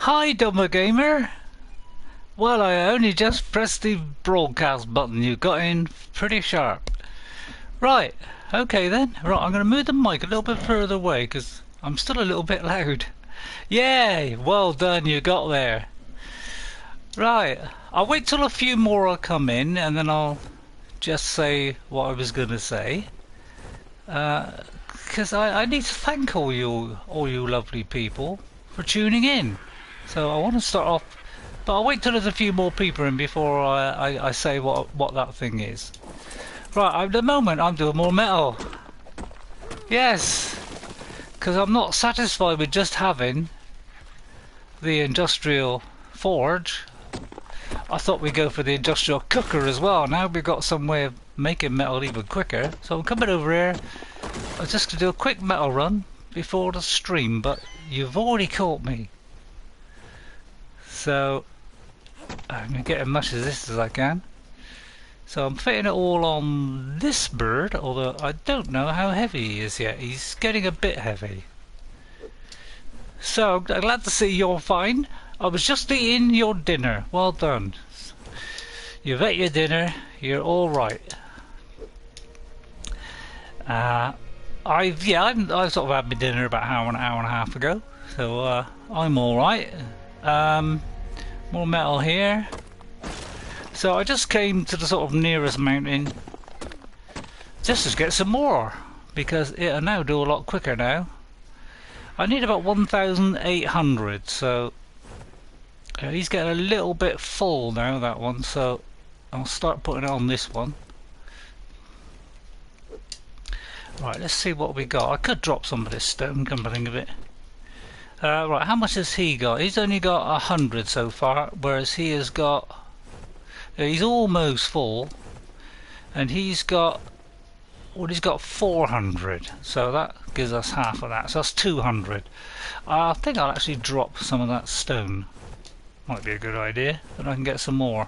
Hi, Dumber Gamer. Well, I only just pressed the broadcast button. You got in pretty sharp. Right, okay then. Right, I'm going to move the mic a little bit further away because I'm still a little bit loud. Yay! Well done, you got there. Right, I'll wait till a few more will come in and then I'll just say what I was going to say. Because I need to thank all you lovely people for tuning in. So I want to start off, but I'll wait till there's a few more people in before I say what that thing is. Right, at the moment I'm doing more metal. Yes, because I'm not satisfied with just having the industrial forge. I thought we'd go for the industrial cooker as well. Now we've got some way of making metal even quicker. So I'm coming over here. I was just going to do a quick metal run before the stream, but you've already caught me. So I'm going to get as much of this as I can. So I'm fitting it all on this bird, although I don't know how heavy he is yet. He's getting a bit heavy. So I'm glad to see you're fine. I was just eating your dinner. Well done. You've ate your dinner. You're all right. I've sort of had my dinner about an hour and a half ago. So I'm all right. More metal here. So I just came to the sort of nearest mountain just to get some more because it'll now do a lot quicker now. I need about 1,800, so he's getting a little bit full now, that one, so I'll start putting it on this one. Right, let's see what we got. I could drop some of this stone, come to think of it. Right, how much has he got? He's only got 100 so far, whereas he has got... he's almost full, and he's got... well, he's got 400, so that gives us half of that, so that's 200. I think I'll actually drop some of that stone. Might be a good idea, then I can get some more.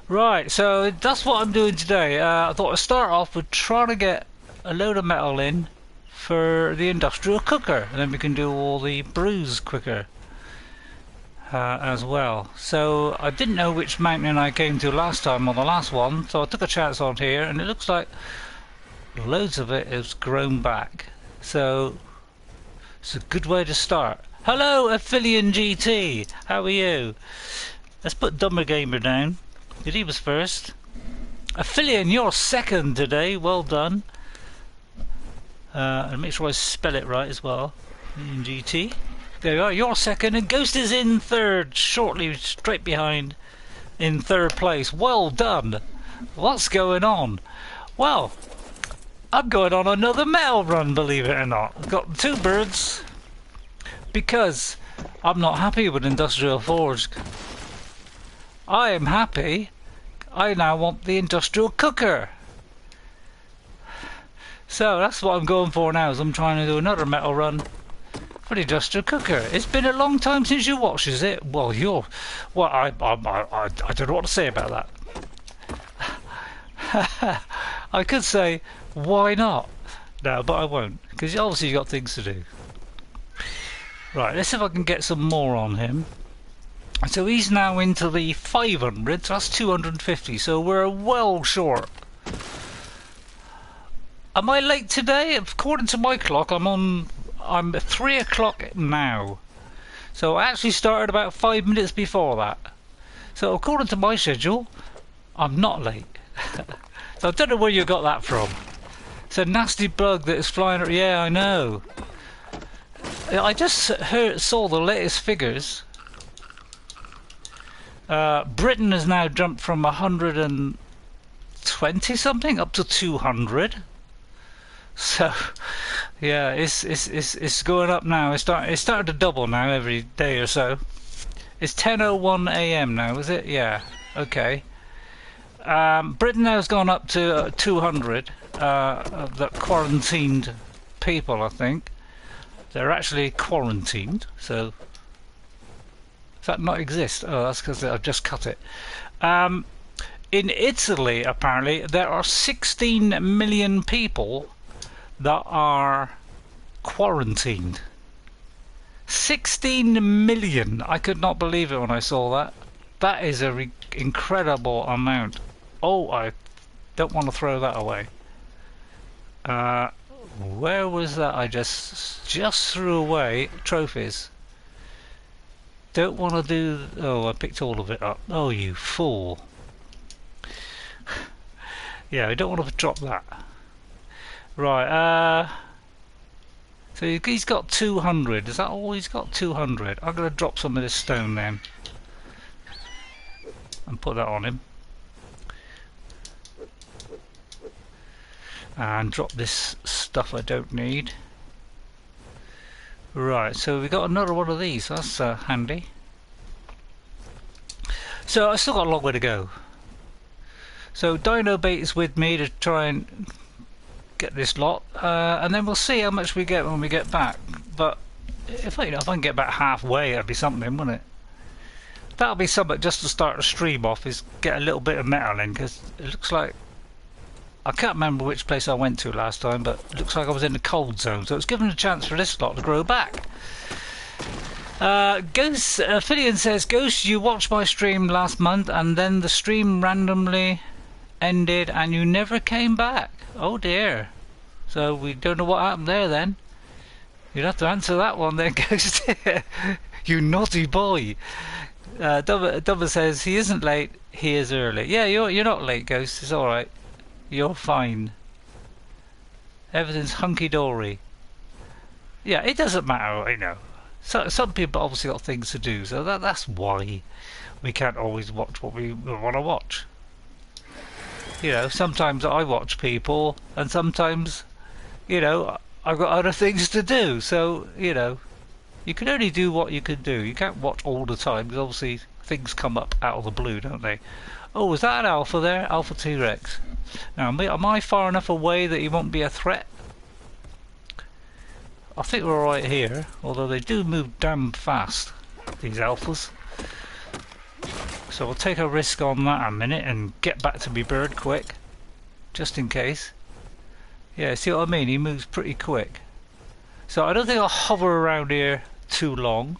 Right, so that's what I'm doing today. I thought I'd start off with trying to get a load of metal in for the industrial cooker, and then we can do all the brews quicker as well. So I didn't know which mountain I came to last time on the last one, so I took a chance on here, and it looks like loads of it has grown back, so it's a good way to start. Hello Aphelion GT, how are you? Let's put Dumber Gamer down. He was first. Aphelion, you're second today, well done. And make sure I spell it right as well. Aphelion GT. There you are, you're second, and Ghost is in third, shortly straight behind in third place. Well done. What's going on? Well, I'm going on another metal run, believe it or not. I've got 2 birds because I'm not happy with Industrial Forge. I am happy. I now want the Industrial Cooker. So that's what I'm going for now, is I'm trying to do another metal run for the Industrial Cooker. It's been a long time since you watched, is it? Well, I don't know what to say about that. I could say, why not? No, but I won't, because obviously you've got things to do. Right, let's see if I can get some more on him. So he's now into the 500, so that's 250, so we're well short. Am I late today? According to my clock, I'm 3 o'clock now. So I actually started about 5 minutes before that. So according to my schedule, I'm not late. So I don't know where you got that from. It's a nasty bug that is flying around. Yeah, I know. I just saw the latest figures. Britain has now jumped from 120 something up to 200. So, yeah, it's going up now. It's starting to double now every day or so. It's 10:01 AM now, is it? Yeah. Okay. Britain now has gone up to 200 of the quarantined people, I think. They're actually quarantined, so... does that not exist? Oh, that's because I've just cut it. In Italy, apparently, there are 16 million people that are quarantined. 16 million! I could not believe it when I saw that. That is a incredible amount. Oh, I don't want to throw that away. Where was that? I just threw away trophies. Don't want to do... Oh, I picked all of it up. Oh, you fool. Yeah, I don't want to drop that. Right, so he's got 200. Is that all he's got? 200. I'm going to drop some of this stone then. And put that on him. And drop this stuff I don't need. Right, so we got another one of these. That's handy. So I still got a long way to go. So Dino Bait is with me to try and get this lot, and then we'll see how much we get when we get back. But if I can get back halfway, that'd be something, wouldn't it? That'll be something just to start the stream off. Is get a little bit of metal in, because it looks like I can't remember which place I went to last time, but it looks like I was in the cold zone, so it's given a chance for this lot to grow back. Ghost Filian says, Ghost, you watched my stream last month and then the stream randomly ended and you never came back. Oh dear. So we don't know what happened there then. You'd have to answer that one then, Ghost. You naughty boy. Dubba says, he isn't late, he is early. Yeah, you're not late, Ghost, it's alright. You're fine. Everything's hunky-dory. Yeah, it doesn't matter, you know. So, some people obviously got things to do, so that's why we can't always watch what we want to watch. You know, sometimes I watch people, and sometimes, you know, I've got other things to do. So, you know, you can only do what you can do. You can't watch all the time, because obviously things come up out of the blue, don't they? Oh, is that an alpha there? Alpha T-Rex. Now, am I far enough away that he won't be a threat? I think we're right here, although they do move damn fast, these alphas. So we'll take a risk on that a minute and get back to me bird quick, just in case. Yeah, see what I mean? He moves pretty quick. So I don't think I'll hover around here too long.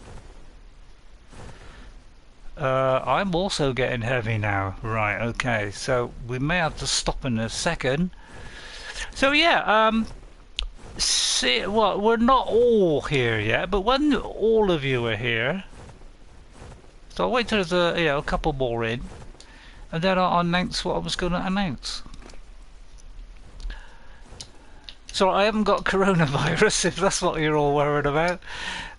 I'm also getting heavy now. Right, okay, so we may have to stop in a second. So yeah, see, well, we're not all here yet, but when all of you are here, so I'll wait till there's a couple more in, and then I'll announce what I was going to announce. So I haven't got coronavirus, if that's what you're all worried about.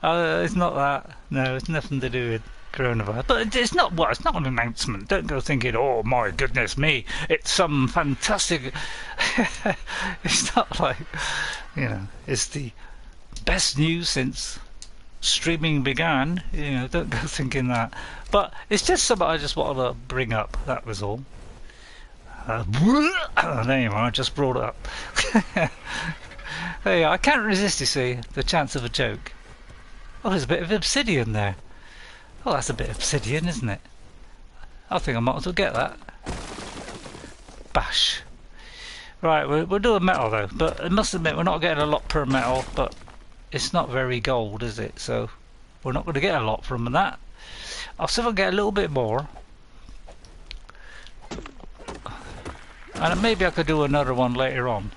It's not that. No, it's nothing to do with coronavirus. But it's not. Well, it's not an announcement. Don't go thinking, oh my goodness me, it's some fantastic. It's not like, you know, it's the best news since streaming began. You know, don't go thinking that. But it's just something I just wanted to bring up. That was all. There you are. I just brought it up. There you are. I can't resist, you see, the chance of a joke. Oh, there's a bit of obsidian there. Oh, that's a bit of obsidian, isn't it? I think I might as well get that. Bash. Right, we'll do a metal though, but I must admit we're not getting a lot per metal, but it's not very gold, is it? So we're not going to get a lot from that. I'll see if I can get a little bit more. And maybe I could do another one later on.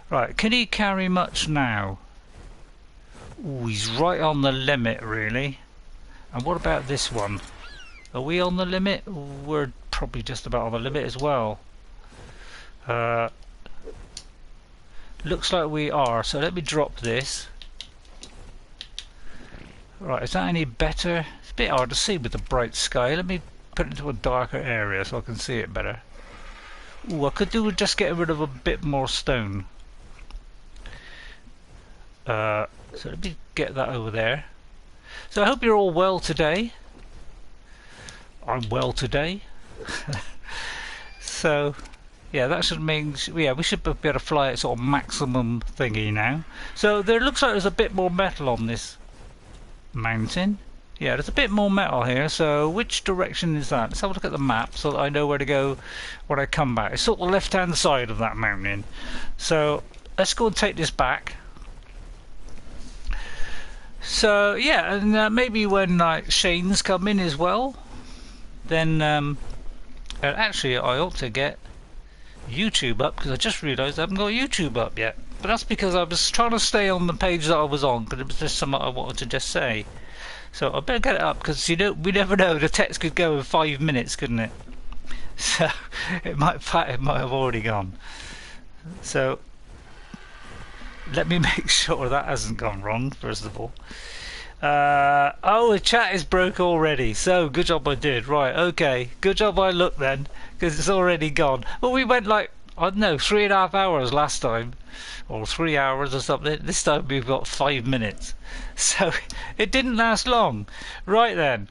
Right, can he carry much now? Ooh, he's right on the limit, really. And what about this one? Are we on the limit? We're probably just about on the limit as well. Looks like we are, so let me drop this. Right, is that any better? It's a bit hard to see with the bright sky. Let me put it into a darker area so I can see it better. Ooh, I could do with just getting rid of a bit more stone. So let me get that over there. So I hope you're all well today. I'm well today. So yeah, that should mean, yeah, we should be able to fly at sort of maximum thingy now. So there looks like there's a bit more metal on this mountain. Yeah, there's a bit more metal here, so which direction is that? Let's have a look at the map so that I know where to go when I come back. It's sort of the left-hand side of that mountain. So let's go and take this back. So yeah, and maybe when like Shane's come in as well, then actually I ought to get YouTube up, because I just realised I haven't got YouTube up yet. But that's because I was trying to stay on the page that I was on, because it was just something I wanted to just say. So I better get it up, because we never know, the text could go in 5 minutes, couldn't it? So it might have already gone. So let me make sure that hasn't gone wrong, first of all. Oh, the chat is broke already. So good job I did. Right, okay. Good job I looked then, because it's already gone. Well, we went like, I don't know, 3.5 hours last time, or 3 hours or something. This time we've got 5 minutes. So it didn't last long. Right then.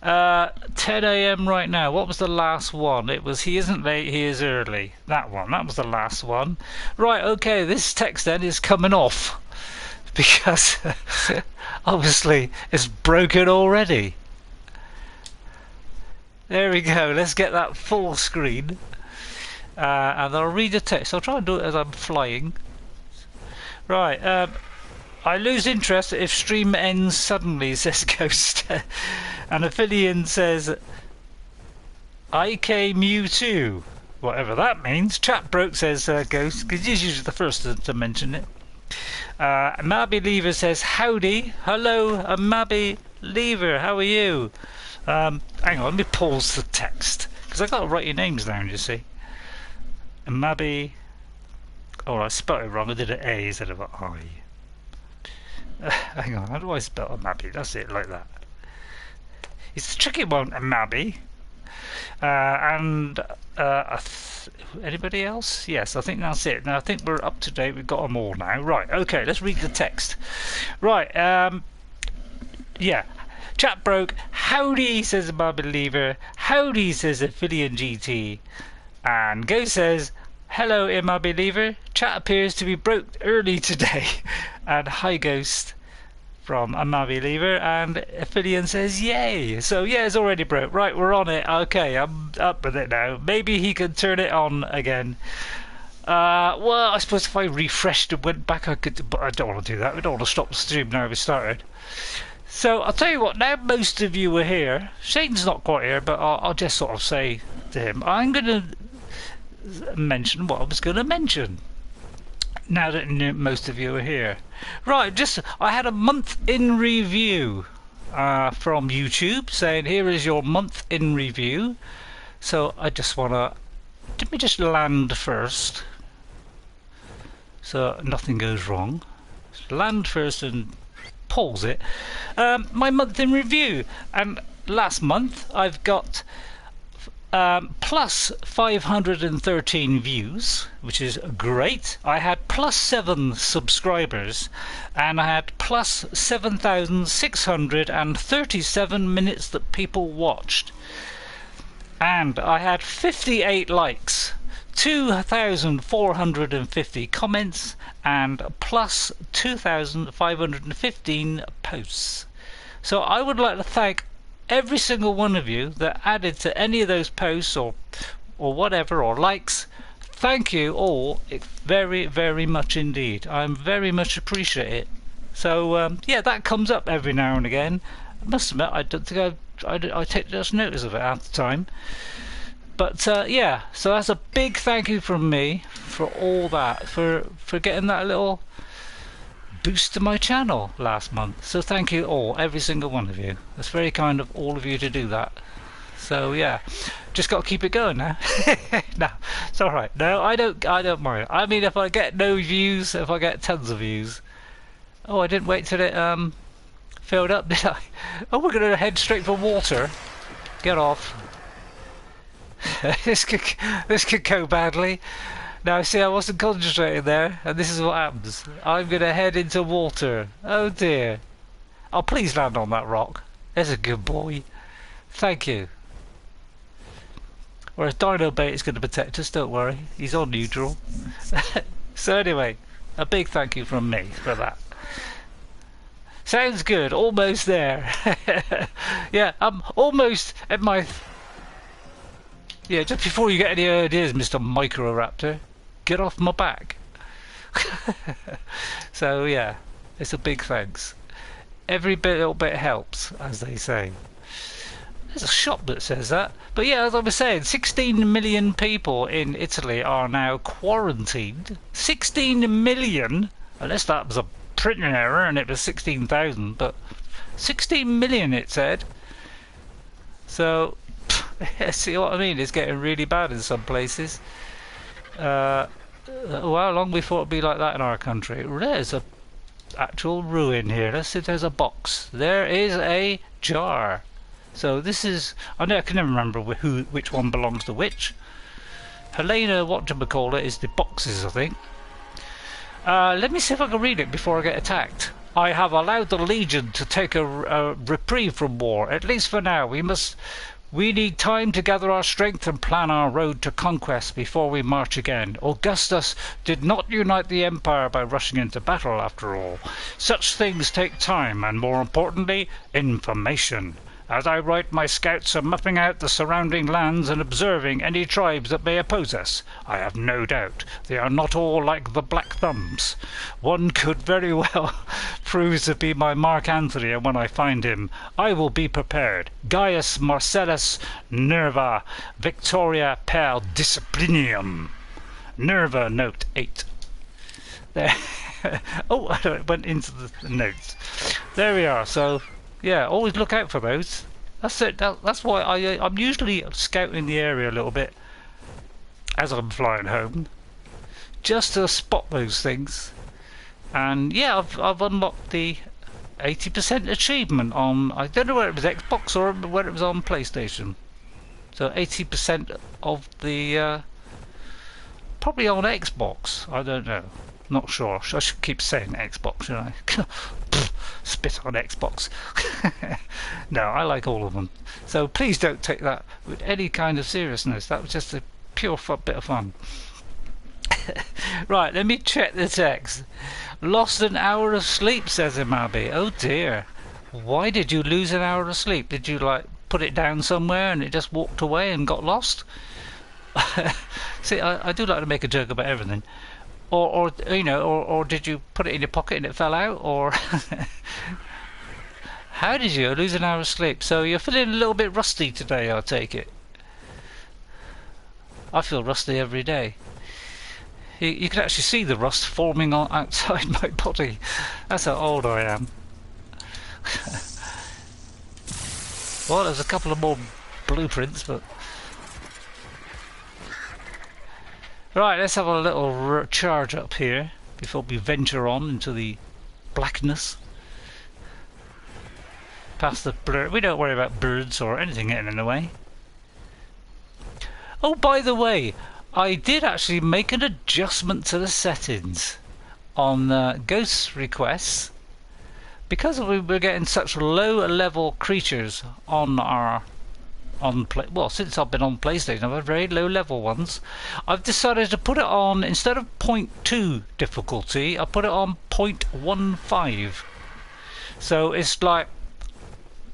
10 a.m. right now. What was the last one? It was he isn't late, he is early. That one. That was the last one. Right, okay. This text then is coming off, because obviously it's broken already. There we go. Let's get that full screen, and I'll read the text. I'll try and do it as I'm flying. Right. I lose interest if stream ends suddenly, says Ghost. And Aphelion says, IK Mewtwo. Whatever that means. Chat broke, says Ghost, because he's usually the first to mention it. Mabby Lever says, howdy. Hello, Mabby Lever. How are you? Hang on, let me pause the text, because I've got to write your names down, you see. Mabby. Oh, I spelled it wrong. I did an A instead of an I. Hang on, how do I spell a Mabby? That's it, like that. It's a tricky one, a Mabby. Anybody else? Yes, I think that's it. Now I think we're up to date. We've got them all now. Right. Okay. Let's read the text. Right. Yeah. Chat broke. Howdy, says a Mabby Lever. Howdy, says Aphelion GT. And Go says, hello, Mabby Lever. Chat appears to be broke early today. And hi, Ghost, from Mabby Lever. And Aphelion says, yay. So yeah, it's already broke. Right, we're on it. Okay, I'm up with it now. Maybe he can turn it on again. Well, I suppose if I refreshed and went back, I could, but I don't want to do that. We don't want to stop the stream now we started. So I'll tell you what, now most of you are here. Shane's not quite here, but I'll just sort of say to him, I'm going to mention what I was going to mention, now that most of you are here. Right, I had a month in review from YouTube saying, here is your month in review. So I just want to, let me just land first, so nothing goes wrong. Land first and pause it. My month in review, and last month I've got plus 513 views, which is great. I had plus 7 subscribers, and I had plus 7,637 minutes that people watched. And I had 58 likes, 2,450 comments, and plus 2,515 posts. So I would like to thank every single one of you that added to any of those posts or whatever, or likes. Thank you all very, very much indeed. I'm very much appreciate it. So yeah, that comes up every now and again. I must admit, I don't think I take just notice of it at the time. But yeah, so that's a big thank you from me for all that, for getting that little boost to my channel last month. So thank you all, every single one of you. That's very kind of all of you to do that. So yeah, just got to keep it going now. No, it's all right. No, I don't mind. I mean, if I get no views, if I get tons of views. Oh, I didn't wait till it filled up, did I? Oh, we're gonna head straight for water. Get off. This could go badly. Now, see, I wasn't concentrating there, and this is what happens. I'm going to head into water. Oh dear. Oh, please land on that rock. There's a good boy. Thank you. Whereas Dino Bait is going to protect us, don't worry. He's on neutral. So anyway, a big thank you from me for that. Sounds good. Almost there. Yeah, I'm almost at my... Yeah, just before you get any ideas, Mr. Microraptor, get off my back. So yeah, It's a big thanks. Every little bit helps, as they say. There's a shop that says that. But yeah, as I was saying, 16 million people in Italy are now quarantined. 16 million? Unless that was a printing error and it was 16,000, but 16 million it said. So, see what I mean? It's getting really bad in some places. Well, how long we thought it'd be like that in our country? There's a actual ruin here. Let's see if there's a box. There is a jar. So this is, I can never remember which one belongs to which. Helena, whatchamacallit, is the boxes, I think. Let me see if I can read it before I get attacked. I have allowed the Legion to take a reprieve from war, at least for now. We need time to gather our strength and plan our road to conquest before we march again. Augustus did not unite the Empire by rushing into battle, after all. Such things take time and, more importantly, information. As I write, my scouts are mapping out the surrounding lands and observing any tribes that may oppose us. I have no doubt they are not all like the Black Thumbs. One could very well prove to be my Mark Antony, and when I find him, I will be prepared. Gaius Marcellus Nerva Victoria per Disciplinium. Nerva, note 8. There. Oh, I went into the notes. There we are. So, yeah, always look out for those. That's it. That's why I'm usually scouting the area a little bit as I'm flying home, just to spot those things. And yeah, I've unlocked the 80% achievement on, I don't know whether it was Xbox or whether it was on PlayStation. So 80% of the probably on Xbox. I don't know. Not sure. I should keep saying Xbox, shouldn't I? Spit on Xbox. No, I like all of them. So please don't take that with any kind of seriousness. That was just a pure bit of fun. Right, let me check the text. Lost an hour of sleep, says Imabi. Oh dear. Why did you lose an hour of sleep? Did you like put it down somewhere and it just walked away and got lost? See, I do like to make a joke about everything. Or you know, or did you put it in your pocket and it fell out? Or how did you lose an hour of sleep? So you're feeling a little bit rusty today, I take it. I feel rusty every day. You can actually see the rust forming outside my body. That's how old I am. Well, there's a couple of more blueprints, but right, let's have a little charge up here before we venture on into the blackness. Past the blur. We don't worry about birds or anything getting in the way. Oh, by the way, I did actually make an adjustment to the settings on ghost requests because we were getting such low level creatures on our well, since I've been on PlayStation, I've had very low level ones. I've decided to put it on, instead of 0.2 difficulty, I put it on 0.15. So it's like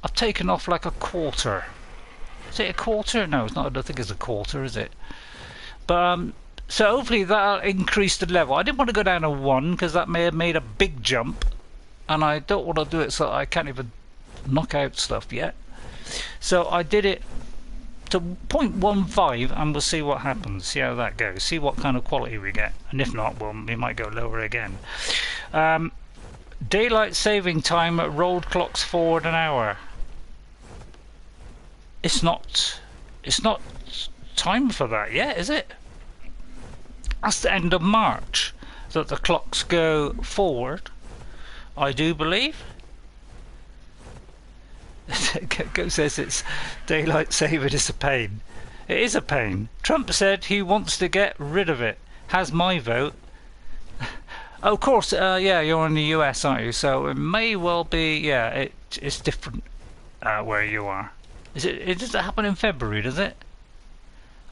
I've taken off like a quarter. Is it a quarter? No, it's not. I don't think it's a quarter, is it? But so hopefully that'll increase the level. I didn't want to go down to 1 because that may have made a big jump, and I don't want to do it so I can't even knock out stuff yet. So I did it to 0.15 and we'll see what happens, see how that goes, see what kind of quality we get, and if not, well, we might go lower again. Daylight saving time rolled clocks forward an hour. It's not time for that yet, is it? That's the end of March that the clocks go forward, I do believe. Go says it's daylight saving is a pain. It is a pain. Trump said he wants to get rid of it. Has my vote. Oh, of course, yeah, you're in the US, aren't you? So it may well be, yeah, it's different where you are. Does it happen in February, does it?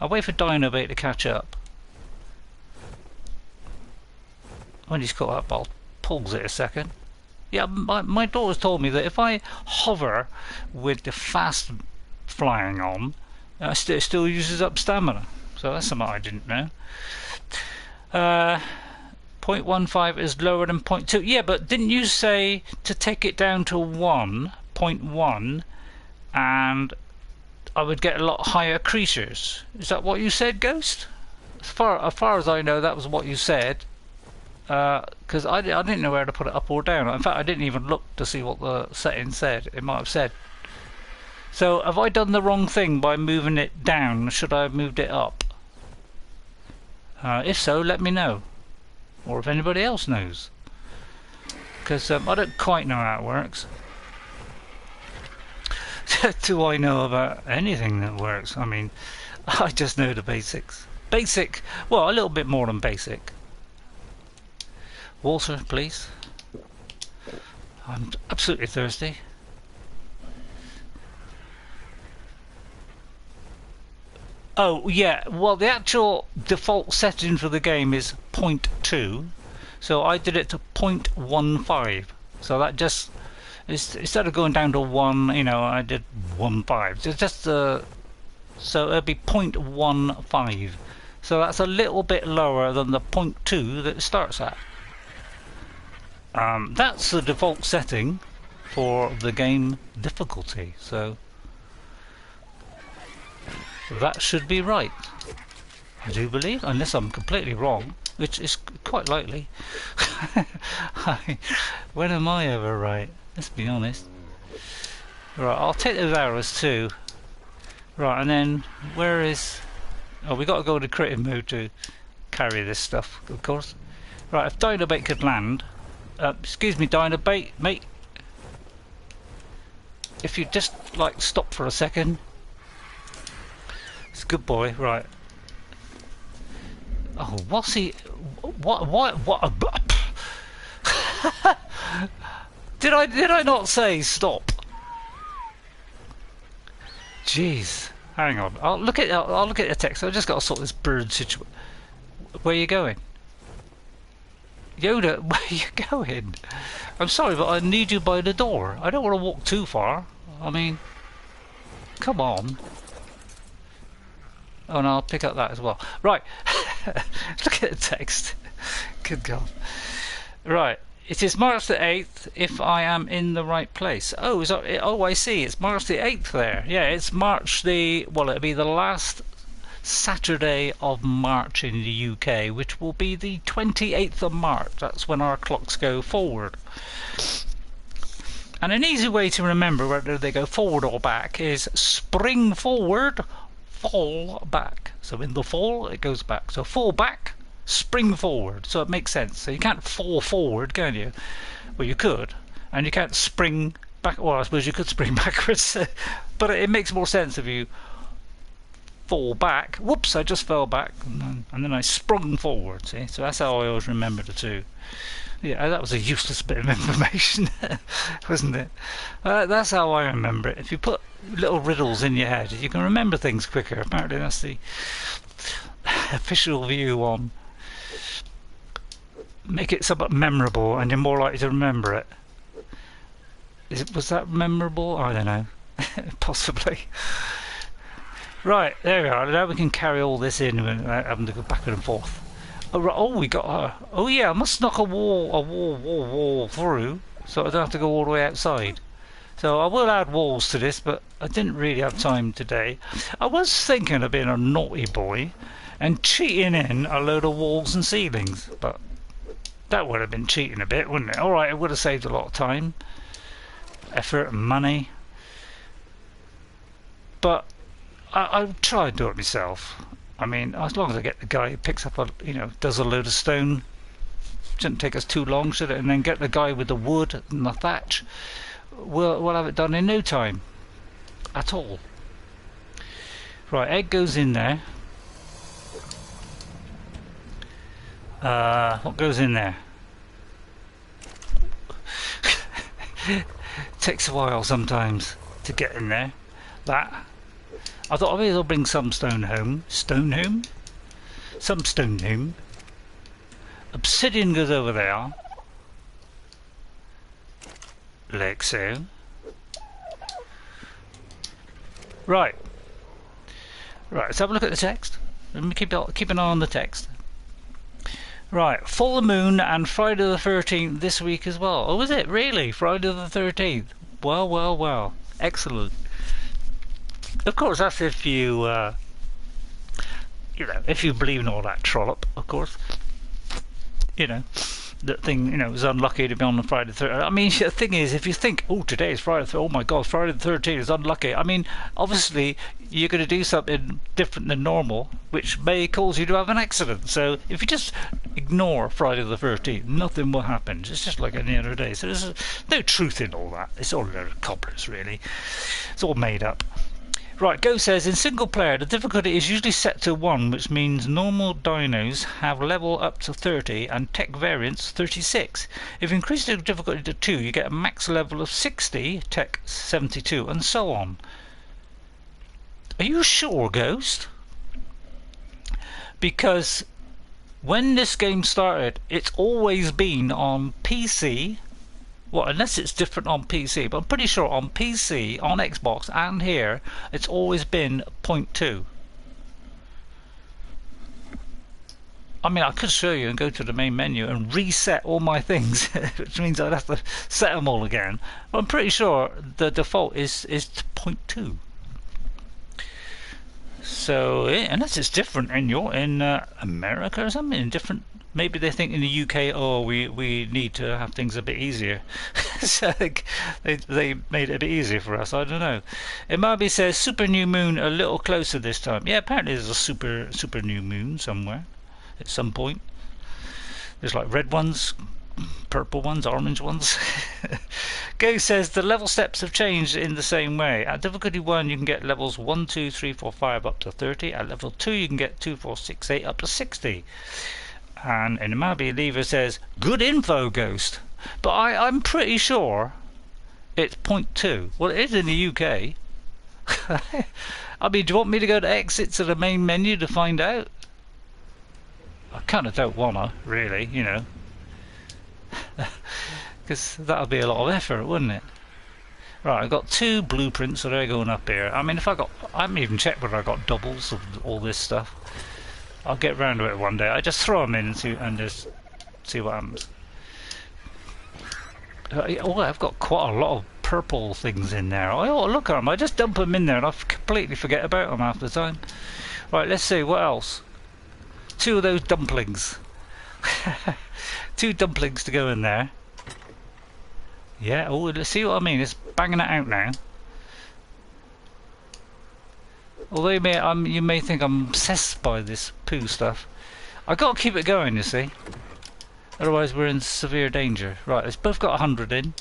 I'll wait for Dinobait to catch up. When he's caught up, I'll pause it a second. Yeah, my daughter's told me that if I hover with the fast flying on, it still uses up stamina. So that's something I didn't know. 0.15 is lower than 0.2. Yeah, but didn't you say to take it down to 1.1 and I would get a lot higher creatures? Is that what you said, Ghost? As far as I know, that was what you said. Because I didn't know where to put it up or down. In fact, I didn't even look to see what the setting said. It might have said. So have I done the wrong thing by moving it down? Should I have moved it up? If so, let me know. Or if anybody else knows. Because I don't quite know how it works. Do I know about anything that works? I mean, I just know the basics. Basic, well, a little bit more than basic. Water, please. I'm absolutely thirsty. Oh, yeah, well, the actual default setting for the game is 0.2, so I did it to 0.15. So that just, instead of going down to 1, you know, I did 1.5. It's just, so it'd be 0.15. So that's a little bit lower than the 0.2 that it starts at. That's the default setting for the game difficulty, so that should be right, I do believe, unless I'm completely wrong, which is quite likely. When am I ever right? Let's be honest. Right, I'll take those arrows too. Right, and then where is... Oh, we got to go to creative mode to carry this stuff, of course. Right, if Dynabait could land... excuse me, Dynabait, mate. If you just, like, stop for a second. It's a good boy, right. Oh, what's he... What? Did I not say stop? Jeez. Hang on. I'll look at the text. I've just got to sort this bird situation. Where are you going? Yoda, where are you going? I'm sorry, but I need you by the door. I don't want to walk too far. I mean, come on. Oh, and I'll pick up that as well. Right. Look at the text. Good God. Right. It is March the 8th if I am in the right place. Oh, oh, I see. It's March the 8th there. Yeah, it's March the... Well, it'll be the last Saturday of March in the UK, which will be the 28th of March. That's when our clocks go forward. And an easy way to remember whether they go forward or back is spring forward, fall back. So in the fall, it goes back. So fall back, spring forward. So it makes sense. So you can't fall forward, can you? Well, you could. And you can't spring back. Well, I suppose you could spring backwards. But it makes more sense if you fall back. Whoops, I just fell back. And then I sprung forward. See? So that's how I always remember the two. Yeah, that was a useless bit of information, wasn't it? That's how I remember it. If you put little riddles in your head, you can remember things quicker. Apparently that's the official view on make it somewhat memorable and you're more likely to remember it. Was that memorable? I don't know. Possibly. Right, there we are. Now we can carry all this in without having to go back and forth. Oh, we got her. Oh yeah, I must knock a wall through, so I don't have to go all the way outside. So I will add walls to this, but I didn't really have time today. I was thinking of being a naughty boy and cheating in a load of walls and ceilings, but that would have been cheating a bit, wouldn't it? Alright, it would have saved a lot of time, effort and money. But I'll try and do it myself. I mean, as long as I get the guy who picks up a, does a load of stone, shouldn't take us too long, should it? And then get the guy with the wood and the thatch. We'll have it done in no time, at all. Right, egg goes in there. What goes in there? Takes a while sometimes to get in there. That. I thought maybe I'll bring some stone home. Stone home? Some stone home. Obsidian goes over there. Like so. Right. Right, let's have a look at the text. Let me keep an eye on the text. Right, full moon and Friday the 13th this week as well. Oh, is it really? Friday the 13th? Well, well, well. Excellent. Of course, that's if you, if you believe in all that trollop, of course. You know, that thing, it was unlucky to be on the Friday the 13th. I mean, the thing is, if you think, oh, today is Friday, oh my God, Friday the 13th is unlucky. I mean, obviously, you're going to do something different than normal, which may cause you to have an accident. So if you just ignore Friday the 13th, nothing will happen. It's just like any other day. So there's no truth in all that. It's all a load of cobblers, really. It's all made up. Right, Go says, in single player, the difficulty is usually set to 1, which means normal dinos have level up to 30 and tech variants 36. If you increase the difficulty to 2, you get a max level of 60, tech 72, and so on. Are you sure, Ghost? Because when this game started, it's always been on PC. Well, unless it's different on PC, but I'm pretty sure on PC, on Xbox, and here, it's always been 0.2. I mean, I could show you and go to the main menu and reset all my things, which means I'd have to set them all again. But I'm pretty sure the default is 0.2. So, unless it's different in America or something, in different. Maybe they think in the UK, oh, we need to have things a bit easier. So they made it a bit easier for us. I don't know. Imabi says super new moon a little closer this time. Yeah, apparently there's a super new moon somewhere at some point. There's like red ones, purple ones, orange ones. Go says the level steps have changed in the same way. At difficulty 1 you can get levels 1, 2, 3, 4, 5 up to 30. At level 2 you can get 2, 4, 6, 8 up to 60. And Imabi Lever says, good info, Ghost. But I'm pretty sure it's 0.2. Well, it is in the UK. I mean, do you want me to go to exit to the main menu to find out? I kind of don't wanna, really, because that would be a lot of effort, wouldn't it? Right, I've got 2 blueprints, so they're going up here. I mean, I haven't even checked whether I got doubles of all this stuff. I'll get round to it one day. I just throw them in and just see what happens. Oh, I've got quite a lot of purple things in there. I ought to look at them. I just dump them in there and I completely forget about them half the time. Right, let's see, what else? 2 of those dumplings. 2 dumplings to go in there. Yeah, oh, let's see what I mean. It's banging it out now. Although you may think I'm obsessed by this poo stuff, I've got to keep it going, you see. Otherwise we're in severe danger. Right, it's both got 100 in.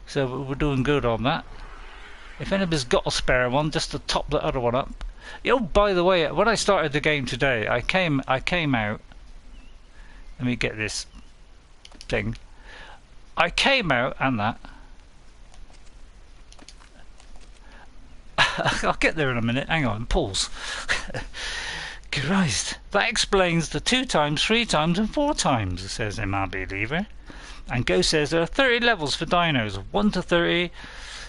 So we're doing good on that. If anybody's got a spare one, just to top the other one up. Oh, by the way, when I started the game today, I came out. Let me get this thing. I came out and that. I'll get there in a minute. Hang on, pause. Christ, that explains the 2 times, 3 times, and 4 times, says MRB Lever. And Go says there are 30 levels for dinos, 1 to 30.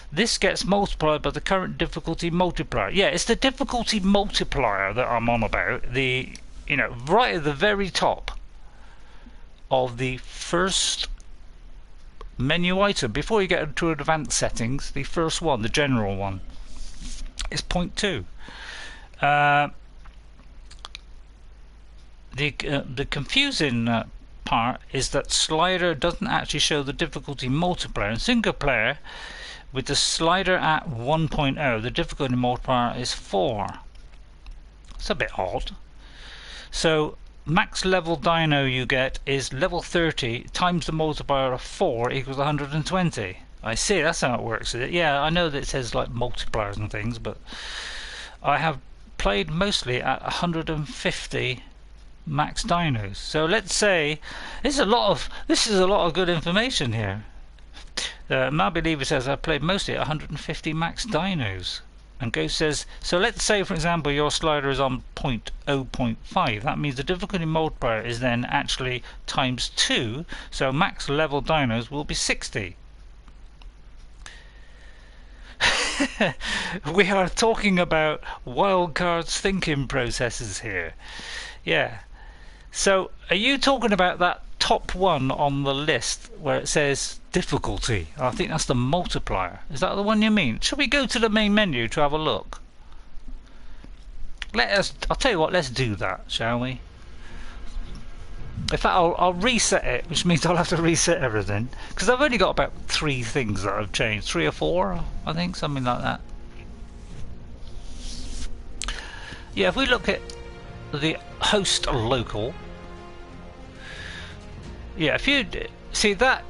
This gets multiplied by the current difficulty multiplier. Yeah, it's the difficulty multiplier that I'm on about. Right at the very top of the first menu item, before you get to advanced settings, the first one, the general one, is 0.2. The confusing part is that slider doesn't actually show the difficulty multiplier. In single player, with the slider at 1.0, the difficulty multiplier is 4. It's a bit odd. So max level dino you get is level 30 times the multiplier of 4 equals 120. I see, that's how it works. Yeah, I know that it says like multipliers and things, but I have played mostly at 150 max dinos. So let's say this is a lot of good information here. My believer says I played mostly at 150 max dinos. And Ghost says, so let's say for example your slider is on 0.5. That means the difficulty multiplier is then actually times 2, so max level dinos will be 60. We are talking about wildcards thinking processes here. Yeah. So, are you talking about that top one on the list where it says difficulty? I think that's the multiplier. Is that the one you mean? Should we go to the main menu to have a look? I'll tell you what, let's do that, shall we? In fact, I'll reset it, which means I'll have to reset everything. Because I've only got about 3 things that I've changed. 3 or 4, I think, something like that. Yeah, if we look at the host local, yeah, if you see that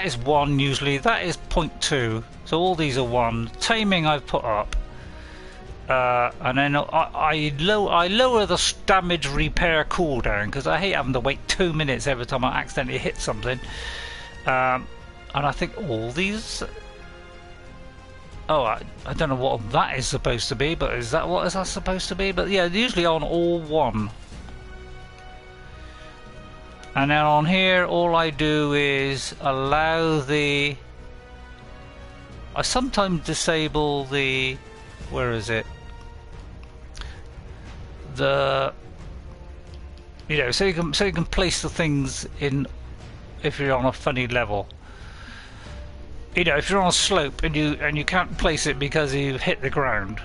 is 1 usually, that is 0.2, so all these are 1. Taming I've put up, and then I lower the damage repair cooldown because I hate having to wait 2 minutes every time I accidentally hit something. And I think all these. Oh, I don't know what that is supposed to be, but is that supposed to be? But yeah, usually on all 1. And then on here, all I do is allow the. I sometimes disable the. Where is it? The. You know, so you can place the things in if you're on a funny level. You know, if you're on a slope and you can't place it because you've hit the ground,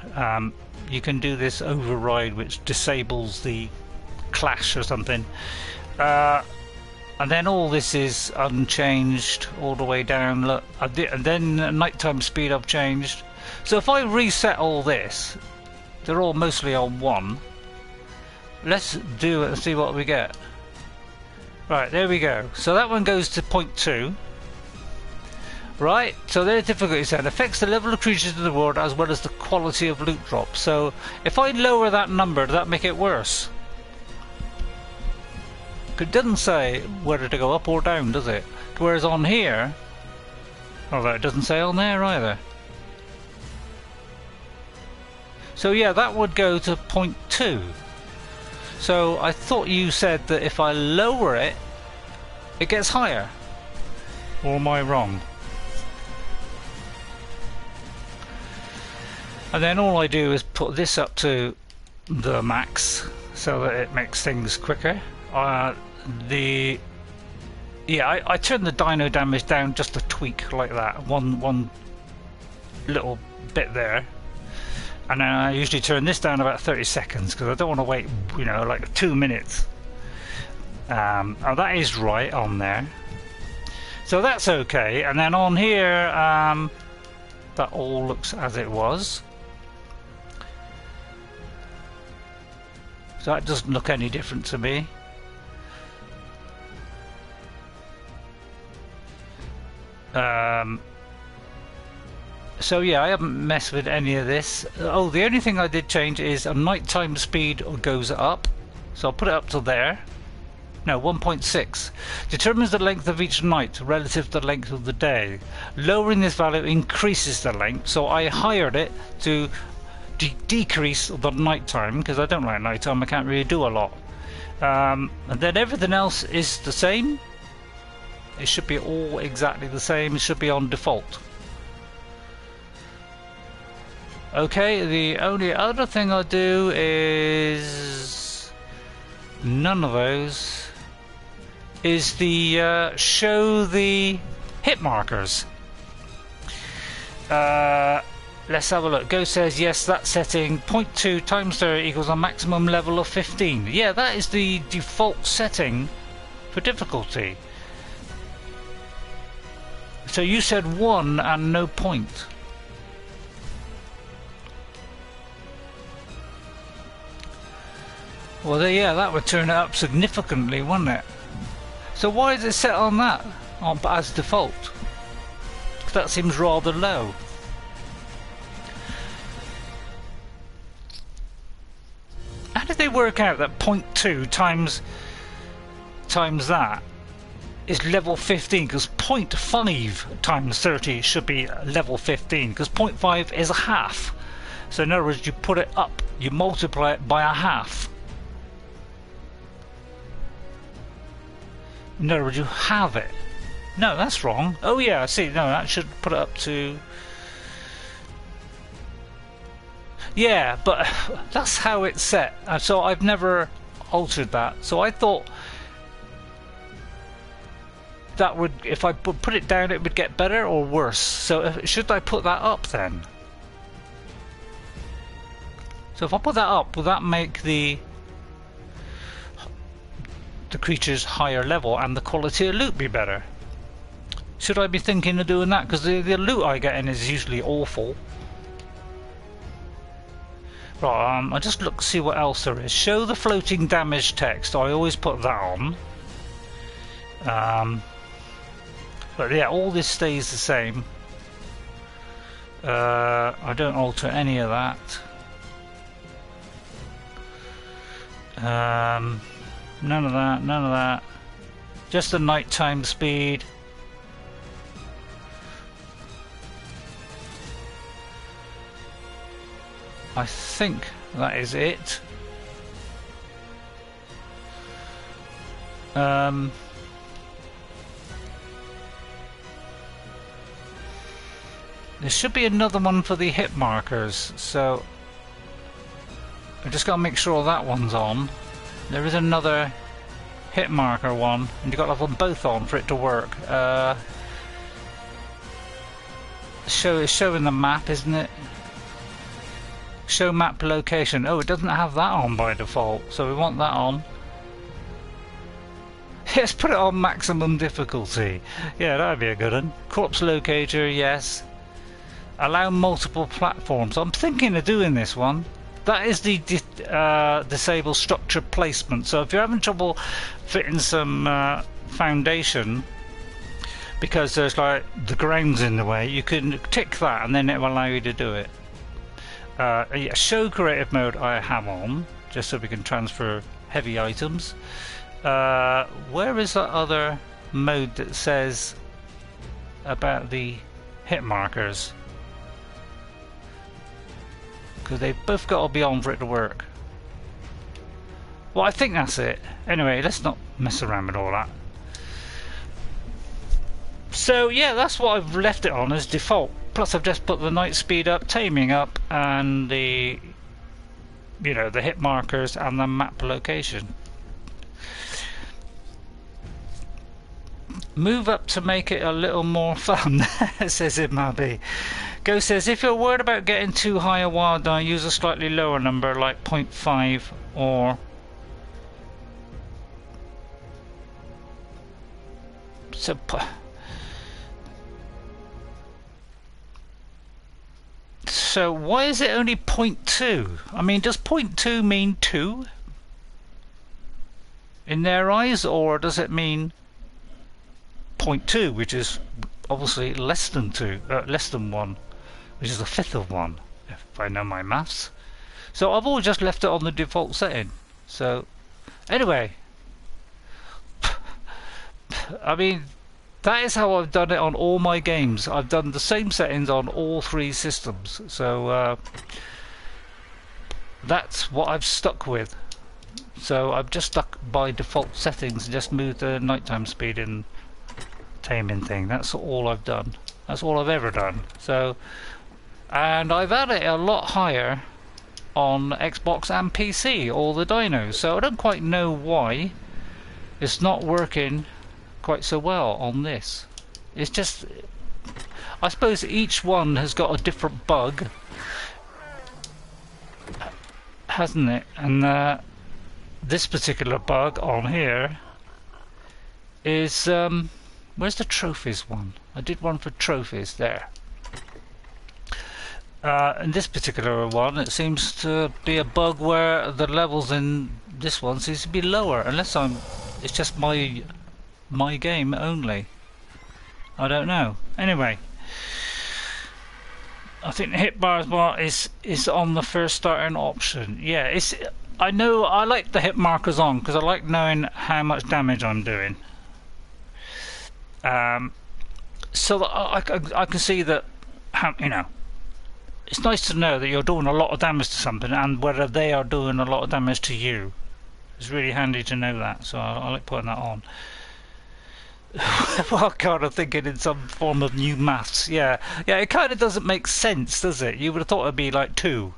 you can do this override which disables the clash or something. And then all this is unchanged all the way down. Look, and then nighttime speed I've changed. So if I reset all this, they're all mostly on 1. Let's do it and see what we get. Right, there we go. So that one goes to 0.2. Right, so their difficulty set affects the level of creatures in the world as well as the quality of loot drops. So if I lower that number, does that make it worse? It doesn't say whether to go up or down, does it? Whereas on here, although it doesn't say on there either. So yeah, that would go to 0.2. So I thought you said that if I lower it, it gets higher. Or am I wrong? And then all I do is put this up to the max so that it makes things quicker. I turn the dino damage down just a tweak like that, one little bit there, and then I usually turn this down about 30 seconds because I don't want to wait, you know, like 2 minutes. Oh, that is right on there, so that's okay. And then on here, that all looks as it was. So that doesn't look any different to me. So yeah, I haven't messed with any of this. Oh, the only thing I did change is a nighttime speed goes up. So I'll put it up to there. No, 1.6. Determines the length of each night relative to the length of the day. Lowering this value increases the length, so I hired it to decrease the nighttime because I don't like nighttime. I can't really do a lot. And then everything else is the same. It should be all exactly the same. It should be on default. Okay, the only other thing I do is none of those. Is the show the hit markers. Let's have a look. Go says yes, that setting 0.2 times 30 equals a maximum level of 15. Yeah, that is the default setting for difficulty. So you said 1 and no point. Well, yeah, that would turn it up significantly, wouldn't it? So why is it set on that as default? 'Cause that seems rather low. How did they work out that 0.2 times that is level 15? Because 0.5 times 30 should be level 15, because 0.5 is a half. So in other words, you put it up, you multiply it by a half. In other words, you have it. No, that's wrong. Oh yeah, I see. No, that should put it up to... Yeah, but that's how it's set. So I've never altered that. So I thought that would, if I put it down, it would get better or worse. So should I put that up then? So if I put that up, will that make the creatures higher level and the quality of loot be better? Should I be thinking of doing that? Because the loot I get in is usually awful. Right, I just look to see what else there is. Show the floating damage text. I always put that on. But yeah, all this stays the same. I don't alter any of that. None of that, none of that. Just the nighttime speed. I think that is it. There should be another one for the hit markers, so I just got to make sure that one's on. There is another hit marker one, and you've got to have them both on for it to work. It's showing the map, isn't it? Show map location. Oh, it doesn't have that on by default, so we want that on. Yes, put it on maximum difficulty. Yeah, that'd be a good one. Corpse locator, yes. Allow multiple platforms. I'm thinking of doing this one. That is the disable structure placement. So if you're having trouble fitting some foundation because there's like the ground's in the way, you can tick that and then it will allow you to do it. Yeah, show creative mode I have on, just so we can transfer heavy items. Where is that other mode that says about the hit markers? Because they've both got to be on for it to work. Well, I think that's it. Anyway, let's not mess around with all that. So yeah, that's what I've left it on as default. Plus I've just put the night speed up, taming up, and the, you know, the hit markers and the map location. Move up to make it a little more fun, says Imabi. Go says, if you're worried about getting too high a wild die, use a slightly lower number like 0.5 or... So why is it only 0.2? I mean, does 0.2 mean 2? In their eyes, or does it mean 0.2, which is obviously less than 2, less than 1, which is a fifth of 1, if I know my maths. So I've always just left it on the default setting. So anyway, I mean, that is how I've done it on all my games. I've done the same settings on all 3 systems. So that's what I've stuck with. So I've just stuck by default settings and just moved the nighttime speed and taming thing. That's all I've done. That's all I've ever done. So, and I've had it a lot higher on Xbox and PC, all the dinos. So I don't quite know why it's not working quite so well on this. It's just, I suppose each one has got a different bug, hasn't it? And this particular bug on here is where's the trophies one? I did one for trophies there. And this particular one, it seems to be a bug where the levels in this one seems to be lower, unless it's just my game only. I don't know. Anyway, I think the hit bars bar is on the first starting option. Yeah, I know I like the hit markers on because I like knowing how much damage I'm doing. So that I can see that, you know, it's nice to know that you're doing a lot of damage to something and whether they are doing a lot of damage to you. It's really handy to know that, so I like putting that on. Well, kind of thinking in some form of new maths. Yeah, it kind of doesn't make sense, does it? You would have thought it'd be like 2.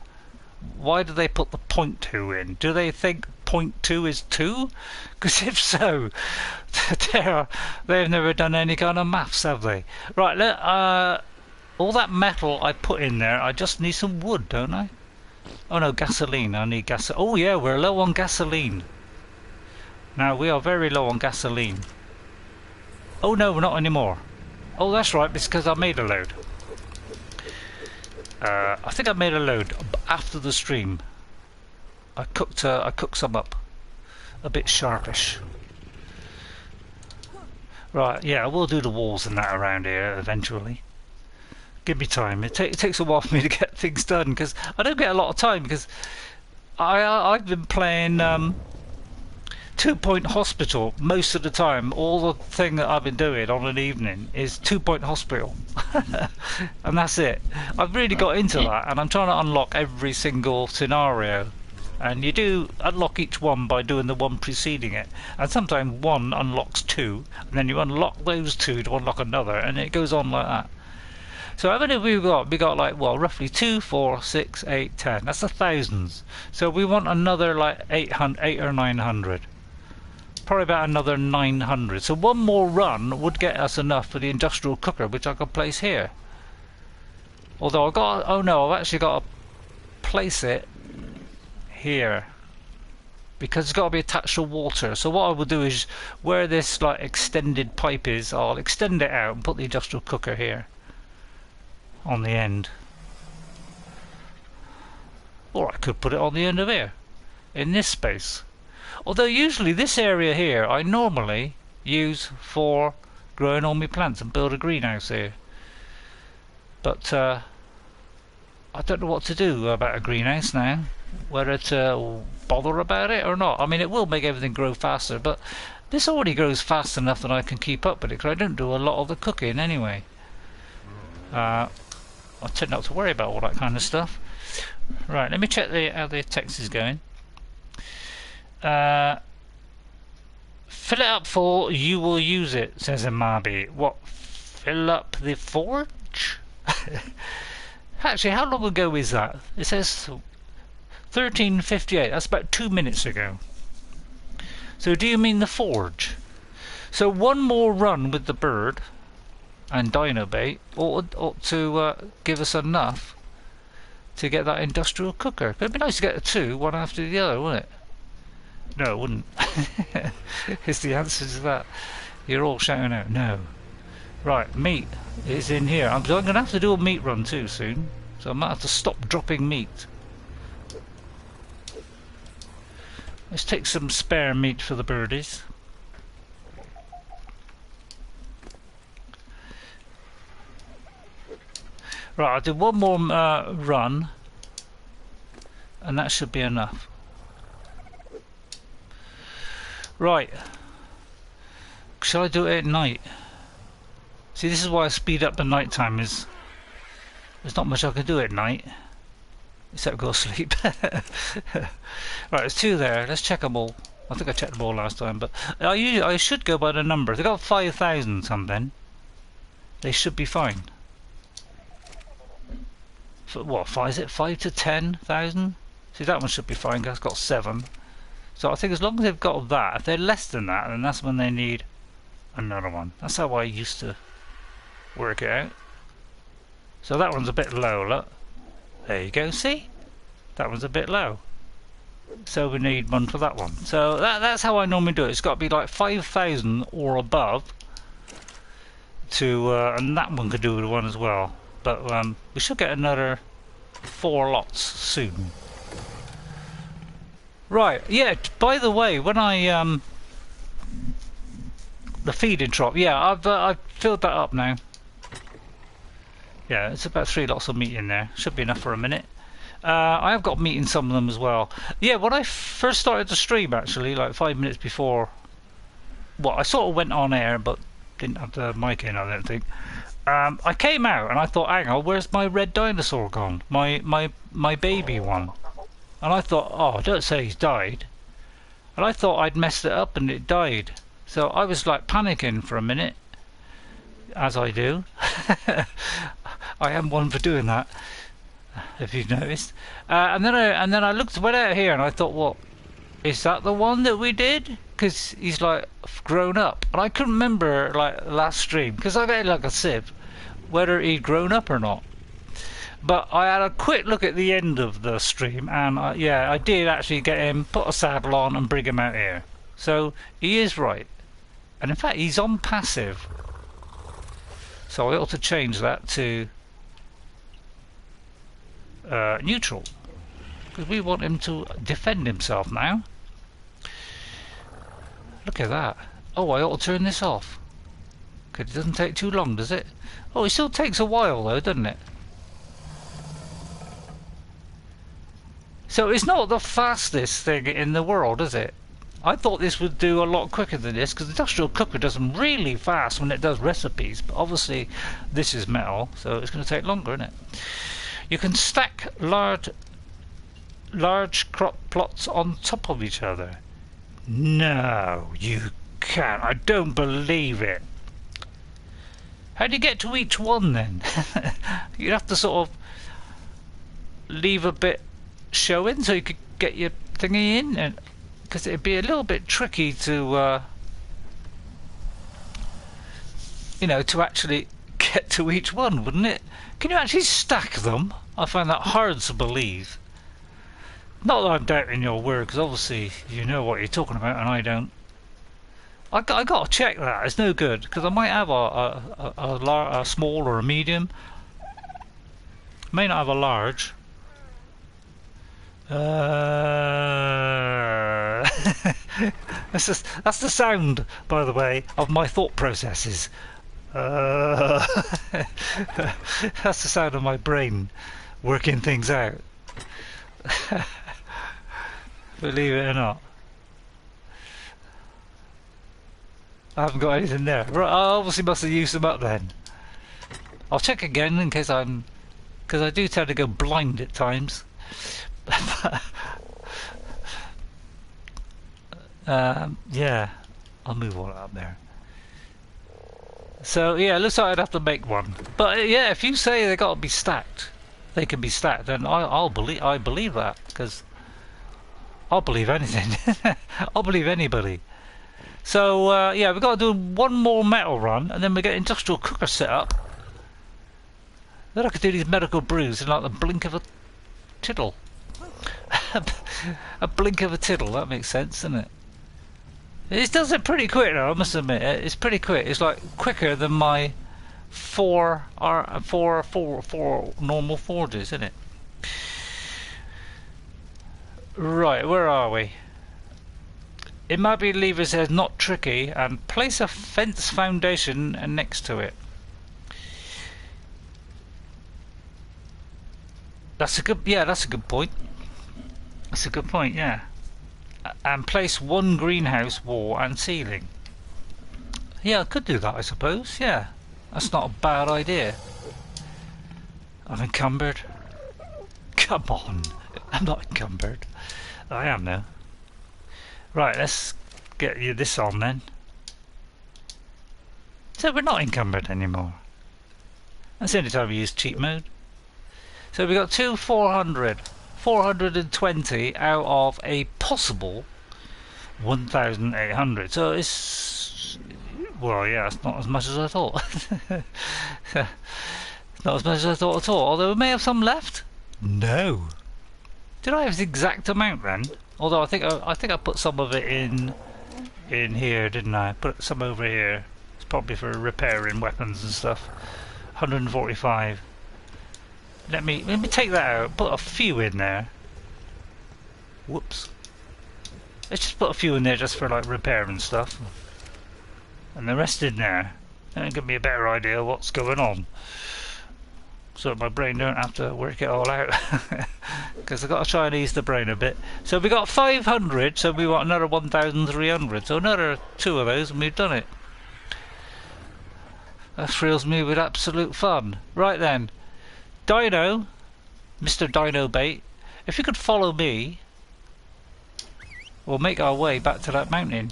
Why do they put the 0.2 in? Do they think 2.2 is 2? Because if so, they've never done any kind of maths, have they? Right, all that metal I put in there, I just need some wood, don't I? Oh no, gasoline. I need gas. Oh yeah, we're low on gasoline. Now we are very low on gasoline. Oh no, we're not anymore. Oh, that's right, it's because I made a load. I think I made a load after the stream. I cooked some up, a bit sharpish. Right, yeah, I will do the walls and that around here eventually. Give me time. It takes a while for me to get things done because I don't get a lot of time because I've been playing 2 Point Hospital most of the time. All the thing that I've been doing on an evening is 2 Point Hospital, and that's it. I've really got into that, and I'm trying to unlock every single scenario. And you do unlock each one by doing the one preceding it, and sometimes one unlocks two, and then you unlock those two to unlock another, and it goes on like that. So how many have we got? We got like, well, roughly 2, 4, 6, 8, 10. That's the thousands. So we want another like 8 or 900. Probably about another 900. So one more run would get us enough for the industrial cooker, which I could place here. Although I've actually got to place it here because it's got to be attached to water. So what I will do is where this like extended pipe is, I'll extend it out and put the industrial cooker here on the end, or I could put it on the end of here in this space. Although usually this area here I normally use for growing all my plants and build a greenhouse here, but I don't know what to do about a greenhouse now, whether to bother about it or not. I mean, it will make everything grow faster, but this already grows fast enough that I can keep up with it because I don't do a lot of the cooking anyway. I tend not to worry about all that kind of stuff. Right, let me check how the text is going. Fill it up full, you will use it, says Amabi. What? Fill up the forge? Actually, how long ago is that? It says 13:58. That's about 2 minutes ago. So do you mean the forge? So one more run with the bird and dino bait ought to give us enough to get that industrial cooker. But it'd be nice to get the two, one after the other, wouldn't it? No, it wouldn't. Is the answer to that. You're all shouting out no. Right, meat is in here. I'm going to have to do a meat run too soon, so I might have to stop dropping meat. Let's take some spare meat for the birdies. Right, I'll do one more run, and that should be enough. Right, shall I do it at night? See, this is why I speed up the night time. There's not much I can do at night except go to sleep. Right, there's two there. Let's check them all. I think I checked them all last time, but I should go by the number. They got 5,000 something. They should be fine. So what? Is it 5 to 10,000? See, that one should be fine. That's got 7. So I think as long as they've got that, if they're less than that, then that's when they need another one. That's how I used to work it out. So that one's a bit low, look. There you go, see? That one's a bit low. So we need one for that one. So that's how I normally do it. It's got to be like 5,000 or above to, and that one could do with one as well. But we should get another 4 lots soon. Right, yeah, by the way, when I the feeding trough, yeah, I've filled that up now. Yeah, it's about 3 lots of meat in there. Should be enough for a minute. I have got meat in some of them as well. Yeah, when I first started the stream, actually, like 5 minutes before, well, I sort of went on air, but didn't have the mic in, I don't think. I came out and I thought, hang on, where's my red dinosaur gone? My baby one. And I thought, oh, don't say he's died. And I thought I'd messed it up and it died. So I was like panicking for a minute, as I do. I am one for doing that, if you've noticed. And then I went out here and I thought, well, Is that the one that we did? Because he's like grown up, and I couldn't remember like last stream because I got like a sieve whether he'd grown up or not. But I had a quick look at the end of the stream, and yeah, I did actually get him, put a saddle on, and bring him out here. So he is right, and in fact he's on passive. So I ought to change that to neutral, because we want him to defend himself now. Look at that. Oh, I ought to turn this off. Because it doesn't take too long, does it? Oh, it still takes a while though, doesn't it? So it's not the fastest thing in the world, is it? I thought this would do a lot quicker than this, because the industrial cooker does them really fast when it does recipes, but obviously this is metal, so it's going to take longer, isn't it? You can stack large crop plots on top of each other. No, you can't. I don't believe it. How do you get to each one then? You'd have to sort of leave a bit showing so you could get your thingy in, and because it'd be a little bit tricky to you know, to actually get to each one, wouldn't it? Can you actually stack them? I find that hard to believe. Not that I'm doubting your word, because obviously you know what you're talking about and I don't. I got to check that. It's no good, because I might have a small or a medium. May not have a large. That's the sound, by the way, of my thought processes. That's the sound of my brain working things out. Believe it or not, I haven't got anything there. Right, I obviously must have used them up then. I'll check again in case because I do tend to go blind at times. Yeah, I'll move all up there. So yeah, it looks like I'd have to make one. But yeah, if you say they got to be stacked, they can be stacked. Then I believe that, because I'll believe anything. I'll believe anybody. So yeah, we've got to do one more metal run, and then we get industrial cooker set up. Then I could do these medical brews in like the blink of a tittle. A blink of a tittle. That makes sense, doesn't it? It does it pretty quick though, I must admit. It's pretty quick. It's like quicker than my four normal forges, isn't it? Right, where are we? It might be lever says not tricky, and place a fence foundation next to it. That's a good point. That's a good point, yeah. And place one greenhouse wall and ceiling. Yeah, I could do that, I suppose. Yeah, that's not a bad idea. I'm encumbered. Come on, I'm not encumbered. I am now. Right, let's get you this on then. So we're not encumbered anymore. That's the only time we use cheat mode. So we got 420 out of a possible 1,800. So it's, well, yeah, it's not as much as I thought. Not as much as I thought at all. Although we may have some left. No. Did I have the exact amount then? Although I think I put some of it in here, didn't I? Put some over here. It's probably for repairing weapons and stuff. 145. Let me take that out. Put a few in there. Whoops. Let's just put a few in there just for like repairing stuff, and the rest in there. That'll give me a better idea of what's going on, so my brain don't have to work it all out. Because I've got to try and ease the brain a bit. So we got 500, so we want another 1,300. So another 2 of those and we've done it. That thrills me with absolute fun. Right then, Dino, Mr. Dino Bait, if you could follow me, we'll make our way back to that mountain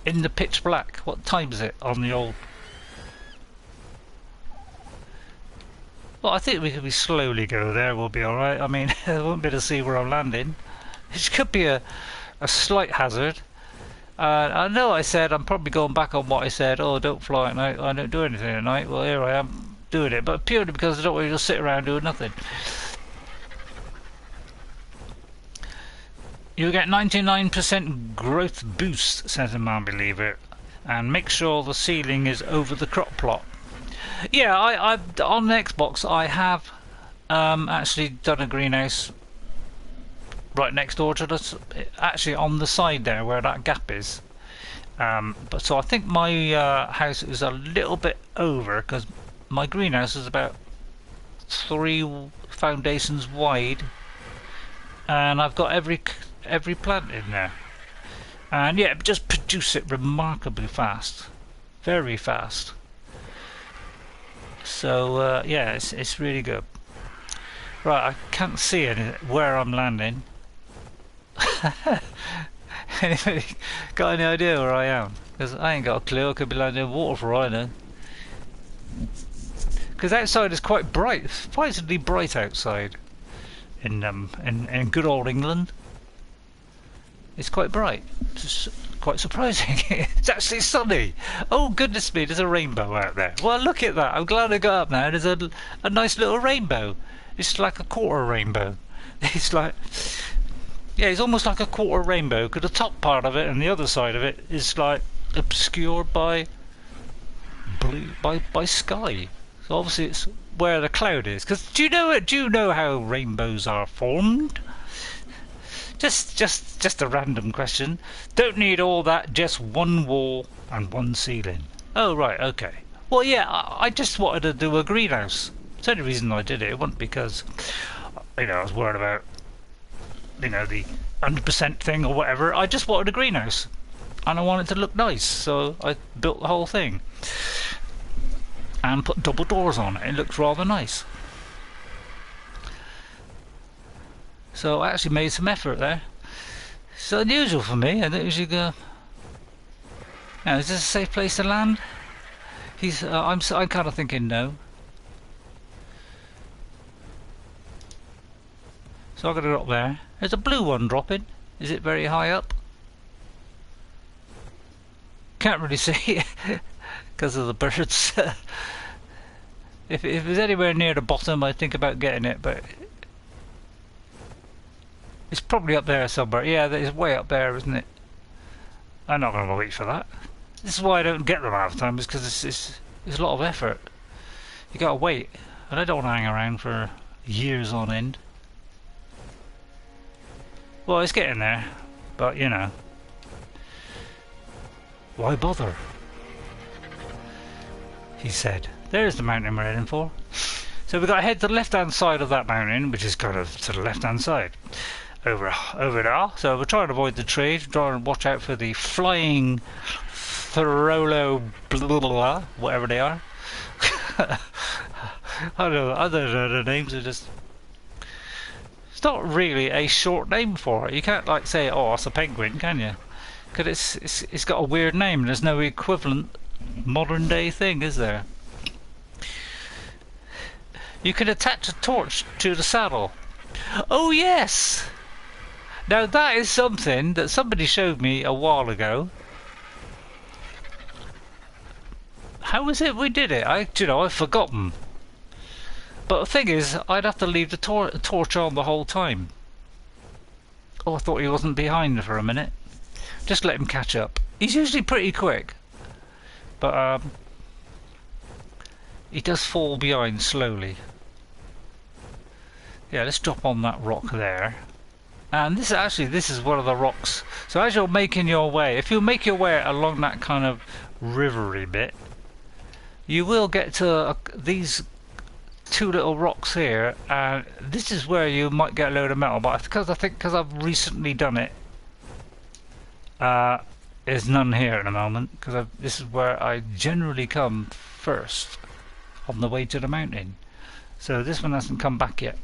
in the pitch black. What time is it on the old? Well, I think we could slowly go there. We'll be all right. I mean, I won't be able to see where I'm landing. It could be a a slight hazard. I know I said I'm probably going back on what I said. Oh, don't fly at night. I don't do anything at night. Well, here I am doing it, but purely because I don't want to just sit around doing nothing. You get 99% growth boost, says a man believer, and make sure the ceiling is over the crop plot. Yeah, I've on the Xbox I have actually done a greenhouse right next door to us, actually on the side there where that gap is. But so I think my house is a little bit over because my greenhouse is about 3 foundations wide, and I've got every plant in there. And yeah, just produce it remarkably fast, very fast. So yeah, it's really good. Right, I can't see where I'm landing. Anybody got any idea where I am? Because I ain't got a clue. I could be landing in water for all I know. Because outside is quite bright, surprisingly bright outside. In good old England, it's quite bright. It's quite surprising. It's actually sunny. Oh goodness me, there's a rainbow out there. Well, look at that. I'm glad I got up now. There's a nice little rainbow. It's like a quarter rainbow. It's like, yeah, it's almost like a quarter rainbow, because the top part of it and the other side of it is like obscured by blue, by sky. So obviously it's where the cloud is. Because do you know how rainbows are formed? Just a random question. Don't need all that. Just one wall and one ceiling. Oh right, okay. Well, yeah, I just wanted to do a greenhouse. It's the only reason I did it. It wasn't because, you know, I was worried about, you know, the 100% thing or whatever. I just wanted a greenhouse, and I wanted it to look nice, so I built the whole thing and put double doors on it. It looks rather nice. So I actually made some effort there. It's unusual for me. I don't usually go. Now, is this a safe place to land? I'm kind of thinking no. So I'm going to drop there. There's a blue one dropping. Is it very high up? Can't really see it because of the birds. If it was anywhere near the bottom, I'd think about getting it, but it's probably up there somewhere. Yeah, it's way up there, isn't it? I'm not going to wait for that. This is why I don't get them half the time, is because it's a lot of effort. You got to wait, and I don't want to hang around for years on end. Well, it's getting there, but you know, why bother? He said. There's the mountain we're heading for. So we've got to head to the left-hand side of that mountain, which is kind of to the left-hand side. Over there. So we're trying to avoid the trees, trying to watch out for the flying Throlo blah, blah, blah, whatever they are. I don't know the names are just. It's not really a short name for it. You can't like say, oh, it's a penguin, can you? Because it's got a weird name. There's no equivalent modern day thing, is there? You can attach a torch to the saddle. Oh yes! Now that is something that somebody showed me a while ago. How was it we did it? I've forgotten. But the thing is, I'd have to leave the torch on the whole time. Oh, I thought he wasn't behind for a minute. Just let him catch up. He's usually pretty quick, but he does fall behind slowly. Yeah, let's drop on that rock there. And this is one of the rocks. So as you're making your way, if you make your way along that kind of rivery bit, you will get to these two little rocks here, and this is where you might get a load of metal. But because I've recently done it, there's none here at the moment. Because this is where I generally come first on the way to the mountain. So this one hasn't come back yet.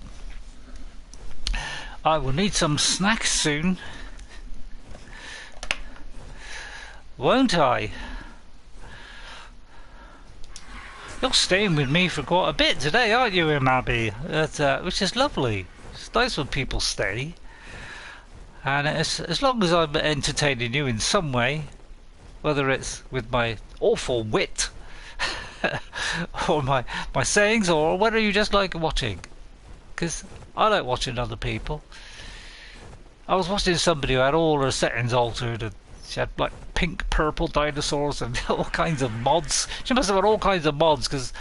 I will need some snacks soon, won't I? You're staying with me for quite a bit today, aren't you, Abby? Which is lovely. It's nice when people stay. And as long as I'm entertaining you in some way, whether it's with my awful wit or my sayings, or whether you just like watching, because I like watching other people. I was watching somebody who had all her settings altered, and she had like pink, purple dinosaurs and all kinds of mods. She must have had all kinds of mods, because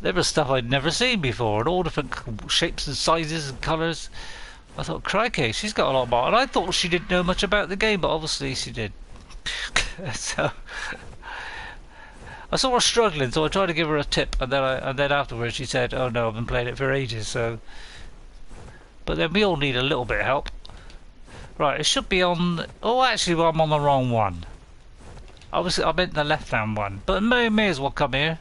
there was stuff I'd never seen before, and all different shapes and sizes and colours. I thought, crikey, she's got a lot more. And I thought she didn't know much about the game, but obviously she did. So I saw her struggling, so I tried to give her a tip, and then afterwards she said, "Oh no, I've been playing it for ages." So, but then we all need a little bit of help. Right, it should be on. Oh, actually, well, I'm on the wrong one. I meant the left-hand one, but may as well come here,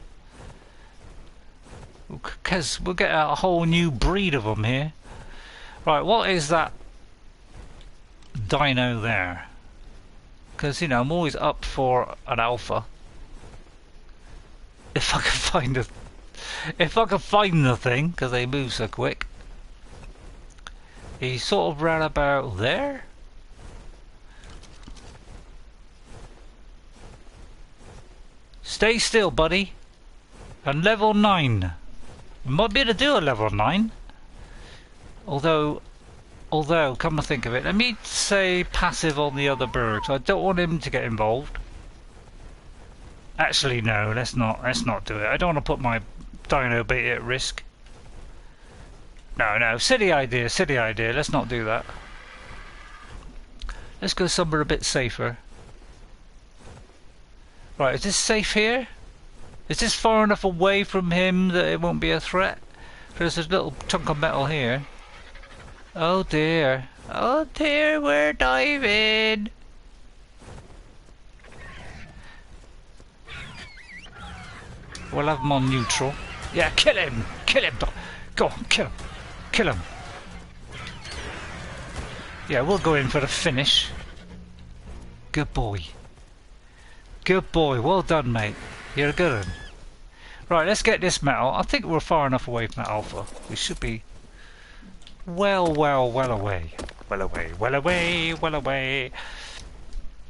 because we'll get a whole new breed of them here. Right, what is that dino there? Because, you know, I'm always up for an alpha. If I can find the thing, because they move so quick. He's sort of round about there. Stay still, buddy. And level 9. Might be able to do a level 9. Although, come to think of it, let me say passive on the other bird. I don't want him to get involved. Actually, no, let's not do it. I don't want to put my dino beta at risk. No, silly idea. Let's not do that. Let's go somewhere a bit safer. Right, is this safe here? Is this far enough away from him that it won't be a threat? There's a little chunk of metal here. Oh dear, we're diving! We'll have him on neutral. Yeah, kill him! Go on, kill him! Yeah, we'll go in for the finish. Good boy, well done, mate. You're a good one. Right, let's get this metal. I think we're far enough away from that alpha. We should be well away. Well away.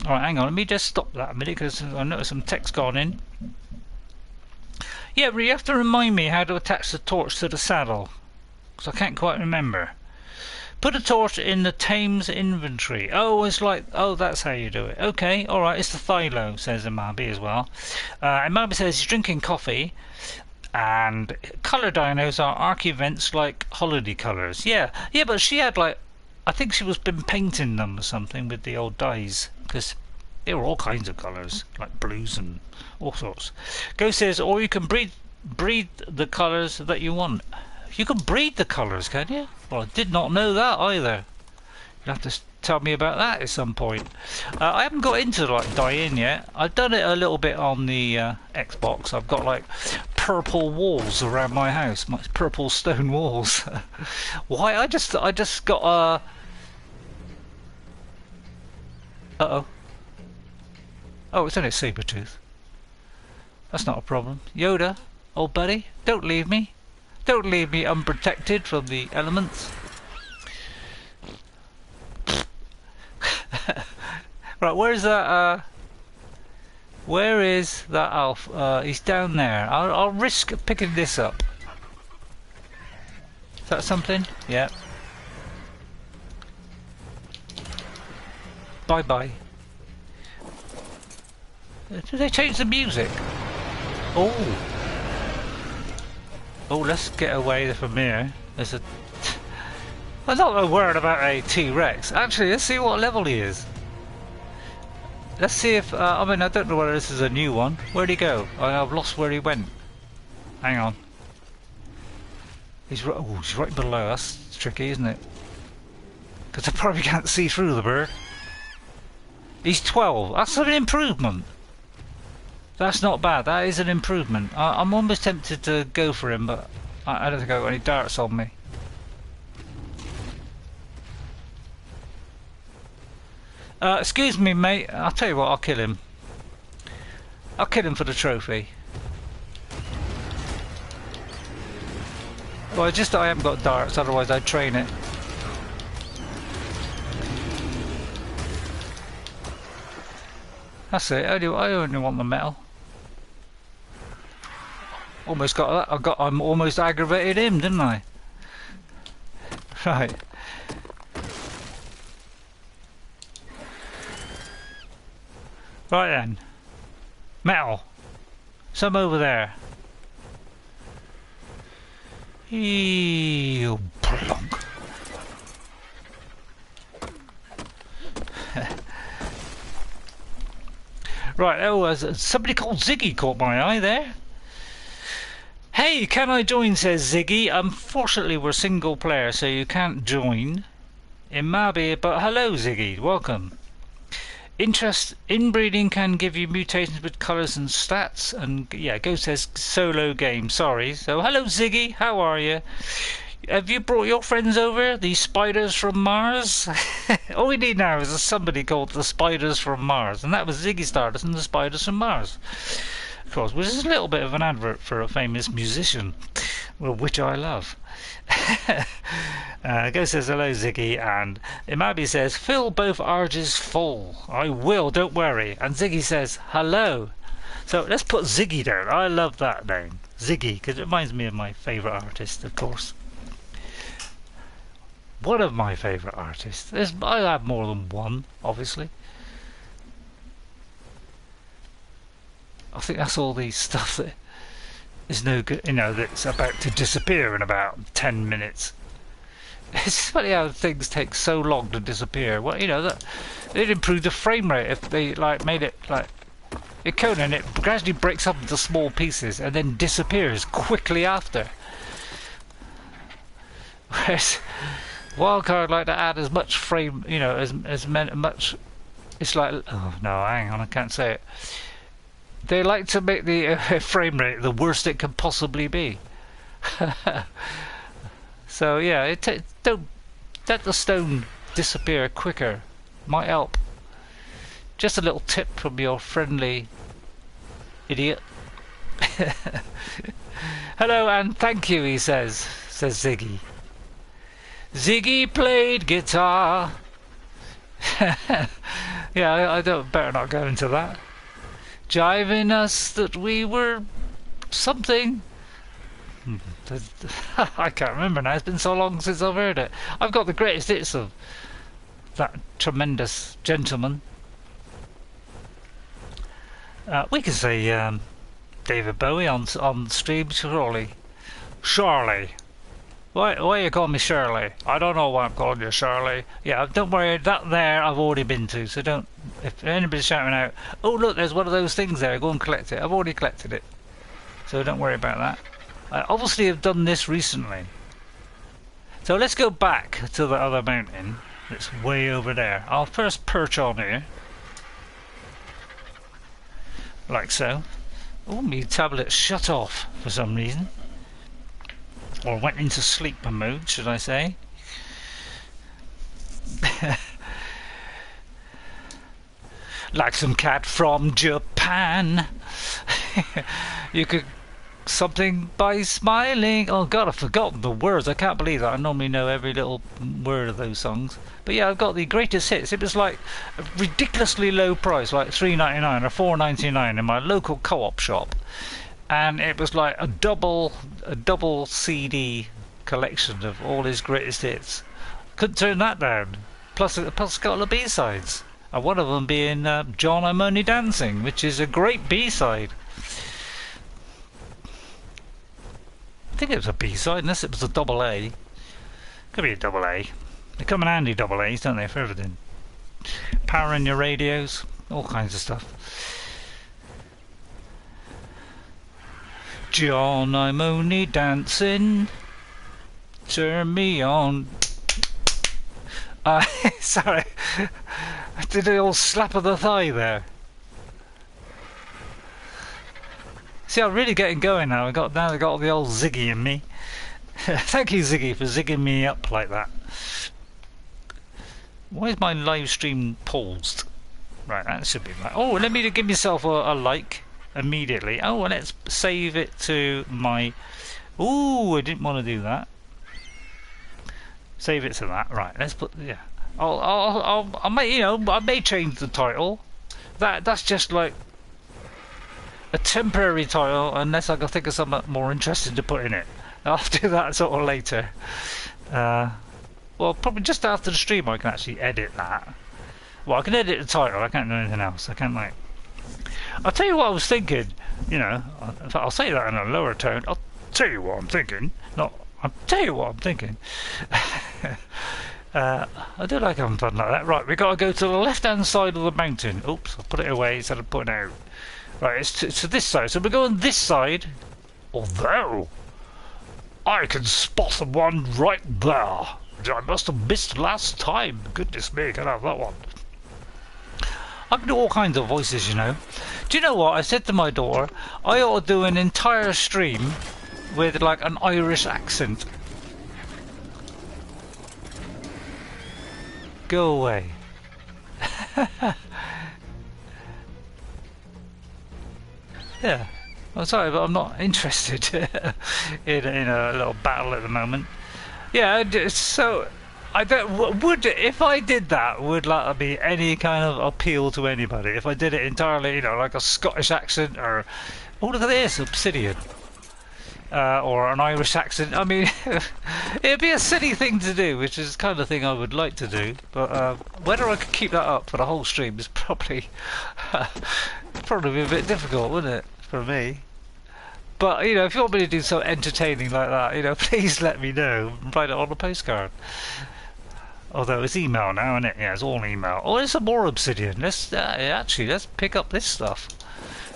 Alright, hang on, let me just stop that a minute, because I noticed some text gone in. Yeah, but you have to remind me how to attach the torch to the saddle, because I can't quite remember. Put a torch in the Thames inventory. Oh, it's like, oh, that's how you do it. Okay, alright, it's the Thylo, says Imabi as well. Imabi says he's drinking coffee, and colour dinos are arc events like holiday colours. Yeah, but she had like, I think she was been painting them or something with the old dyes, because there were all kinds of colours, like blues and all sorts. Ghost says, or you can breed the colours that you want. You can breed the colours, can you? Well, I did not know that either. You'll have to tell me about that at some point. I haven't got into like dyeing yet. I've done it a little bit on the Xbox. I've got like purple walls around my house, my purple stone walls. Why? I just got a. Oh, it's only a saber tooth. That's not a problem. Yoda, old buddy, don't leave me. Don't leave me unprotected from the elements. Right, where's that? Where is that Alf? He's down there. I'll risk picking this up. Is that something? Yeah. Bye bye. Did they change the music? Oh. Oh, let's get away from here. There's a. I'm not worried about a T-Rex. Actually, let's see what level he is. Let's see if. I mean, I don't know whether this is a new one. Where'd he go? I've lost where he went. Hang on. He's right below. That's tricky, isn't it? Because I probably can't see through the bird. He's 12. That's an improvement. That's not bad. That is an improvement. I'm almost tempted to go for him, but I don't think I've got any darts on me. Excuse me, mate. I'll tell you what. I'll kill him. I'll kill him for the trophy. Well, I haven't got darts. Otherwise, I'd train it. That's it. I only want the metal. Almost got that. I'm almost aggravated him, didn't I? Right. Right then. Metal. Some over there. Ew, plonk. Right, somebody called Ziggy caught my eye there. Hey, can I join, says Ziggy. Unfortunately, we're single player, so you can't join. It might be, but hello, Ziggy. Welcome. Interest inbreeding can give you mutations with colours and stats. And yeah, Go says solo game. Sorry. So hello, Ziggy. How are you? Have you brought your friends over? The spiders from Mars? All we need now is somebody called the spiders from Mars, and that was Ziggy Stardust and the spiders from Mars. Of course, which is a little bit of an advert for a famous musician, well, which I love. Go says hello, Ziggy, and Imabi says fill both arches full. I will, don't worry. And Ziggy says hello. So let's put Ziggy down. I love that name, Ziggy, because it reminds me of my favourite artist, of course. One of my favourite artists. I have more than one, obviously. I think that's all the stuff that is no good, that's about to disappear in about 10 minutes. It's funny how things take so long to disappear. Well, that they'd improve the frame rate if they made it in Conan. It gradually breaks up into small pieces and then disappears quickly after. Whereas Wildcard like to add as much frame, as much. It's like, oh no, hang on, I can't say it. They like to make the frame rate the worst it can possibly be. So yeah, don't let the stone disappear quicker. Might help. Just a little tip from your friendly idiot. Hello and thank you, he says Ziggy. Ziggy played guitar. Yeah, I better not go into that. Jiving us that we were something. I can't remember now. It's been so long since I've heard it. I've got the greatest hits of that tremendous gentleman. We can say David Bowie on stream, surely. Charlie. Why you call me Shirley? I don't know why I'm calling you Shirley. Yeah, don't worry, that there I've already been to, so don't... If anybody's shouting out, oh look, there's one of those things there, go and collect it. I've already collected it. So don't worry about that. I obviously have done this recently. So let's go back to the other mountain. It's way over there. I'll first perch on here. Like so. Oh, my tablet shut off for some reason. Or went into sleep mode, should I say. Like some cat from Japan. You could... Something by smiling. Oh god, I've forgotten the words. I can't believe that. I normally know every little word of those songs. But yeah, I've got the greatest hits. It was like a ridiculously low price, like $3.99 or $4.99 in my local co-op shop. And it was like a double CD collection of all his greatest hits. Couldn't turn that down. Plus got all the B-sides. And one of them being John, I'm Only Dancing, which is a great B-side. I think it was a B-side, unless it was a double A. Could be a double A. They come in handy, double A's, don't they, for everything. Power in your radios, all kinds of stuff. John, I'm only dancing. Turn me on. Sorry. I did the old slap of the thigh there. See, I'm really getting going now. I got the old Ziggy in me. Thank you, Ziggy, for zigging me up like that. Why is my live stream paused? Right, that should be right. Oh, let me give myself a like immediately. Oh, and let's save it to my... Ooh, I didn't want to do that. Save it to that. Right, let's put... Yeah. I may change the title. that's just like a temporary title, unless I can think of something more interesting to put in it. I'll do that sort of later. Well, probably just after the stream I can actually edit that. Well, I can edit the title, I can't do anything else. I can't, like... I'll tell you what I was thinking, you know, in fact, I'll say that in a lower tone. I'll tell you what I'm thinking. I'll tell you what I'm thinking. I do like having fun like that. Right, we've got to go to the left-hand side of the mountain. Oops, I'll put it away instead of putting it out. Right, it's to this side. So we're going this side. Although, I can spot one right there. I must have missed last time. Goodness me, can I have that one? I can do all kinds of voices, you know. Do you know what? I said to my daughter, I ought to do an entire stream with like an Irish accent. Go away. Yeah. I'm sorry, but I'm not interested in a little battle at the moment. Yeah, so I don't. Would if I did that, would that be any kind of appeal to anybody? If I did it entirely, you know, like a Scottish accent, or oh look at this, Obsidian, or an Irish accent. I mean, it'd be a silly thing to do, which is the kind of thing I would like to do. But whether I could keep that up for the whole stream is probably be a bit difficult, wouldn't it, for me? But, you know, if you want me to do something entertaining like that, you know, please let me know and write it on a postcard. Although it's email now, isn't it? Yeah, it's all email. Oh, there's some more Obsidian. Let's pick up this stuff.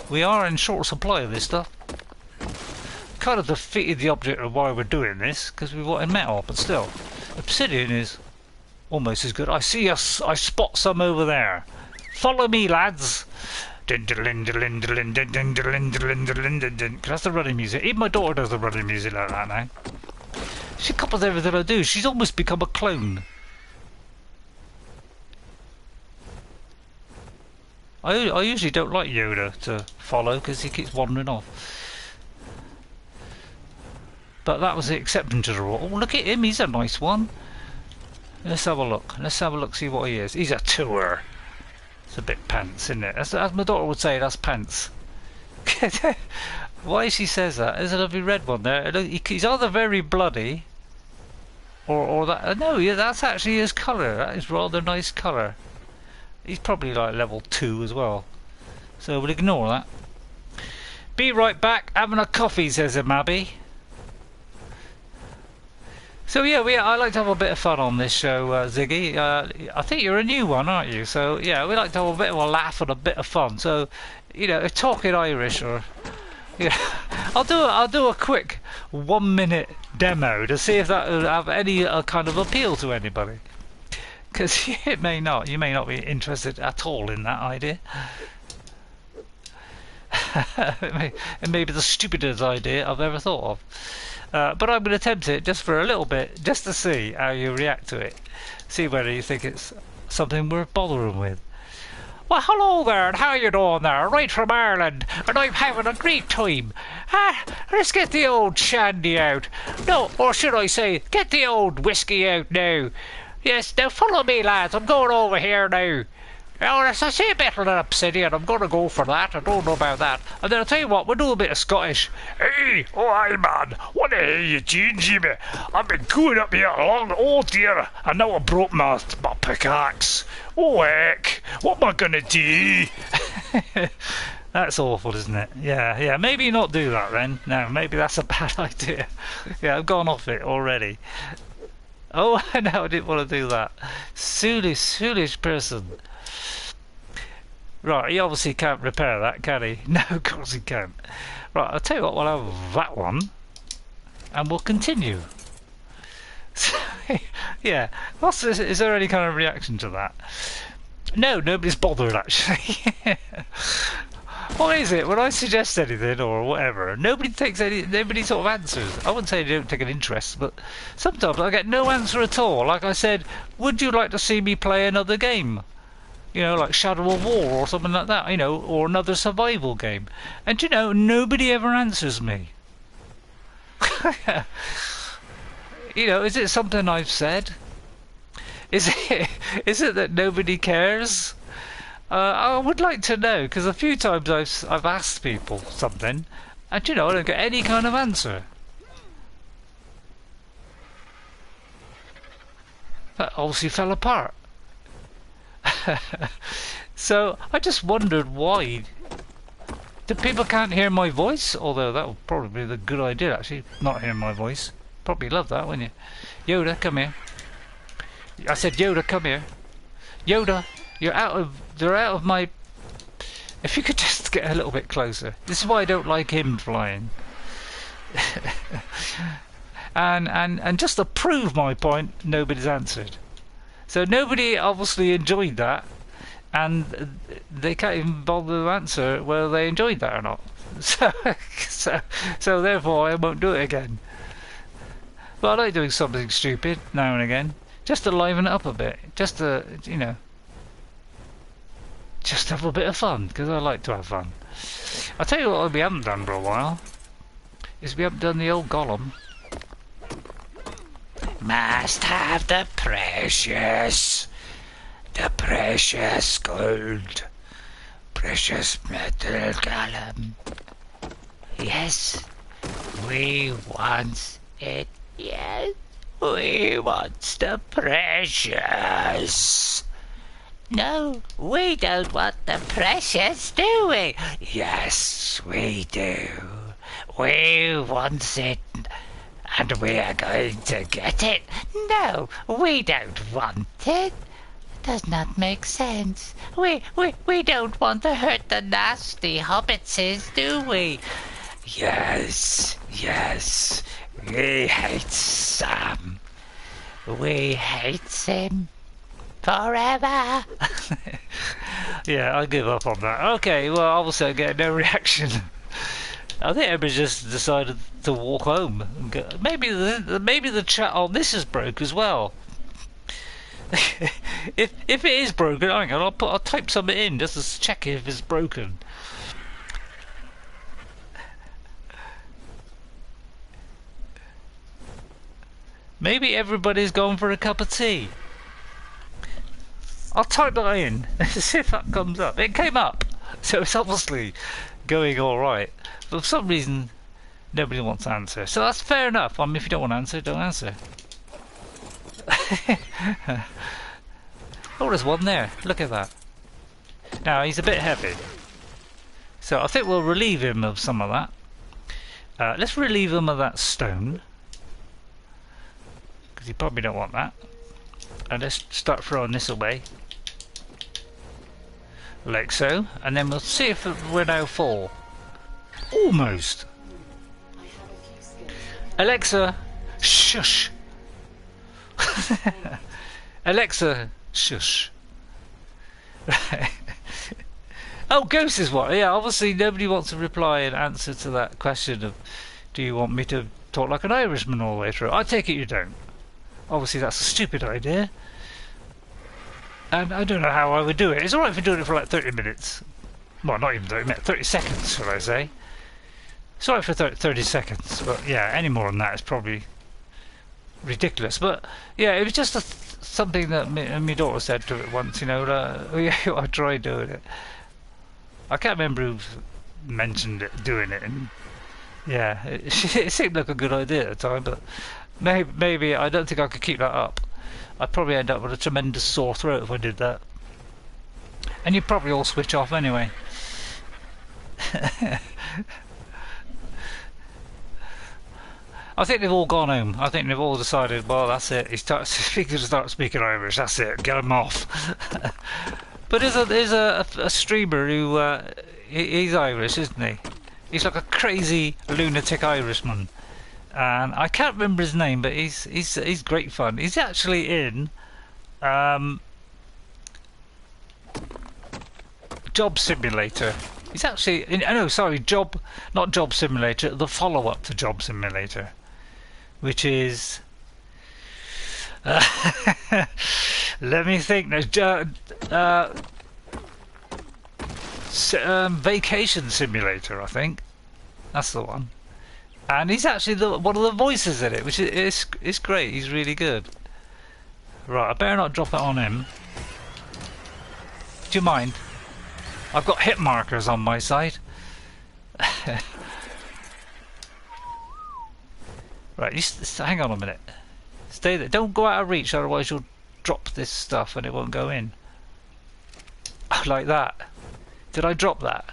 We are in short supply of this stuff. Kind of defeated the object of why we're doing this, because we wanted metal, but still. Obsidian is almost as good. I spot some over there. Follow me, lads. That's the running music. Even my daughter does the running music like that now. She copies everything I do. She's almost become a clone. I usually don't like Yoda to follow because he keeps wandering off. But that was the exception to the rule. Oh, look at him. He's a nice one. Let's have a look. Let's have a look, see what he is. He's a tour. It's a bit pants, isn't it? As my daughter would say, that's pants. Why she says that? There's a lovely red one there. He's either very bloody, or that. No, yeah, that's actually his colour. That is rather nice colour. He's probably like level 2 as well. So we'll ignore that. Be right back. Having a coffee, says Amabi. So yeah, I like to have a bit of fun on this show, Ziggy. I think you're a new one, aren't you? So yeah, we like to have a bit of a laugh and a bit of fun. So, you know, talking Irish, or yeah, I'll do a quick 1-minute demo to see if that will have any kind of appeal to anybody. Because you may not be interested at all in that idea. It may be the stupidest idea I've ever thought of. But I'm going to attempt it just for a little bit, just to see how you react to it. See whether you think it's something worth bothering with. Well, hello there, and how you doing there? Right from Ireland, and I'm having a great time. Let's get the old shandy out. No, or should I say, get the old whiskey out now. Yes, now follow me, lads. I'm going over here now. Oh, I say better than Obsidian. I'm going to go for that. I don't know about that. And then I'll tell you what, we'll do a bit of Scottish. Hey, oh hi man. What the hell you doing, Jimmy? I've been going up here along. Oh dear. And now I broke my pickaxe. Oh heck. What am I going to do? That's awful, isn't it? Yeah. Maybe not do that then. No, maybe that's a bad idea. Yeah, I've gone off it already. Oh, no, I didn't want to do that. Foolish person. Right, he obviously can't repair that, can he? No, of course he can't. Right, I'll tell you what, we'll have that one, and we'll continue. So, yeah, is there any kind of reaction to that? No, nobody's bothered, actually. What is it? When I suggest anything or whatever, nobody sort of answers. I wouldn't say they don't take an interest, but sometimes I get no answer at all. Like I said, would you like to see me play another game? You know, like Shadow of War or something like that, you know, or another survival game. And you know, nobody ever answers me. You know, is it something I've said? Is it that nobody cares? I would like to know, because a few times I've asked people something, and you know, I don't get any kind of answer. That obviously fell apart. So I just wondered why. The people can't hear my voice, although that would probably be the good idea, actually, not hearing my voice. Probably love that, wouldn't you? Yoda, come here. I said, Yoda, come here. Yoda, they're out of my... If you could just get a little bit closer. This is why I don't like him flying. and just to prove my point, nobody's answered. So nobody obviously enjoyed that, and they can't even bother to answer whether they enjoyed that or not. So therefore I won't do it again. But I like doing something stupid now and again, just to liven it up a bit, just to, you know, just have a bit of fun, because I like to have fun. I'll tell you what we haven't done for a while, is we haven't done the old Gollum. Must have the precious gold, precious metal Gollum. Yes, we want it. Yes, we want the precious. No, we don't want the precious, do we? Yes, we do. We want it, and we are going to get it. No, we don't want it. Does not make sense. We don't want to hurt the nasty hobbitses, do we? Yes, we hate Sam. We hate him forever. Yeah, I give up on that. Okay, well, obviously I get no reaction. I think everybody just decided to walk home. And go. Maybe the chat on this is broke as well. if it is broken, hang on, I'll type something in just to check if it's broken. Maybe everybody's gone for a cup of tea. I'll type that in and see if that comes up. It came up, so it's obviously going alright. But for some reason, nobody wants to answer. So that's fair enough. I mean, if you don't want to answer, don't answer. Oh, there's one there. Look at that. Now, he's a bit heavy. So I think we'll relieve him of some of that. Let's relieve him of that stone. Because you probably don't want that. And let's start throwing this away. Like so. And then we'll see if we're now full. Almost. Alexa, shush. Alexa, shush. Oh, Ghost is what? Yeah, obviously nobody wants to reply and answer to that question of, do you want me to talk like an Irishman all the way through? I take it you don't. Obviously that's a stupid idea. And I don't know how I would do it. It's alright if you're doing it for like 30 minutes. Well, not even 30 minutes, 30 seconds, shall I say. It's alright for 30 seconds, but yeah, any more than that is probably ridiculous. But yeah, it was just something that my daughter said to it once, you know, I tried doing it. I can't remember who mentioned it, doing it, and yeah, it seemed like a good idea at the time, but maybe I don't think I could keep that up. I'd probably end up with a tremendous sore throat if I did that. And you'd probably all switch off anyway. I think they've all gone home. I think they've all decided, well, that's it. He's going to start speaking Irish. That's it. Get him off. But there's a streamer who he's Irish, isn't he? He's like a crazy lunatic Irishman, and I can't remember his name, but he's great fun. He's actually in Job Simulator. He's actually in, oh no, sorry, not Job Simulator, the follow-up to Job Simulator, which is let me think. There's Vacation Simulator, I think. That's the one. And he's actually one of the voices in it, which is great. He's really good. Right, I better not drop it on him. Do you mind? I've got hit markers on my side. Right, hang on a minute. Stay there. Don't go out of reach, otherwise you'll drop this stuff and it won't go in. Like that. Did I drop that?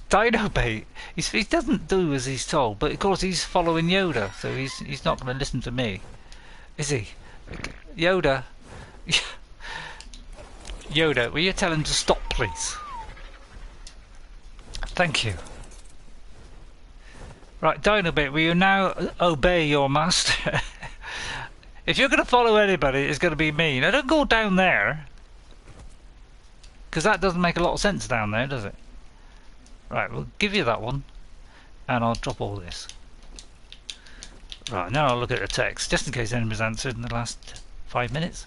Dino bait. He doesn't do as he's told, but of course he's following Yoda, so he's not going to listen to me, is he? Yoda. Yoda, will you tell him to stop, please? Thank you. Right, Dinobait, will you now obey your master? If you're going to follow anybody, it's going to be me. Now don't go down there, because that doesn't make a lot of sense down there, does it? Right, we'll give you that one, and I'll drop all this. Right, now I'll look at the text, just in case anybody's answered in the last 5 minutes.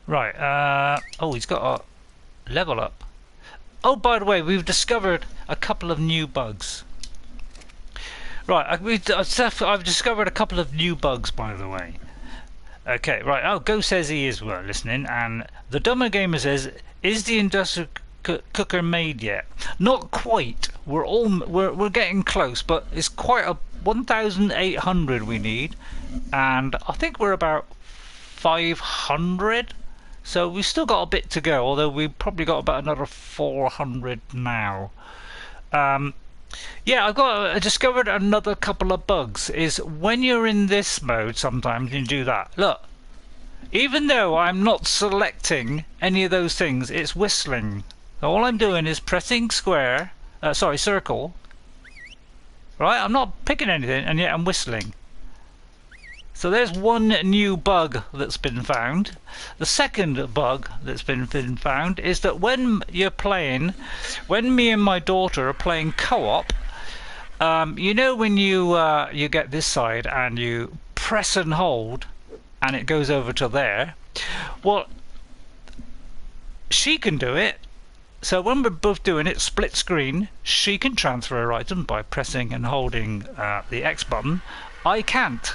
Right, oh, he's got a level up. Oh, by the way, we've discovered a couple of new bugs. Right, I've discovered a couple of new bugs, by the way. Okay, right, oh, Go says he is listening, and the Dumber Gamer says, is the industrial cooker made yet? Not quite. We're getting close, but it's quite a 1,800 we need, and I think we're about 500. So we've still got a bit to go, although we've probably got about another 400 now. Yeah, I discovered another couple of bugs. Is when you're in this mode, sometimes you do that. Look, even though I'm not selecting any of those things, it's whistling. So all I'm doing is pressing circle. Right, I'm not picking anything, and yet I'm whistling. So there's one new bug that's been found. The second bug that's been found is that when you're playing, when me and my daughter are playing co-op, you know when you get this side and you press and hold and it goes over to there, well, she can do it. So when we're both doing it split screen, she can transfer her item by pressing and holding the X button. I can't.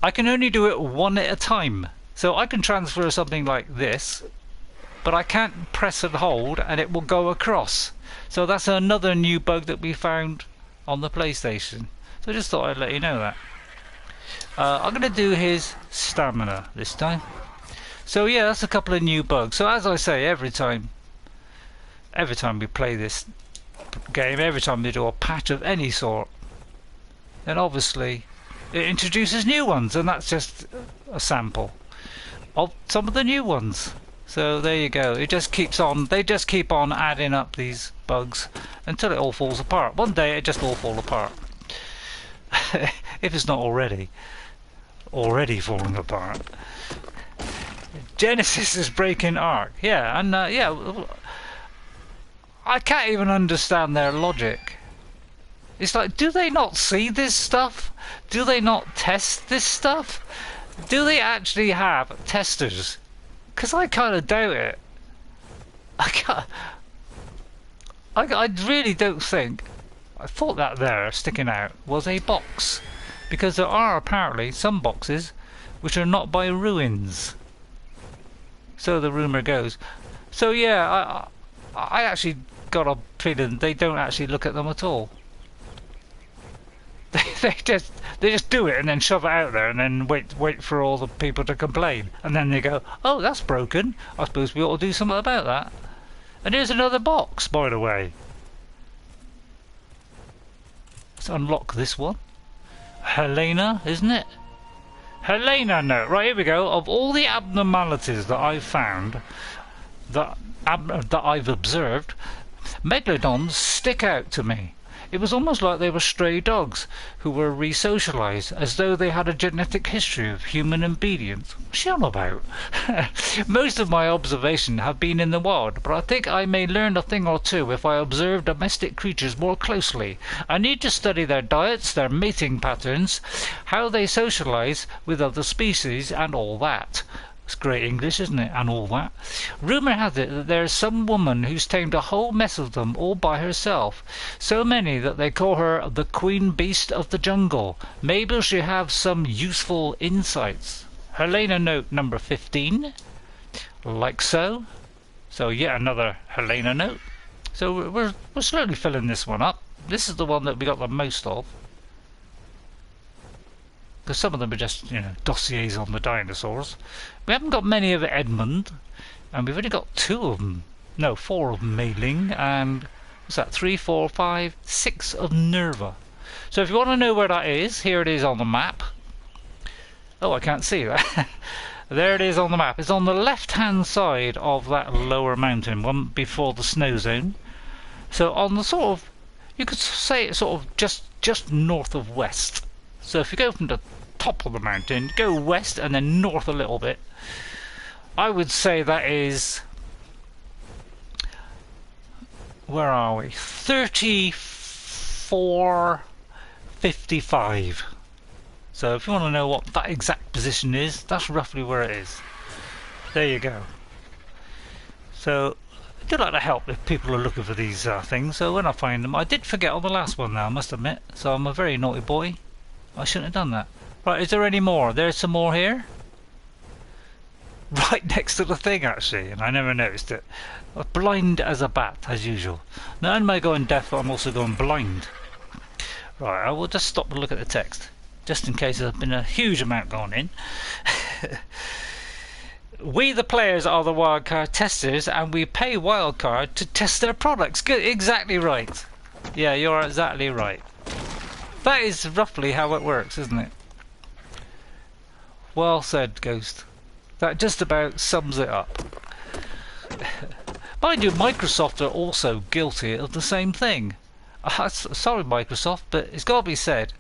I can only do it one at a time. So I can transfer something like this, but I can't press and hold and it will go across. So that's another new bug that we found on the PlayStation. So I just thought I'd let you know that. I'm going to do his stamina this time. So yeah, that's a couple of new bugs. So as I say, every time we play this game, every time we do a patch of any sort, then obviously it introduces new ones, and that's just a sample of some of the new ones. So there you go. It just keeps on. They just keep on adding up these bugs until it all falls apart. One day it just all fall apart. If it's not already falling apart. Genesis is breaking Ark. Yeah, and yeah, I can't even understand their logic. It's like, do they not see this stuff? Do they not test this stuff? Do they actually have testers? Because I kind of doubt it. I really don't think. I thought that there sticking out was a box, because there are apparently some boxes which are not by ruins. So the rumour goes. So yeah, I actually got a feeling they don't actually look at them at all. They just do it and then shove it out there and then wait for all the people to complain, and then they go, oh, that's broken, I suppose we ought to do something about that. And here's another box, by the way. Let's unlock this one. Helena, isn't it? Helena note. Right, here we go. Of all the abnormalities that I've found, that I've observed, megalodons stick out to me. It was almost like they were stray dogs who were re-socialised, as though they had a genetic history of human obedience. What's she on about? Most of my observations have been in the wild, but I think I may learn a thing or two if I observe domestic creatures more closely. I need to study their diets, their mating patterns, how they socialise with other species, and all that. It's great English, isn't it? And all that. Rumour has it that there is some woman who's tamed a whole mess of them all by herself. So many that they call her the Queen Beast of the Jungle. Maybe she'll have some useful insights. Helena note number 15. Like so. So yet another Helena note. So we're slowly filling this one up. This is the one that we got the most of. Because some of them are just, you know, dossiers on the dinosaurs. We haven't got many of Edmund, and we've only got 2 of them. No, 4 of Mailing, and what's that? 3, 4, 5, 6 of Nerva. So if you want to know where that is, here it is on the map. Oh, I can't see that. There it is on the map. It's on the left-hand side of that lower mountain, one before the snow zone. So on the sort of, you could say it's sort of just north of west. So if you go from the top of the mountain, go west and then north a little bit, I would say that is, where are we? 3455. So if you want to know what that exact position is, that's roughly where it is. There you go. So I do like to help if people are looking for these things, so when I find them, I did forget on the last one now, I must admit, so I'm a very naughty boy. I shouldn't have done that. Right, is there any more? There's some more here. Right next to the thing, actually, and I never noticed it. Blind as a bat, as usual. Not only am I going deaf, but I'm also going blind. Right, I will just stop to look at the text, just in case there's been a huge amount gone in. We, the players, are the wildcard testers, and we pay wildcard to test their products. Good, exactly right. Yeah, you're exactly right. That is roughly how it works, isn't it? Well said, Ghost. That just about sums it up. Mind you, Microsoft are also guilty of the same thing. Sorry, Microsoft, but it's got to be said.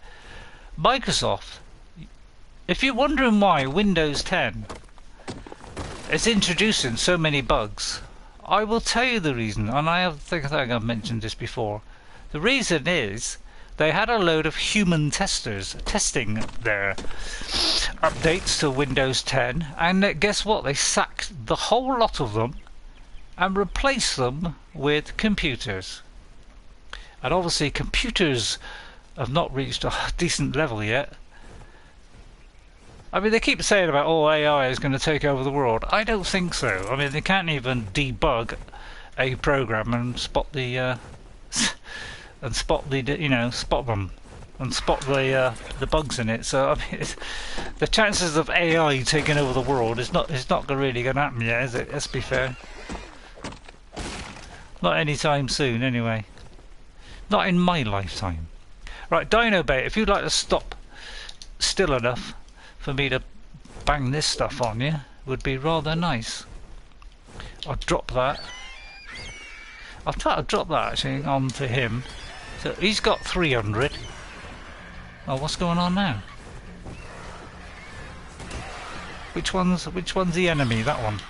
Microsoft, if you're wondering why Windows 10 is introducing so many bugs, I will tell you the reason, and I think I've mentioned this before. The reason is they had a load of human testers testing their updates to Windows 10, and guess what? They sacked the whole lot of them and replaced them with computers. And obviously computers have not reached a decent level yet. I mean, they keep saying about, oh, AI is going to take over the world. I don't think so. I mean, they can't even debug a program and spot the spot them and spot the bugs in it. So I mean, the chances of AI taking over the world is not really going to happen yet, is it? Let's be fair. Not anytime soon, anyway. Not in my lifetime. Right, Dino Bait, if you'd like to stop still enough for me to bang this stuff on you, would be rather nice. I'll drop that. I'll try to drop that actually onto him. So he's got 300. Oh, what's going on now? Which one's the enemy? That one.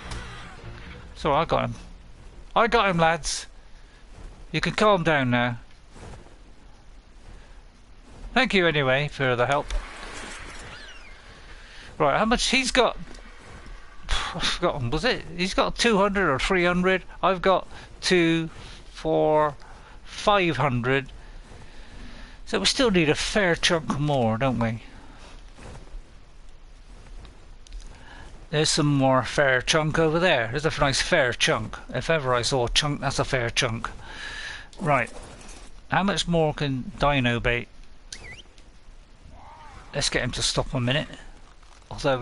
So I got him. I got him, lads. You can calm down now. Thank you anyway for the help. Right, how much he's got? I've forgotten. Was it? He's got 200 or 300. I've got 2, 4, 500. So we still need a fair chunk more, don't we? There's some more fair chunk over there. There's a nice fair chunk. If ever I saw a chunk, that's a fair chunk. Right. How much more can Dino Bait? Let's get him to stop a minute. Although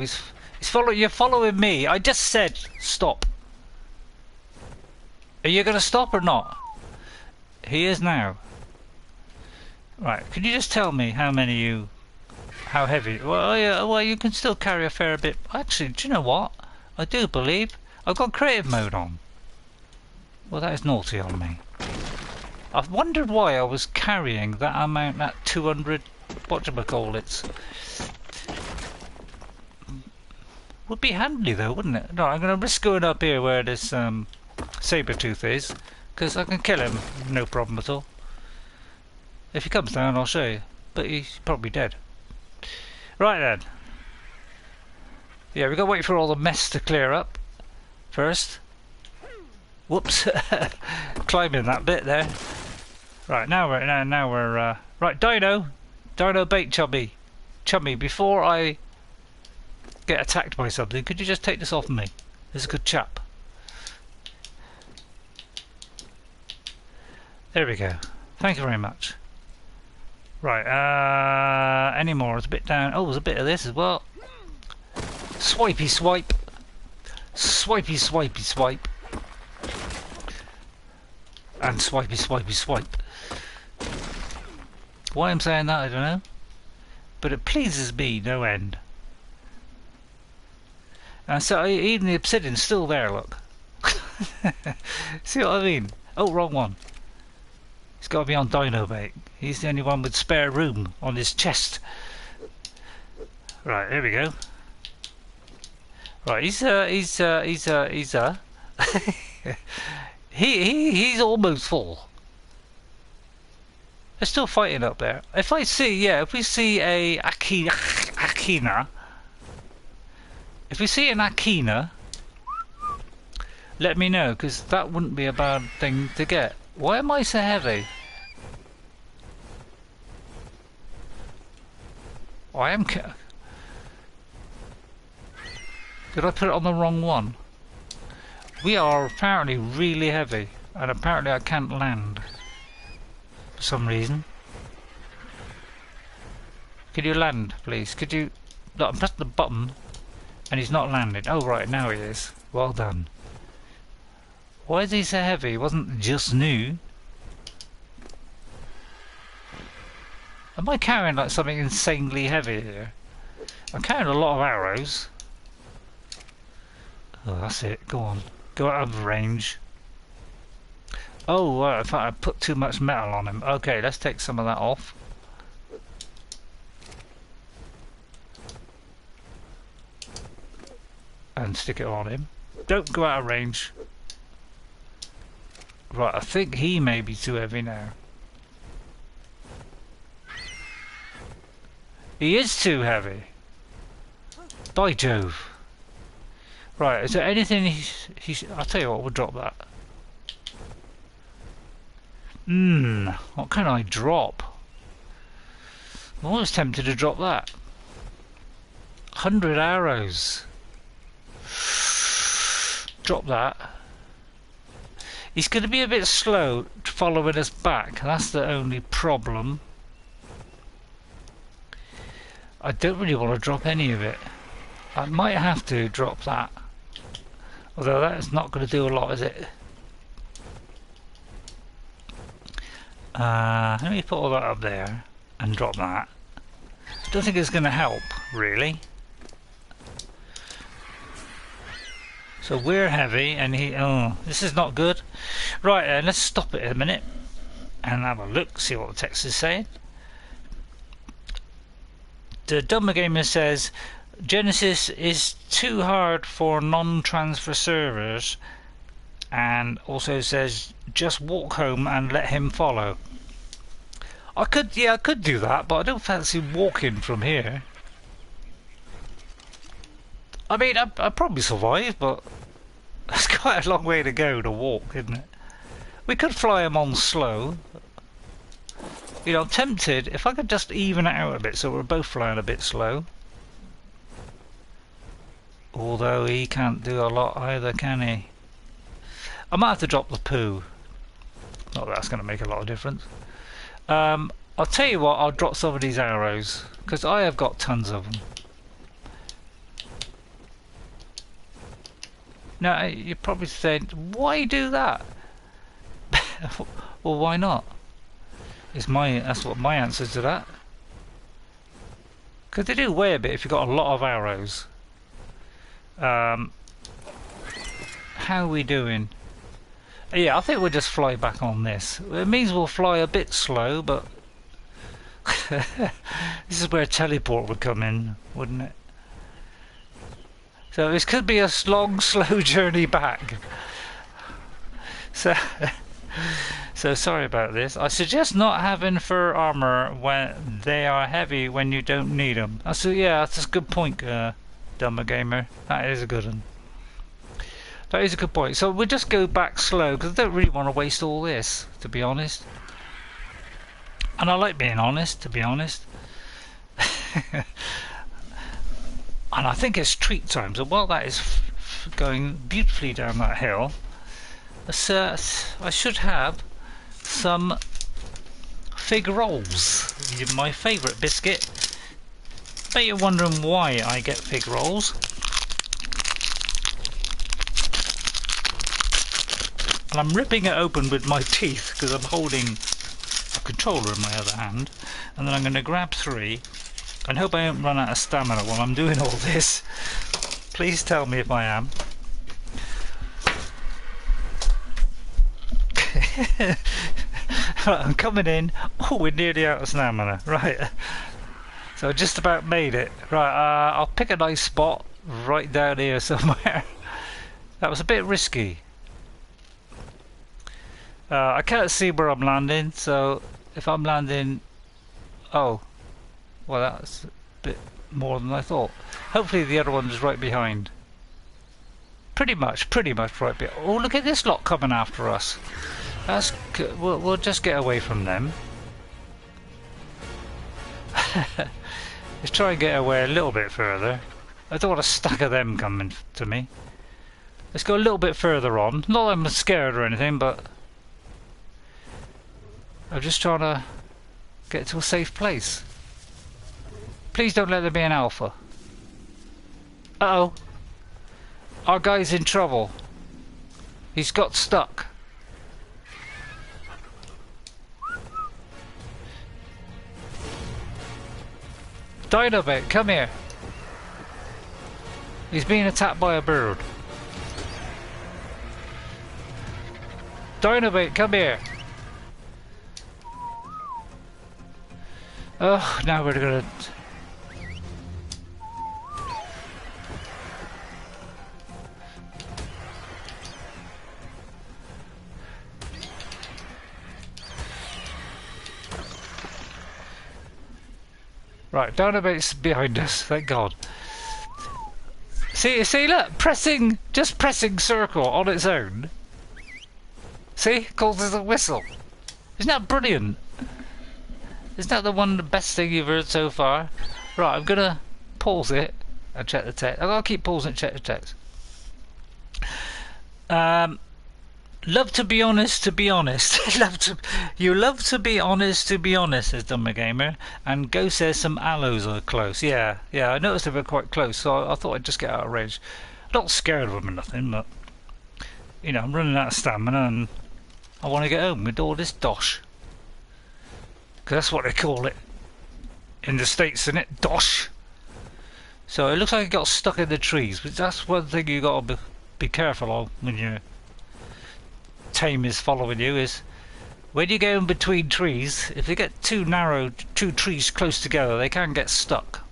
you're following me. I just said stop. Are you going to stop or not? He is now. Right. Can you just tell me how heavy? Well, yeah, well, you can still carry a fair bit. Actually, do you know what? I do believe I've got creative mode on. Well, that is naughty on me. I've wondered why I was carrying that amount, that 200, whatchamacallits. Would be handy though, wouldn't it? No, I'm going to risk going up here where this Sabertooth is, because I can kill him, no problem at all. If he comes down, I'll show you. But he's probably dead. Right then. Yeah, we've got to wait for all the mess to clear up first. Whoops. Climbing that bit there. Right, now we're right, Dino Bait Chummy, before I get attacked by something, could you just take this off me? This is a good chap. There we go. Thank you very much. Right, any more? It's a bit down. Oh, there's a bit of this as well. Swipey swipe. Swipey swipey swipe. And swipey swipey swipe. Why I'm saying that, I don't know. But it pleases me no end. And so even the obsidian's still there, look. See what I mean? Oh, wrong one. He's got to be on dino bait. He's the only one with spare room on his chest. Right, here we go. Right, he's he's almost full. They're still fighting up there. If I see, yeah, if we see a Akina, if we see an Akina, let me know, because that wouldn't be a bad thing to get. Why am I so heavy? I am. Did I put it on the wrong one? We are apparently really heavy, and apparently I can't land for some reason. Could you land, please? Could you? Look, I'm pressing the button, and he's not landing. Oh right, now he is. Well done. Why is he so heavy? He wasn't just new. Am I carrying like something insanely heavy here? I'm carrying a lot of arrows. Oh, that's it. Go on. Go out of range. Oh, I thought I put too much metal on him. Okay, let's take some of that off. And stick it on him. Don't go out of range. Right, I think he may be too heavy now. He is too heavy. By Jove. Right, is there anything he's I'll tell you what, we'll drop that. What can I drop? I'm always tempted to drop that. 100 arrows. Drop that. He's going to be a bit slow following us back. That's the only problem. I don't really want to drop any of it. I might have to drop that. Although that's not going to do a lot, is it? Let me put all that up there and drop that. Don't think it's going to help, really. So we're heavy and he... Oh, this is not good. Right, let's stop it a minute and have a look, see what the text is saying. The Dumber Gamer says, Genesis is too hard for non-transfer servers, and also says, just walk home and let him follow. I could do that, but I don't fancy walking from here. I mean, I'd probably survive, but that's quite a long way to go to walk, isn't it? We could fly him on slow. You know, I'm tempted, if I could just even it out a bit so we're both flying a bit slow. Although he can't do a lot either, can he? I might have to drop the poo. Not that that's going to make a lot of difference. I'll tell you what, I'll drop some of these arrows, because I have got tons of them. Now, you're probably saying, why do that? Well, why not? That's what my answer to that. Because they do weigh a bit if you've got a lot of arrows. How are we doing? Yeah, I think we'll just fly back on this. It means we'll fly a bit slow, but this is where teleport would come in, wouldn't it? So this could be a long, slow journey back. So sorry about this. I suggest not having fur armor when they are heavy when you don't need them. Yeah, that's a good point, Dumber Gamer. That is a good one. That is a good point. So we'll just go back slow because I don't really want to waste all this, to be honest. And I like being honest, to be honest. And I think it's treat time. So while that is going beautifully down that hill, I should have some fig rolls. My favourite biscuit. Bet you're wondering why I get fig rolls. And I'm ripping it open with my teeth because I'm holding a controller in my other hand. And then I'm going to grab 3 and hope I don't run out of stamina while I'm doing all this. Please tell me if I am. Right, I'm coming in. Oh, we're nearly out of stamina. Right. So I just about made it. Right, I'll pick a nice spot right down here somewhere. That was a bit risky. I can't see where I'm landing, so if I'm landing... Oh. Well, that's a bit more than I thought. Hopefully the other one's right behind. Pretty much right behind. Oh, look at this lot coming after us. That's good. We'll just get away from them. Let's try and get away a little bit further. I don't want a stack of them coming to me. Let's go a little bit further on. Not that I'm scared or anything, but I'm just trying to get to a safe place. Please don't let there be an alpha. Uh-oh. Our guy's in trouble. He's got stuck. Dynamite, come here. He's being attacked by a bird. Dynamite, come here. Oh, now we're gonna... Right, Dynamite's behind us, thank God. See, look, just pressing circle on its own. See, causes a whistle. Isn't that brilliant? Isn't that the best thing you've heard so far? Right, I'm gonna pause it and check the text. I'll keep pausing and check the text. Love to be honest, to be honest. You love to be honest, to be honest, says Dumber Gamer. And Go says some aloes are close. Yeah, I noticed they were quite close, so I thought I'd just get out of range. I'm not scared of them or nothing, but you know, I'm running out of stamina and I want to get home with all this dosh. Because that's what they call it in the States, isn't it? Dosh. So it looks like it got stuck in the trees, but that's one thing you got to be careful of when your tame is following you, is when you go in between trees, if they get two trees close together, they can get stuck.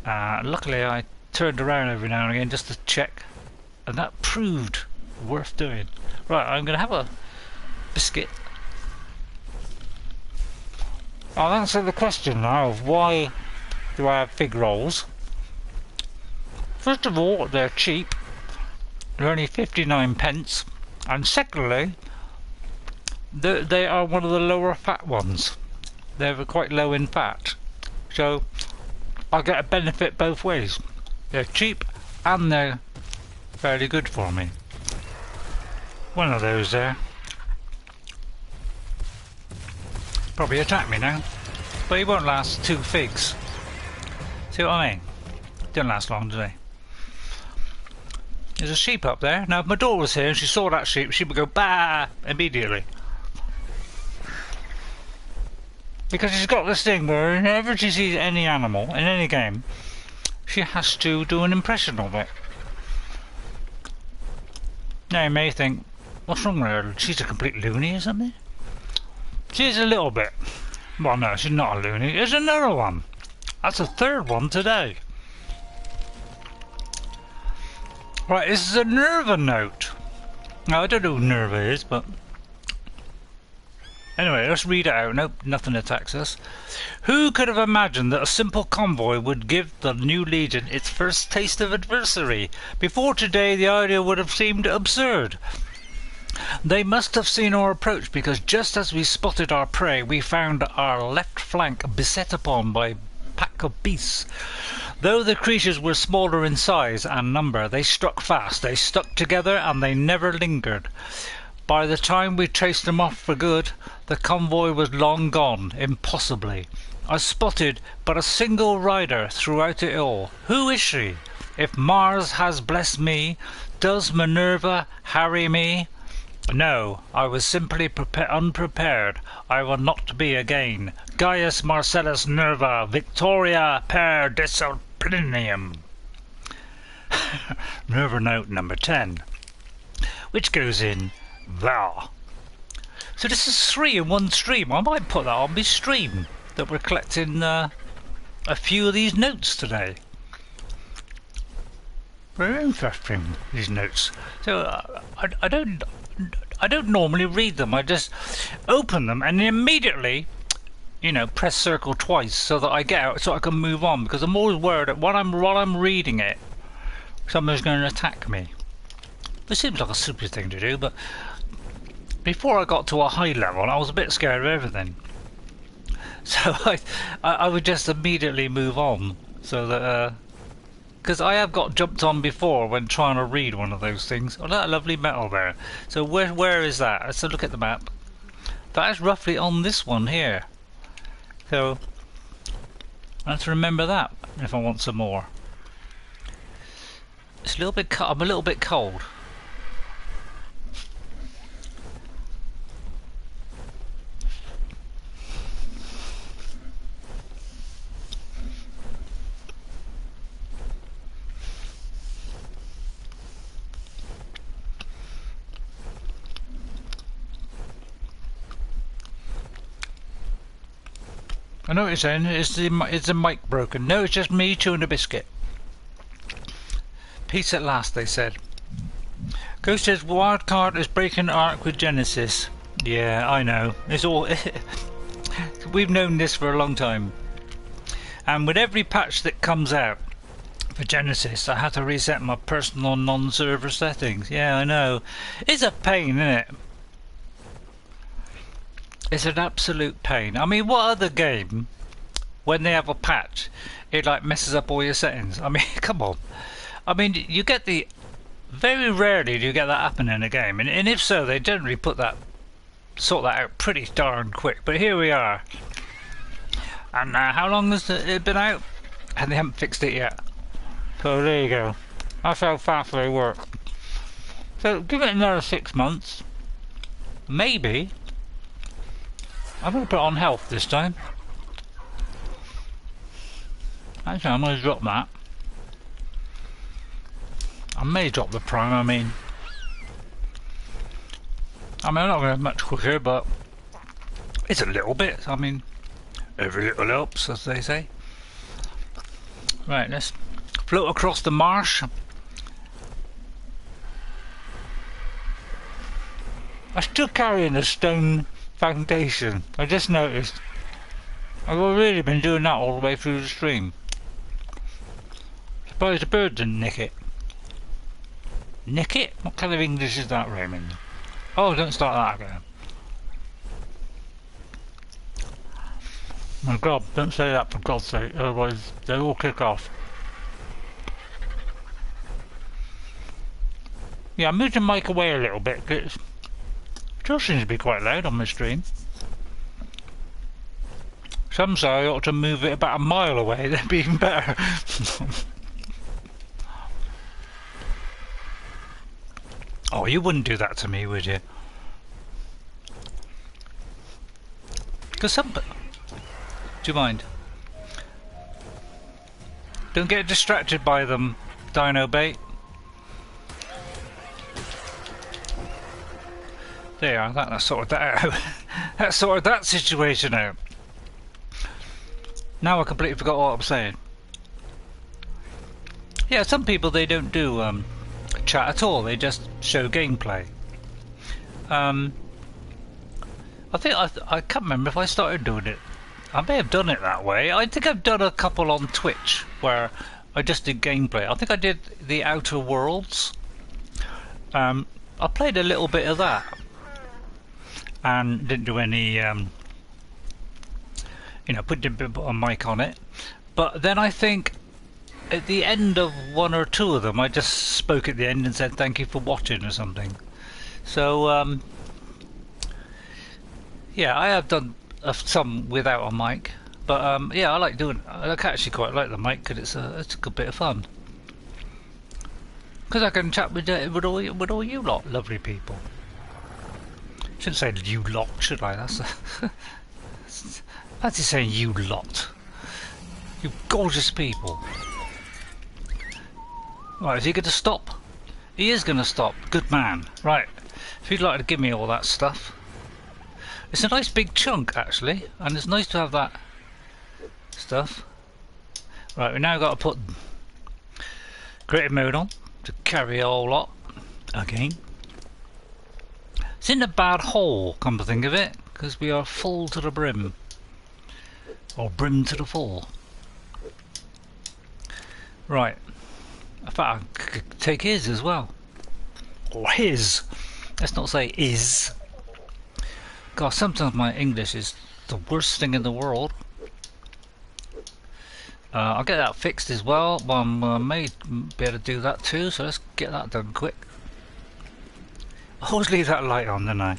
Luckily I turned around every now and again just to check, and that proved worth doing. Right, I'm going to have a biscuit. I'll answer the question now of why do I have fig rolls. First of all, they're cheap. They're only 59 pence. And secondly, they are one of the lower fat ones. They're quite low in fat. So I get a benefit both ways. They're cheap and they're fairly good for me. One of those there. Probably attack me now. But he won't last 2 figs. See what I mean? Don't last long, do they? There's a sheep up there. Now if my daughter was here and she saw that sheep, she would go bah immediately. Because she's got this thing where whenever she sees any animal in any game, she has to do an impression of it. Now you may think, what's wrong with her? She's a complete loony or something? She's a little bit. Well no, she's not a loony. There's another one. That's the 3rd one today. Right, this is a Nerva note. Now, I don't know who Nerva is, but... Anyway, let's read it out. Nope, nothing attacks us. Who could have imagined that a simple convoy would give the new Legion its first taste of adversity? Before today, the idea would have seemed absurd. They must have seen our approach, because just as we spotted our prey, we found our left flank beset upon by a pack of beasts. Though the creatures were smaller in size and number, they struck fast, they stuck together, and they never lingered. By the time we chased them off for good, the convoy was long gone, impossibly. I spotted but a single rider throughout it all. Who is she? If Mars has blessed me, does Minerva harry me? No, I was simply unprepared. I will not be again. Gaius Marcellus Nerva, Victoria per disciplinum. Nerva note number 10, which goes in there. So this is 3 in one stream. I might put that on my stream, that we're collecting a few of these notes today. Very interesting, these notes. So I don't normally read them. I just open them and immediately, you know, press circle twice so that I get out, so I can move on. Because I'm always worried that while I'm reading it, someone's going to attack me. It seems like a stupid thing to do, but before I got to a high level, I was a bit scared of everything. So I would just immediately move on, so that because I have got jumped on before when trying to read one of those things. Oh, that lovely metal there. So where is that? Let's look at the map. That is roughly on this one here. So I have to remember that if I want some more. It's a little bit. I'm a little bit cold. I know what you're saying. Is the mic broken? No, it's just me chewing a biscuit. Peace at last, they said. Ghost says Wildcard is breaking arc with Genesis. Yeah, I know. It's all. We've known this for a long time. And with every patch that comes out for Genesis, I have to reset my personal non-server settings. Yeah, I know. It's a pain, isn't it? It's an absolute pain. I mean, what other game, when they have a patch, it like messes up all your settings? I mean, come on. I mean, you get the... Very rarely do you get that happen in a game. And if so, they generally sort that out pretty darn quick. But here we are. And how long has it been out? And they haven't fixed it yet. So there you go. That's how fast they work. So give it another 6 months. Maybe. I'm going to put it on health this time. Actually, I'm going to drop that. I may drop the prime, I mean I'm not going to much quicker, but it's a little bit. I mean, every little helps, as they say. Right, let's float across the marsh. I'm still carrying a stone foundation. I just noticed. I've really been doing that all the way through the stream. Surprised the bird didn't nick it. Nick it? What kind of English is that, Raymond? Oh, don't start that again. My God, don't say that for God's sake, otherwise they all kick off. Yeah, I moved the mic away a little bit, because it still seems to be quite loud on my stream. Some say I ought to move it about a mile away, that'd be even better. Oh, you wouldn't do that to me, would you? Because some... Do you mind? Don't get distracted by them, Dino Bait. There, that sorted that out. That sorted that situation out. Now I completely forgot what I'm saying. Yeah, some people, they don't do chat at all, they just show gameplay. I think I can't remember if I started doing it. I may have done it that way. I think I've done a couple on Twitch where I just did gameplay. I think I did the Outer Worlds. I played a little bit of that and didn't do any you know, put a mic on it. But then I think at the end of one or two of them I just spoke at the end and said thank you for watching or something. So Yeah, I have done some without a mic, but yeah, I like doing. I actually quite like the mic because it's a good bit of fun. Because I can chat with all you lot, lovely people. Shouldn't say you lot, should I? That's fancy saying you lot. You gorgeous people. Right, is he going to stop? He is going to stop. Good man. Right, if you'd like to give me all that stuff. It's a nice big chunk actually, and it's nice to have that stuff. Right, we now got to put creative mode on to carry a whole lot again. It's in a bad hole, come to think of it, because we are full to the brim, or brim to the full. Right, in fact I could take his as well, or his. Let's not say is. God, sometimes my English is the worst thing in the world. I'll get that fixed as well. I may be able to do that too, so let's get that done quick. I always leave that light on, don't I?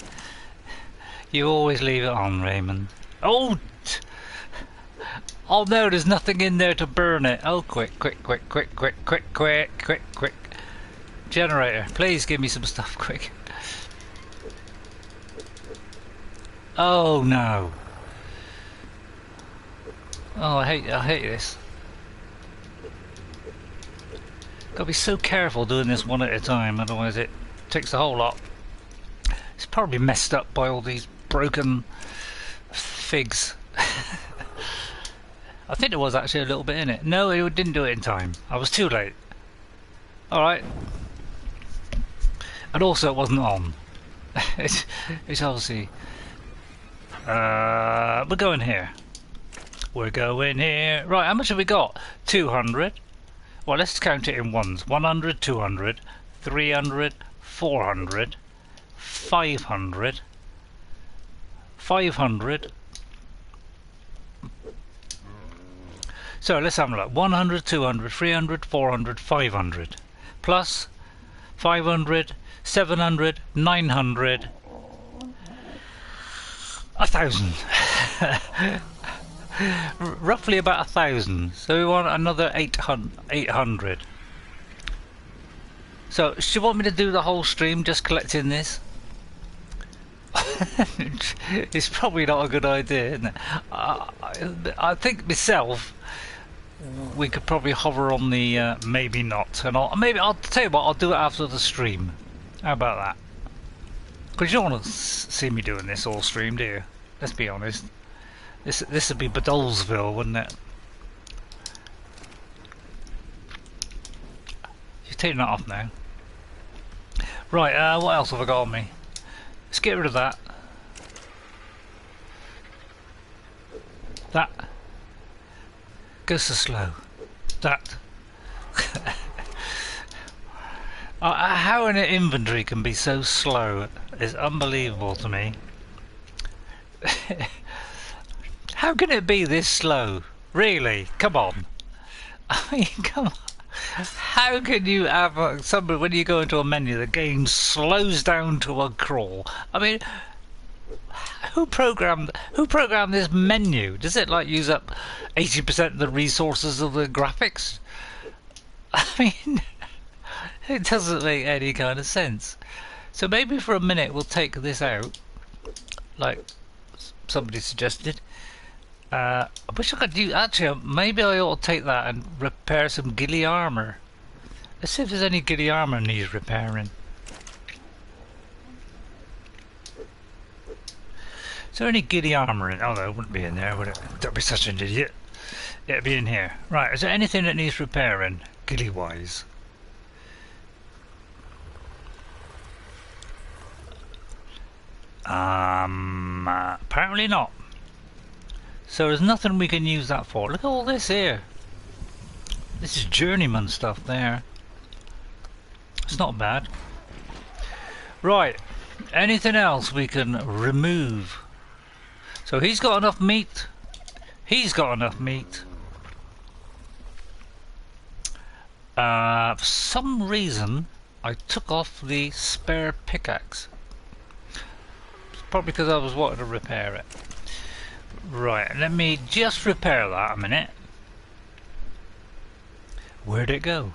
You always leave it on, Raymond. Oh! Oh no, there's nothing in there to burn it. Oh, quick. Generator, please give me some stuff quick. Oh no. Oh, I hate this. Gotta be so careful doing this one at a time, otherwise it takes the whole lot. It's probably messed up by all these broken figs. I think there was actually a little bit in it. No, it didn't do it in time. I was too late. Alright. And also it wasn't on. it's obviously... we're going here. We're going here. Right, how much have we got? 200. Well, let's count it in ones. 100, 200, 300, 400, 500, 500. So let's have a look. 100, 200, 300, 400, 500. Plus 500, 700, 900, 1,000. Roughly about 1,000. So we want another 800. So, do you want me to do the whole stream just collecting this? It's probably not a good idea, isn't it? I think myself, we could probably hover on the maybe not, and I'll tell you what, I'll do it after the stream. How about that? Because you don't want to see me doing this all stream, do you? Let's be honest. This would be Badolsville, wouldn't it? You're taking that off now. Right, what else have I got on me? Let's get rid of that. That goes so slow. That. How an inventory can be so slow is unbelievable to me. How can it be this slow? Really? Come on. I mean, come on. How can you have somebody, when you go into a menu, the game slows down to a crawl? I mean, who programmed this menu? Does it like use up 80% of the resources of the graphics? I mean, it doesn't make any kind of sense. So maybe for a minute we'll take this out, like somebody suggested. I wish I could do. Actually, maybe I ought to take that and repair some ghillie armor. Let's see if there's any ghillie armor needs repairing. Is there any ghillie armor in? Oh no, it wouldn't be in there, would it? Don't be such an idiot. It'd be in here. Right, is there anything that needs repairing, ghillie wise? Apparently not. So there's nothing we can use that for. Look at all this here. This is journeyman stuff there. It's not bad. Right. Anything else we can remove? So he's got enough meat. He's got enough meat. For some reason, I took off the spare pickaxe. Probably because I was wanting to repair it. Right, let me just repair that a minute. Where'd it go?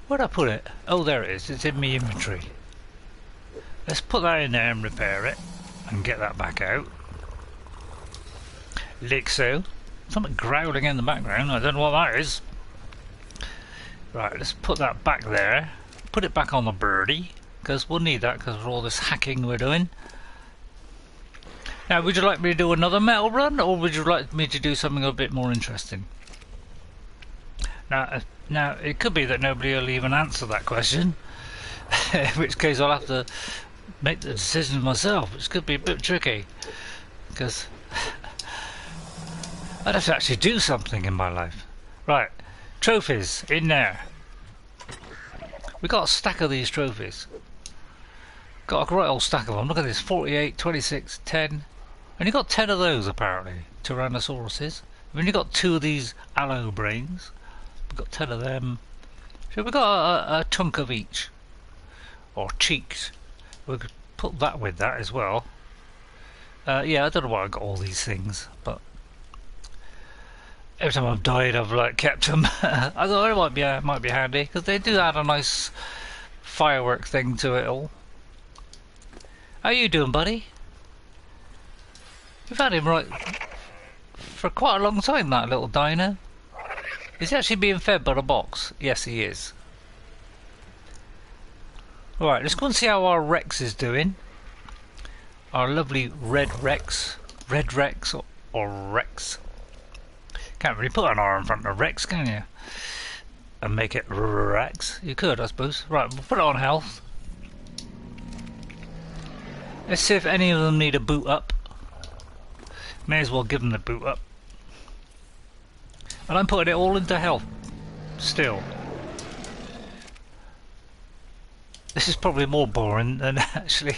Where'd I put it? Oh, there it is. It's in my inventory. Let's put that in there and repair it. And get that back out. Like so. Something growling in the background. I don't know what that is. Right, let's put that back there. Put it back on the birdie. Because we'll need that because of all this hacking we're doing. Now, would you like me to do another metal run, or would you like me to do something a bit more interesting? Now, it could be that nobody will even answer that question, in which case I'll have to make the decision myself, which could be a bit tricky, because I'd have to actually do something in my life. Right, trophies, in there. We got a stack of these trophies. Got a great old stack of them. Look at this, 48, 26, 10. And you got 10 of those apparently, Tyrannosauruses. We've only got 2 of these aloe brains. We've got 10 of them. So we've got a chunk of each. Or cheeks. We could put that with that as well. Yeah, I don't know why I got all these things, but every time I've died I've like kept them. I thought it might be handy, because they do add a nice firework thing to it all. How you doing, buddy? We've had him right for quite a long time, that little dino. Is he actually being fed by the box? Yes, he is. Alright, let's go and see how our Rex is doing. Our lovely red Rex. Red Rex or Rex. Can't really put an R in front of Rex, can you? And make it Rex. You could, I suppose. Right, we'll put it on health. Let's see if any of them need a boot up. May as well give them the boot up. And I'm putting it all into health. Still. This is probably more boring than actually...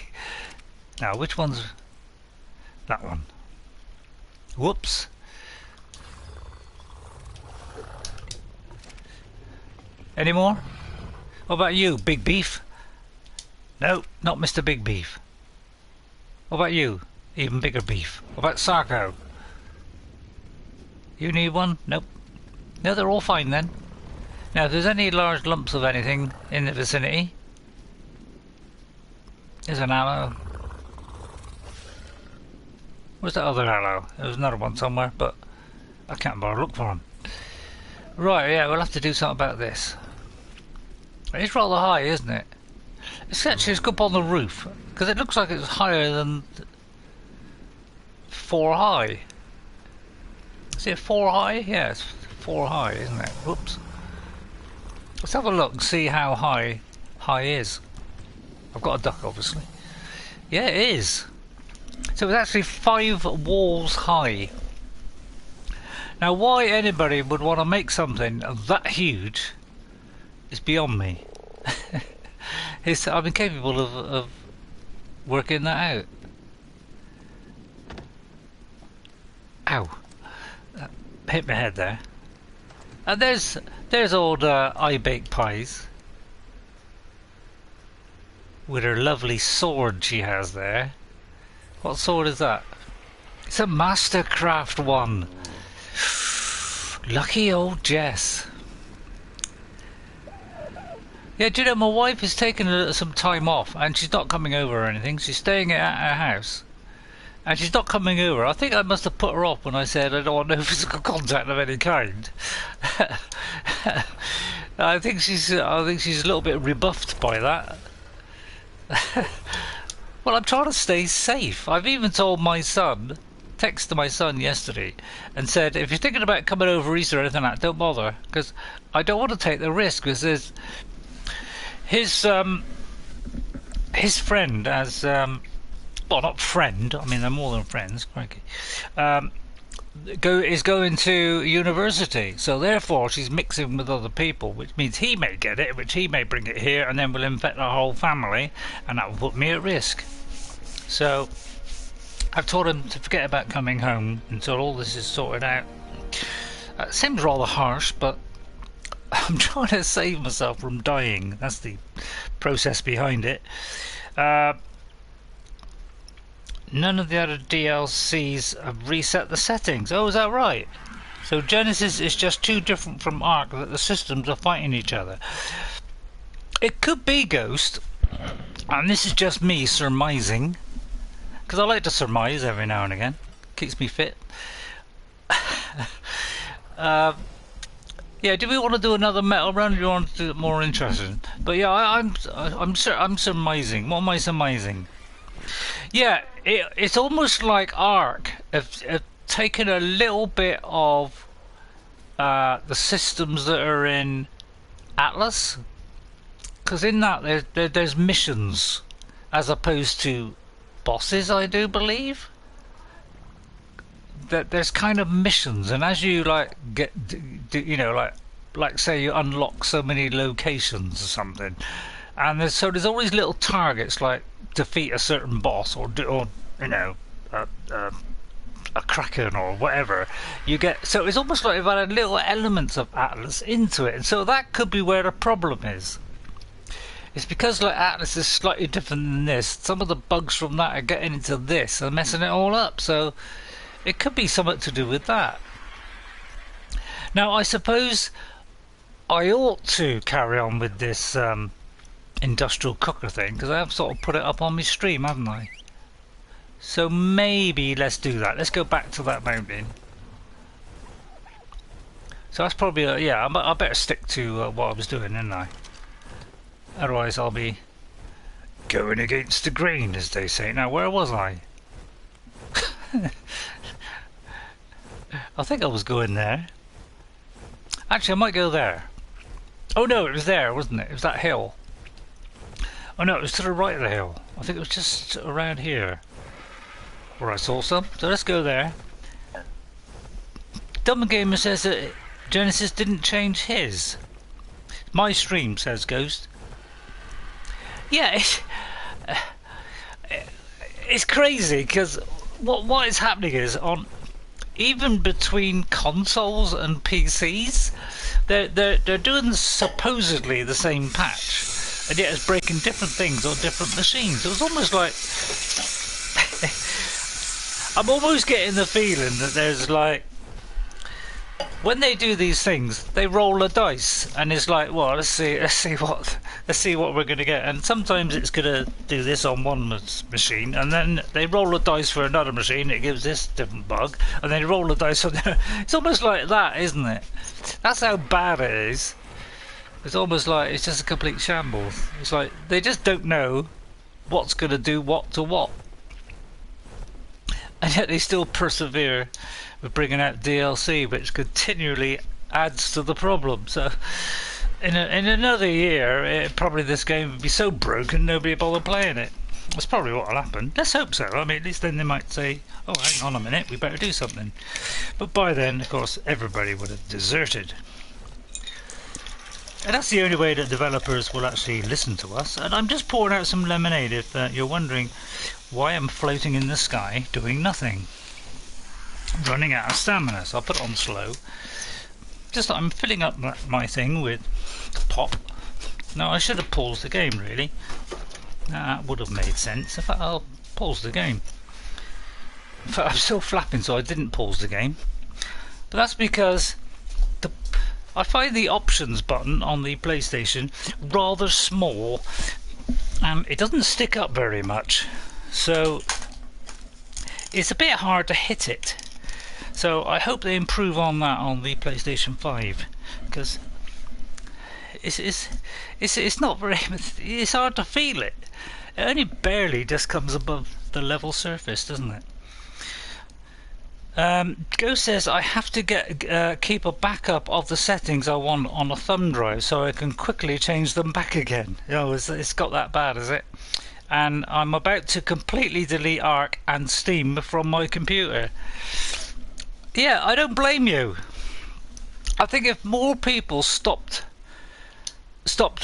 Now, which one's... That one. Whoops. Any more? What about you, Big Beef? No, not Mr. Big Beef. What about you? Even bigger beef. What about Sarko? You need one? Nope. No, they're all fine then. Now, if there's any large lumps of anything in the vicinity, there's an aloe. Where's that other aloe? There's another one somewhere, but I can't bother look for them. Right, yeah, we'll have to do something about this. It's rather high, isn't it? Let's go up on the roof, because it looks like it's higher than 4 high. Is it 4 high? Yeah, it's 4 high, isn't it? Whoops. Let's have a look and see how high is. I've got a duck, obviously. Yeah, it is. So it's actually 5 walls high. Now, why anybody would want to make something that huge is beyond me. I'm incapable of working that out. Ow! That hit my head there. And there's old I Bake Pies with her lovely sword she has there. What sword is that? It's a Mastercraft one. Lucky old Jess. Yeah, do you know, my wife is taking some time off and she's not coming over or anything. She's staying at her house and she's not coming over. I think I must have put her off when I said I don't want no physical contact of any kind. I think she's a little bit rebuffed by that. Well, I'm trying to stay safe. I've even told my son, texted my son yesterday and said, if you're thinking about coming over Easter or anything like that, don't bother, because I don't want to take the risk, because there's his friend as well, not friend, I mean they're more than friends, crikey, is going to university, so therefore she's mixing with other people, which means he may get it, which he may bring it here, and then will infect our whole family, and that will put me at risk. So I've told him to forget about coming home until all this is sorted out. It seems rather harsh, but I'm trying to save myself from dying. That's the process behind it. none of the other DLCs have reset the settings. Oh, is that right? So Genesis is just too different from Ark that the systems are fighting each other. It could be Ghost, and this is just me surmising, because I like to surmise every now and again. Keeps me fit. Yeah, do we want to do another metal run? Or do you want to do it more interesting? But yeah, I'm surmising. What am I surmising? Yeah, it's almost like Ark have taken a little bit of the systems that are in Atlas, because in that there's missions as opposed to bosses, I do believe. That there's kind of missions, and as you like you know, like say you unlock so many locations or something, and there's always little targets like defeat a certain boss or you know, a kraken or whatever you get. So it's almost like they've added little elements of Atlas into it, and so that could be where the problem is. It's because like Atlas is slightly different than this. Some of the bugs from that are getting into this and messing it all up, so it could be something to do with that. Now I suppose I ought to carry on with this industrial cooker thing, because I have sort of put it up on my stream, haven't I? So maybe let's do that. Let's go back to that mountain. So that's probably yeah, I better stick to what I was doing, didn't I? Otherwise I'll be going against the grain, as they say. Now where was I? I think I was going there. Actually I might go there. Oh no, it was there, wasn't it? It was that hill. Oh no, it was to the right of the hill. I think it was just around here where I saw some. So let's go there. Dumb Gamer says that Genesis didn't change his. My stream, says Ghost. Yeah, it's crazy, because what is happening is, on even between consoles and PCs, they're doing supposedly the same patch, and yet it's breaking different things on different machines. It was almost like I'm almost getting the feeling that there's like, when they do these things, they roll a dice, and it's like, well, let's see what we're gonna get. And sometimes it's gonna do this on one machine, and then they roll a dice for another machine. It gives this different bug, and then they roll a dice on there. It's almost like that, isn't it? That's how bad it is. It's almost like it's just a complete shambles. It's like they just don't know what's gonna do what to what, and yet they still persevere with bringing out DLC, which continually adds to the problem. So in another year, probably this game would be so broken nobody would bother playing it. That's probably what will happen. Let's hope so. I mean, at least then they might say, oh, hang on a minute, we better do something. But by then, of course, everybody would have deserted. And that's the only way that developers will actually listen to us. And I'm just pouring out some lemonade if you're wondering why I'm floating in the sky doing nothing. Running out of stamina, so I'll put it on slow. Just that I'm filling up my thing with pop. Now I should have paused the game, really. That would have made sense. In fact, I'll pause the game. In fact, I'm still flapping, so I didn't pause the game. But that's because I find the options button on the PlayStation rather small, and it doesn't stick up very much. So it's a bit hard to hit it. So I hope they improve on that on the PlayStation 5, because it's not very, it's hard to feel it. It only barely just comes above the level surface, doesn't it? Ghost says I have to keep a backup of the settings I want on a thumb drive so I can quickly change them back again. Oh, it's got that bad, is it? And I'm about to completely delete Ark and Steam from my computer. Yeah, I don't blame you. I think if more people stopped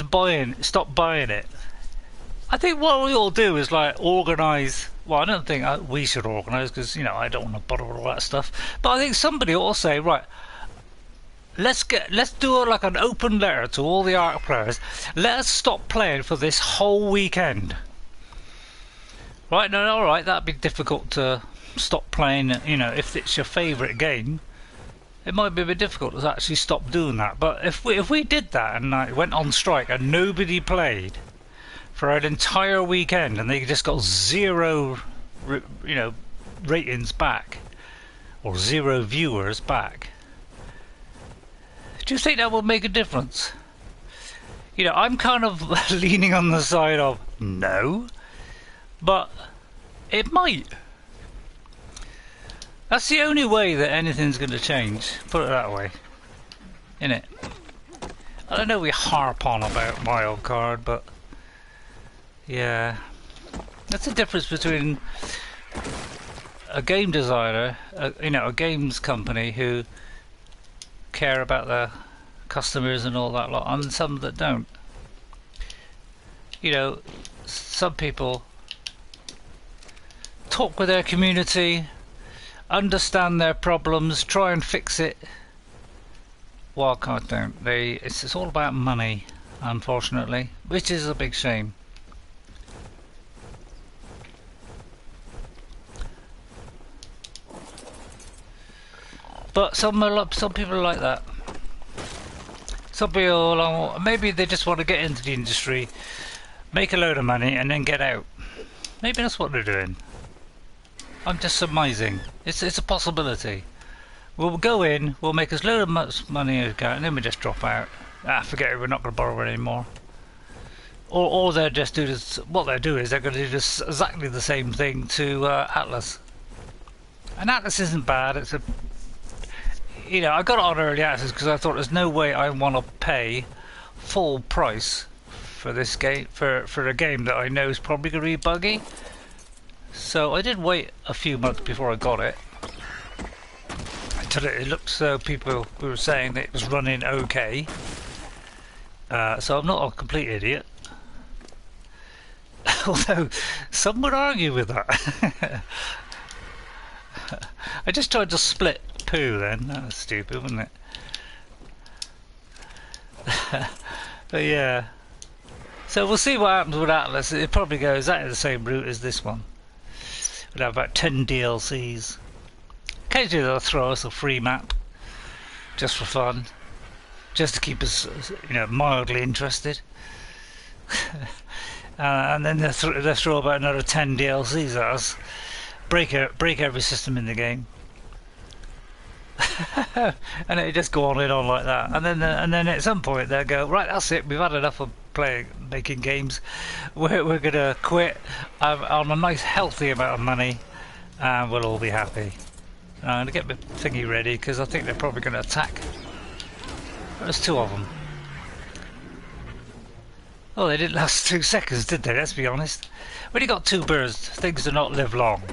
buying it, I think what we all do is like organise. Well, I don't think we should organise, because you know I don't want to bother with all that stuff. But I think somebody ought to say, right, let's do like an open letter to all the Ark players. Let us stop playing for this whole weekend. Right, no, alright, that'd be difficult to stop playing, you know, if it's your favourite game. It might be a bit difficult to actually stop doing that. But if we did that and went on strike and nobody played for an entire weekend and they just got zero, you know, ratings back or zero viewers back, do you think that would make a difference? You know, I'm kind of leaning on the side of no, but it might. That's the only way that anything's going to change, put it that way, innit? I don't know we harp on about wildcard, but yeah, that's the difference between a game designer, you know, a games company who care about their customers and all that lot, and some that don't. You know, some people talk with their community, understand their problems, try and fix it. Wildcard don't. It's all about money, unfortunately, which is a big shame. But some people are like that. Some people, maybe they just want to get into the industry, make a load of money, and then get out. Maybe that's what they're doing. I'm just surmising. It's a possibility. We'll go in, we'll make as load of much money as we can, and then we just drop out. Forget it, we're not going to borrow it anymore. Or they'll just do this. What they'll do is they're going to do this exactly the same thing to Atlas. And Atlas isn't bad. It's a, you know, I got it on early access because I thought there's no way I want to pay full price for this game for a game that I know is probably going to be buggy. So I did wait a few months before I got it. Until it looked so people were saying that it was running okay. So I'm not a complete idiot. Although some would argue with that. I just tried to split poo then. That was stupid, wasn't it? But yeah. So we'll see what happens with Atlas. It probably goes exactly the same route as this one. We'll have about 10 DLCs. Occasionally they'll throw us a free map, just for fun, just to keep us, you know, mildly interested. And then they'll throw about another 10 DLCs at us, break every system in the game, and it just go on and on like that. And then at some point they'll go, right, that's it. We've had enough of making games. We're gonna quit on a nice healthy amount of money, and we'll all be happy. I'm gonna get my thingy ready because I think they're probably gonna attack. There's two of them. Oh, they didn't last 2 seconds, did they? Let's be honest. When you got two birds, things do not live long.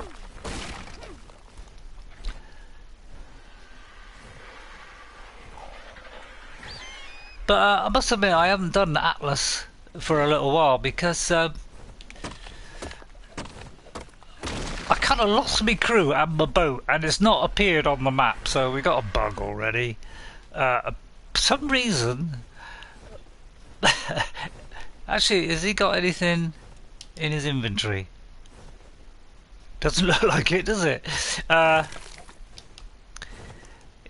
But I must admit, I haven't done Atlas for a little while because I kind of lost my crew and my boat, and it's not appeared on the map. So we got a bug already. For some reason, actually, has he got anything in his inventory? Doesn't look like it, does it?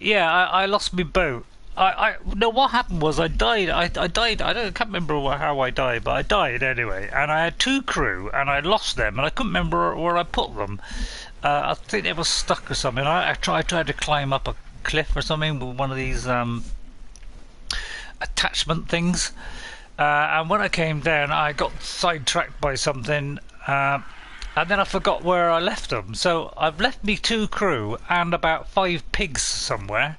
Yeah, I lost my boat. No, what happened was I died. I died. I can't remember how I died, but I died anyway. And I had two crew, and I lost them, and I couldn't remember where I put them. I think they were stuck or something. I tried to climb up a cliff or something with one of these attachment things. And when I came down, I got sidetracked by something, and then I forgot where I left them. So I've left me two crew and about 5 pigs somewhere.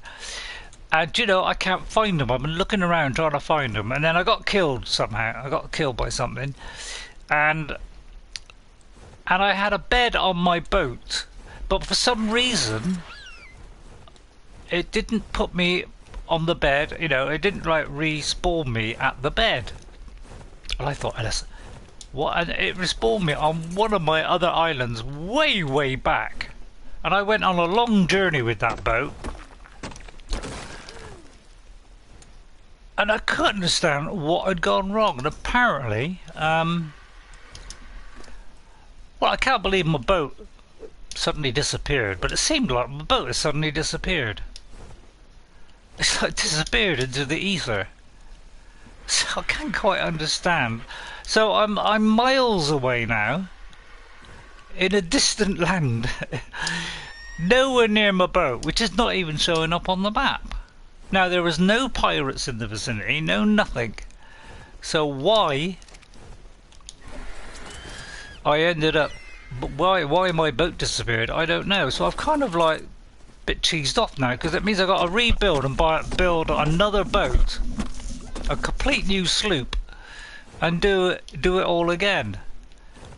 And you know, I can't find them. I've been looking around trying to find them, and then I got killed somehow. I got killed by something, and I had a bed on my boat, but for some reason, it didn't put me on the bed. You know, it didn't like respawn me at the bed. And I thought, what? And it respawned me on one of my other islands, way back. And I went on a long journey with that boat. And I couldn't understand what had gone wrong. And apparently, Well, I can't believe my boat suddenly disappeared, but it seemed like my boat has suddenly disappeared. It's like disappeared into the ether. So I can't quite understand. So I'm miles away now, in a distant land, nowhere near my boat, which is not even showing up on the map. Now there was no pirates in the vicinity, no nothing. So why I ended up, why my boat disappeared, I don't know. So I've kind of like a bit cheesed off now, because it means I've got to rebuild and build another boat, a complete new sloop, and do it all again,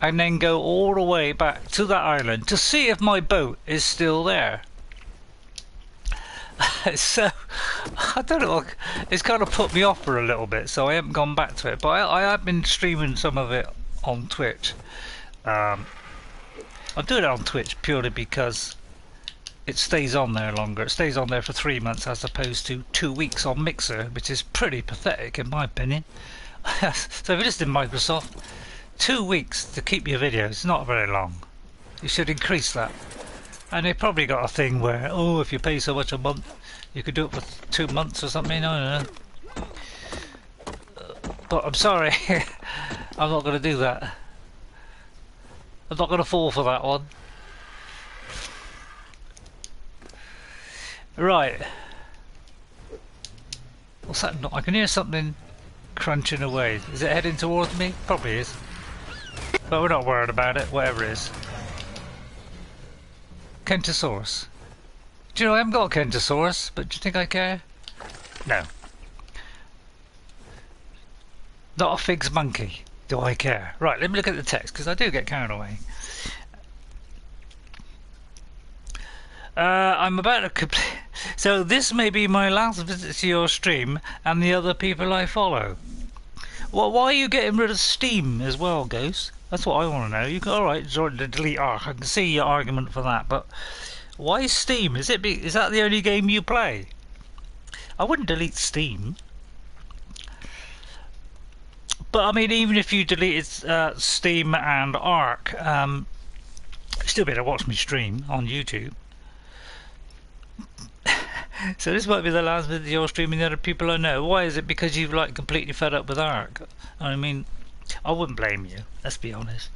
and then go all the way back to that island to see if my boat is still there. So I don't know, it's kind of put me off for a little bit, so I haven't gone back to it, but I have been streaming some of it on Twitch. I'm doing it on Twitch purely because it stays on there longer. It stays on there for 3 months as opposed to 2 weeks on Mixer, which is pretty pathetic in my opinion. So if you're listening Microsoft, 2 weeks to keep your videos is not very long. You should increase that. And they probably got a thing where, oh, if you pay so much a month, you could do it for 2 months or something. I don't know. But I'm sorry, I'm not going to do that. I'm not going to fall for that one. Right. What's that? I can hear something crunching away. Is it heading towards me? Probably is. But we're not worried about it, whatever it is. Kentosaurus. Do you know I haven't got a Kentosaurus, but do you think I care? No. Not a fig's monkey. Do I care? Right, let me look at the text, because I do get carried away. I'm about to complete... So this may be my last visit to your stream and the other people I follow. Well, why are you getting rid of Steam as well, Ghost? That's what I want to know. You go, alright, delete Ark. I can see your argument for that, but why Steam? Is that the only game you play? I wouldn't delete Steam. But I mean, even if you deleted Steam and Ark, still be able to watch me stream on YouTube. So this might be the last video you're streaming the other people I know. Why is it? Because you've like completely fed up with Ark? I mean, I wouldn't blame you, let's be honest.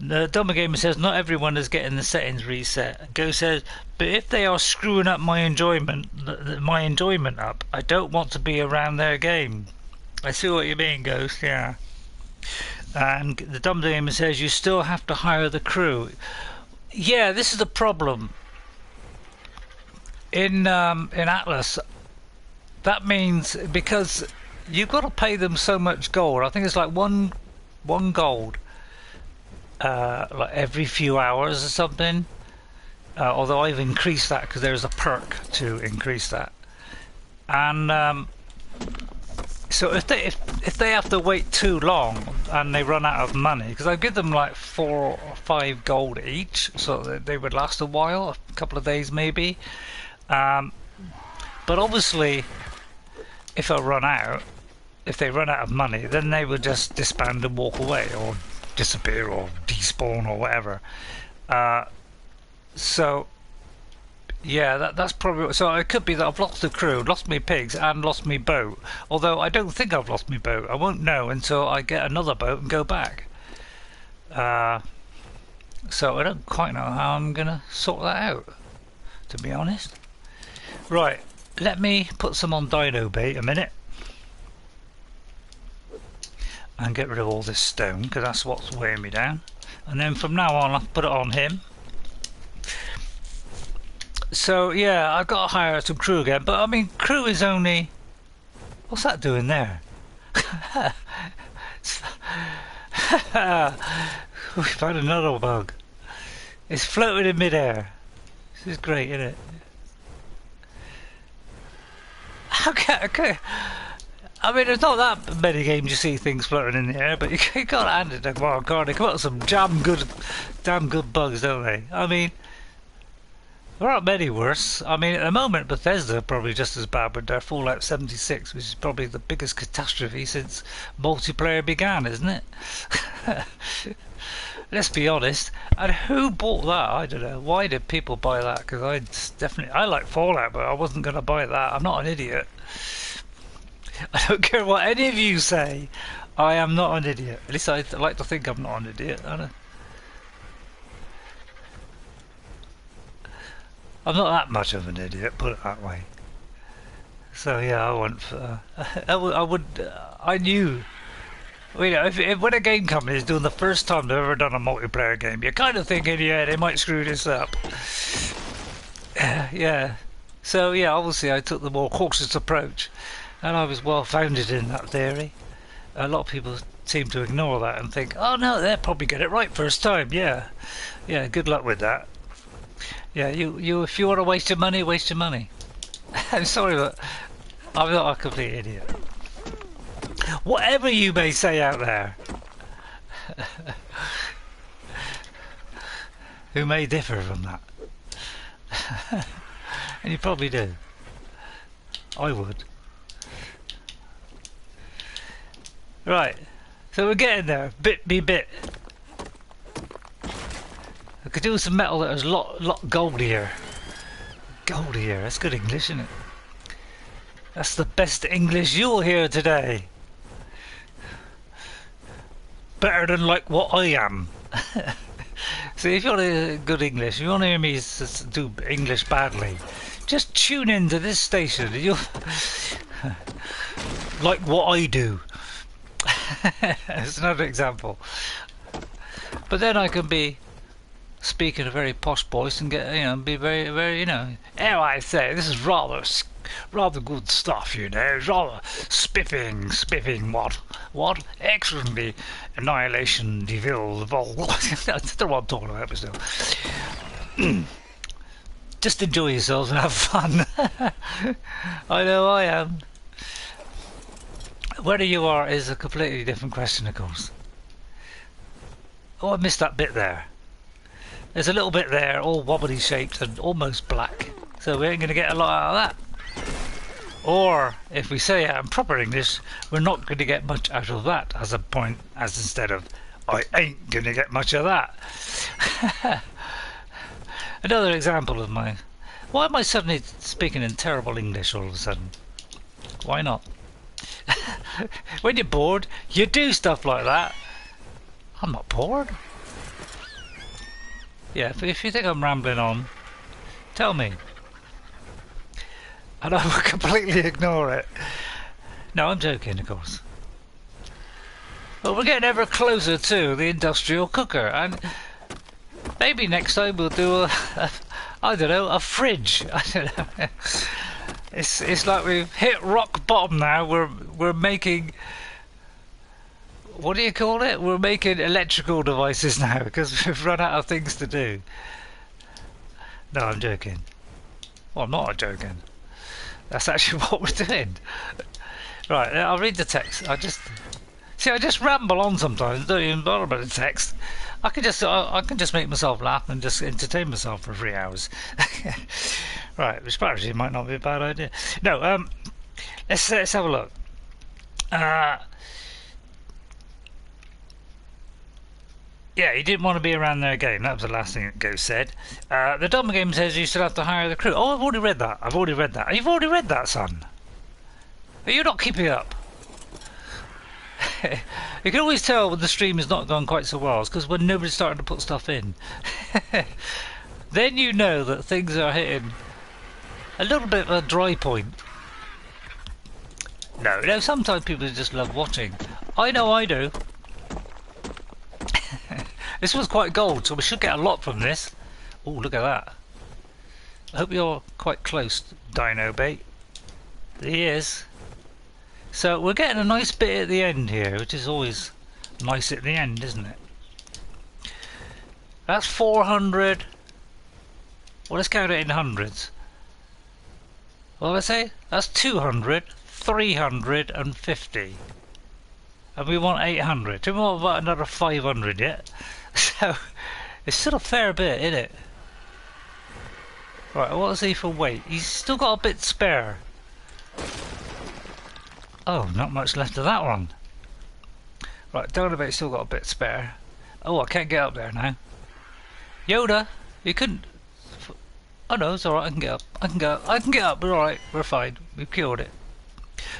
The Dumber Gamer says not everyone is getting the settings reset. Go says, but if they are screwing up my enjoyment up, I don't want to be around their game. I see what you mean, Ghost, yeah. And the Dumber Gamer says you still have to hire the crew. Yeah, this is the problem. In Atlas, that means because you've got to pay them so much gold. I think it's like one gold like every few hours or something. Although I've increased that because there's a perk to increase that. And so if they have to wait too long and they run out of money, because I give them like 4 or 5 gold each, so that they would last a while, a couple of days maybe. But obviously, if they run out of money, then they would just disband and walk away, or disappear, or despawn, or whatever. So, yeah, that's probably... So it could be that I've lost the crew, lost my pigs, and lost my boat. Although I don't think I've lost my boat. I won't know until I get another boat and go back. So I don't quite know how I'm going to sort that out, to be honest. Right, let me put some on Dino Bait a minute and get rid of all this stone, because that's what's weighing me down, and then from now on I'll put it on him. So yeah, I've got to hire some crew again, but I mean, crew is only... What's that doing there? We've found another bug. It's floating in midair. This is great, isn't it? Okay. I mean, there's not that many games you see things floating in the air, but you can't hand it to Wild Card. They come up with some damn good bugs, don't they? I mean, there aren't many worse. I mean, at the moment, Bethesda are probably just as bad with their Fallout 76, which is probably the biggest catastrophe since multiplayer began, isn't it? Let's be honest. And who bought that? I don't know. Why did people buy that? Because I like Fallout, but I wasn't going to buy that. I'm not an idiot. I don't care what any of you say. I am not an idiot. At least I like to think I'm not an idiot. I'm not that much of an idiot, put it that way. So yeah, I went for. I knew. You know, if when a game company is doing the first time they've ever done a multiplayer game, you're kind of thinking, yeah, they might screw this up. Yeah. So yeah, obviously I took the more cautious approach, and I was well founded in that theory. A lot of people seem to ignore that and think, oh no, they'll probably get it right first time. Yeah. Good luck with that. Yeah, you if you want to waste your money, waste your money. I'm sorry, but I'm not a complete idiot. Whatever you may say out there, who may differ from that, and you probably do. I would. Right, so we're getting there, bit by bit. I could do with some metal that was a lot goldier. Goldier, that's good English, isn't it? That's the best English you'll hear today. Better than like what I am. See, if you want a good English, if you want to hear me do English badly, just tune into this station and you'll like what I do. That's another example. But then I can be speaking a very posh voice and get, be very, very, how I say, this is rather good stuff, rather spiffing, what, excellently, annihilation, devil, the vol. That's not what I'm talking about, but still. Just enjoy yourselves and have fun. I know I am. Whether you are is a completely different question, of course. Oh, I missed that bit there. There's a little bit there, all wobbly shaped and almost black. So we ain't going to get a lot out of that. Or, if we say it in proper English, we're not going to get much out of that as a point, as instead of, I ain't going to get much of that. Another example of my... Why am I suddenly speaking in terrible English all of a sudden? Why not? When you're bored, you do stuff like that. I'm not bored. Yeah, if you think I'm rambling on, tell me. And I will completely ignore it. No, I'm joking, of course. Well, we're getting ever closer to the industrial cooker, and maybe next time we'll do a fridge. I don't know. It's like we've hit rock bottom now. We're making, what do you call it? We're making electrical devices now because we've run out of things to do. No, I'm joking. Well, I'm not joking. That's actually what we're doing. Right, I'll read the text. I just ramble on sometimes. Don't even bother about the text. I can just make myself laugh and just entertain myself for 3 hours. Right, which actually might not be a bad idea. No, let's have a look. Yeah, he didn't want to be around their game. That was the last thing that Ghost said. The Dumber Game says you still have to hire the crew. Oh, I've already read that. You've already read that, son. Are you not keeping up? You can always tell when the stream has not gone quite so well. It's because when nobody's starting to put stuff in. Then you know that things are hitting a little bit of a dry point. No, sometimes people just love watching. I know I do. This was quite gold, so we should get a lot from this. Oh, look at that. I hope you're quite close, Dino Bait. He is. So we're getting a nice bit at the end here, which is always nice at the end, isn't it? That's 400. Well, let's count it in hundreds. What did I say? That's 200, 350. And we want 800. Do we want about another 500 yet? So, it's still a fair bit, isn't it? Right, what is he for weight? He's still got a bit spare. Oh, not much left of that one. Right, Donabate's still got a bit spare. Oh, I can't get up there now. Yoda, you couldn't... Oh no, it's alright, I can get up. I can get up, we're alright, we're fine. We've killed it.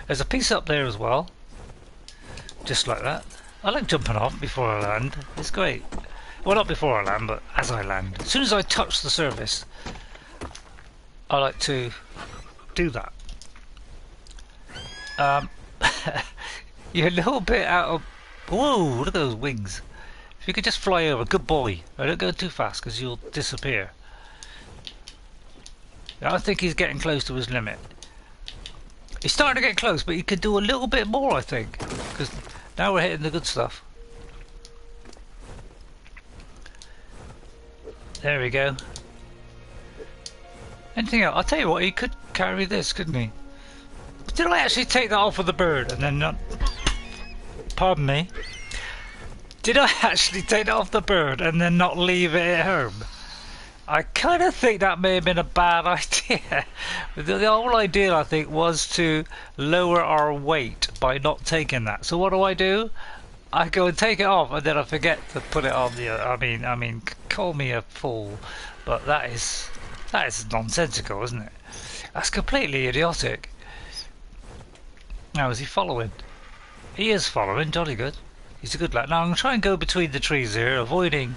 There's a piece up there as well. Just like that. I like jumping off before I land. It's great. Well, not before I land, but as I land. As soon as I touch the surface, I like to do that. You're a little bit out of... Whoa, look at those wings. If you could just fly over, good boy. Don't go too fast because you'll disappear. I think he's getting close to his limit. He's starting to get close, but he could do a little bit more, I think. Because now we're hitting the good stuff. There we go. Anything else? I'll tell you what, he could carry this, couldn't he? Did I actually take that off of the bird and then not... Pardon me? Did I actually take that off the bird and then not leave it at home? I kind of think that may have been a bad idea. The whole idea, I think, was to lower our weight by not taking that. So what do? I go and take it off and then I forget to put it on the... I mean, call me a fool, but that is nonsensical, isn't it? That's completely idiotic. Now, is he following? He is following, jolly good. He's a good lad. Now, I'm going to try and go between the trees here, avoiding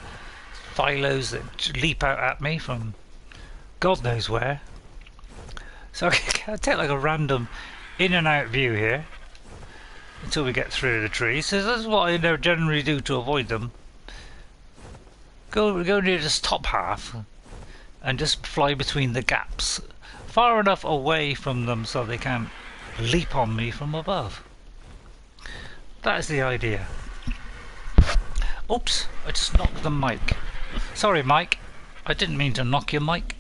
phylos that leap out at me from God knows where. So I'll take like a random in and out view here until we get through the trees. So that's what I generally do to avoid them. Go near this top half and just fly between the gaps, far enough away from them so they can't leap on me from above. That is the idea. Oops, I just knocked the mic. Sorry, Mike. I didn't mean to knock your mic.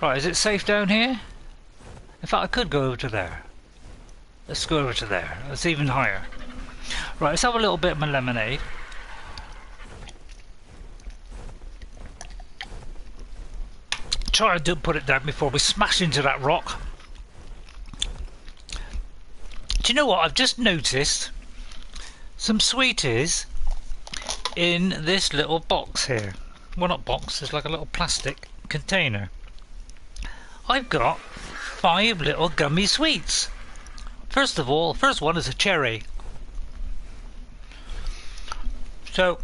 Right, is it safe down here? In fact, I could go over to there. Let's go over to there. That's even higher. Right, let's have a little bit of my lemonade. Try and don't put it down before we smash into that rock. Do you know what? I've just noticed some sweeties in this little box here. Well, not box, it's like a little plastic container. I've got 5 little gummy sweets. First of all, first one is a cherry. So,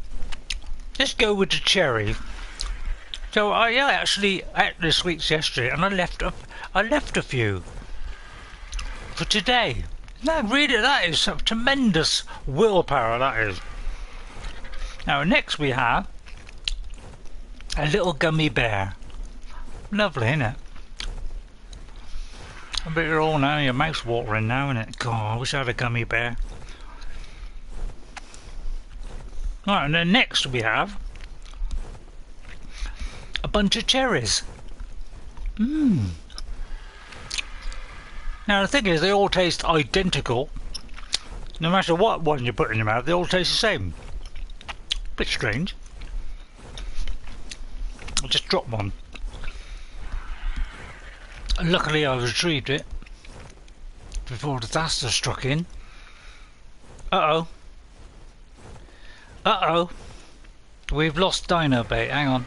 let's go with the cherry. So I actually ate the sweets yesterday, and I left a few for today. That is some tremendous willpower, that is. Now next we have a little gummy bear. Lovely, isn't it? I bet you're all now, your mouth's watering now, isn't it? God, I wish I had a gummy bear. Right, and then next we have a bunch of cherries. Now the thing is, they all taste identical. No matter what one you put in your mouth, they all taste the same. Bit strange. I just dropped one. Luckily I retrieved it before disaster struck in. Uh-oh. Uh-oh. We've lost Dino Bait. Hang on.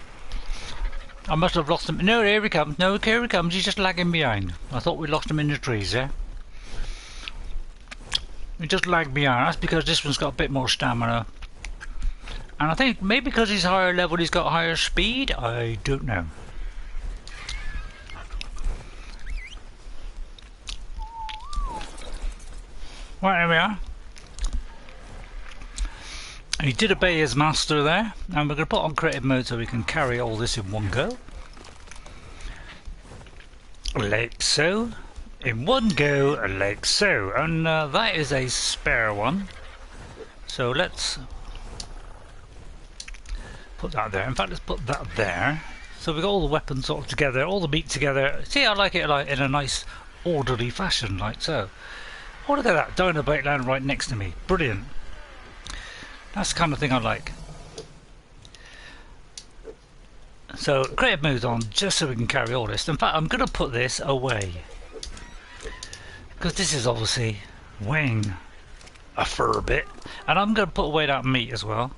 I must have lost him. No, here he comes. No, here he comes. He's just lagging behind. I thought we lost him in the trees there. He just lagged behind. That's because this one's got a bit more stamina. And I think maybe because he's higher level he's got higher speed? I don't know. Right, there we are. He did obey his master there, and we're going to put on creative mode so we can carry all this in one go. Like so. In one go, like so. And that is a spare one. So let's put that there. In fact, let's put that there. So we've got all the weapons all together, all the meat together. See, I like it like in a nice orderly fashion, like so. Oh, look at that, Dino Bait land right next to me. Brilliant. That's the kind of thing I like. So, creative mode's on just so we can carry all this. In fact, I'm going to put this away. Because this is obviously weighing a fair bit. And I'm going to put away that meat as well.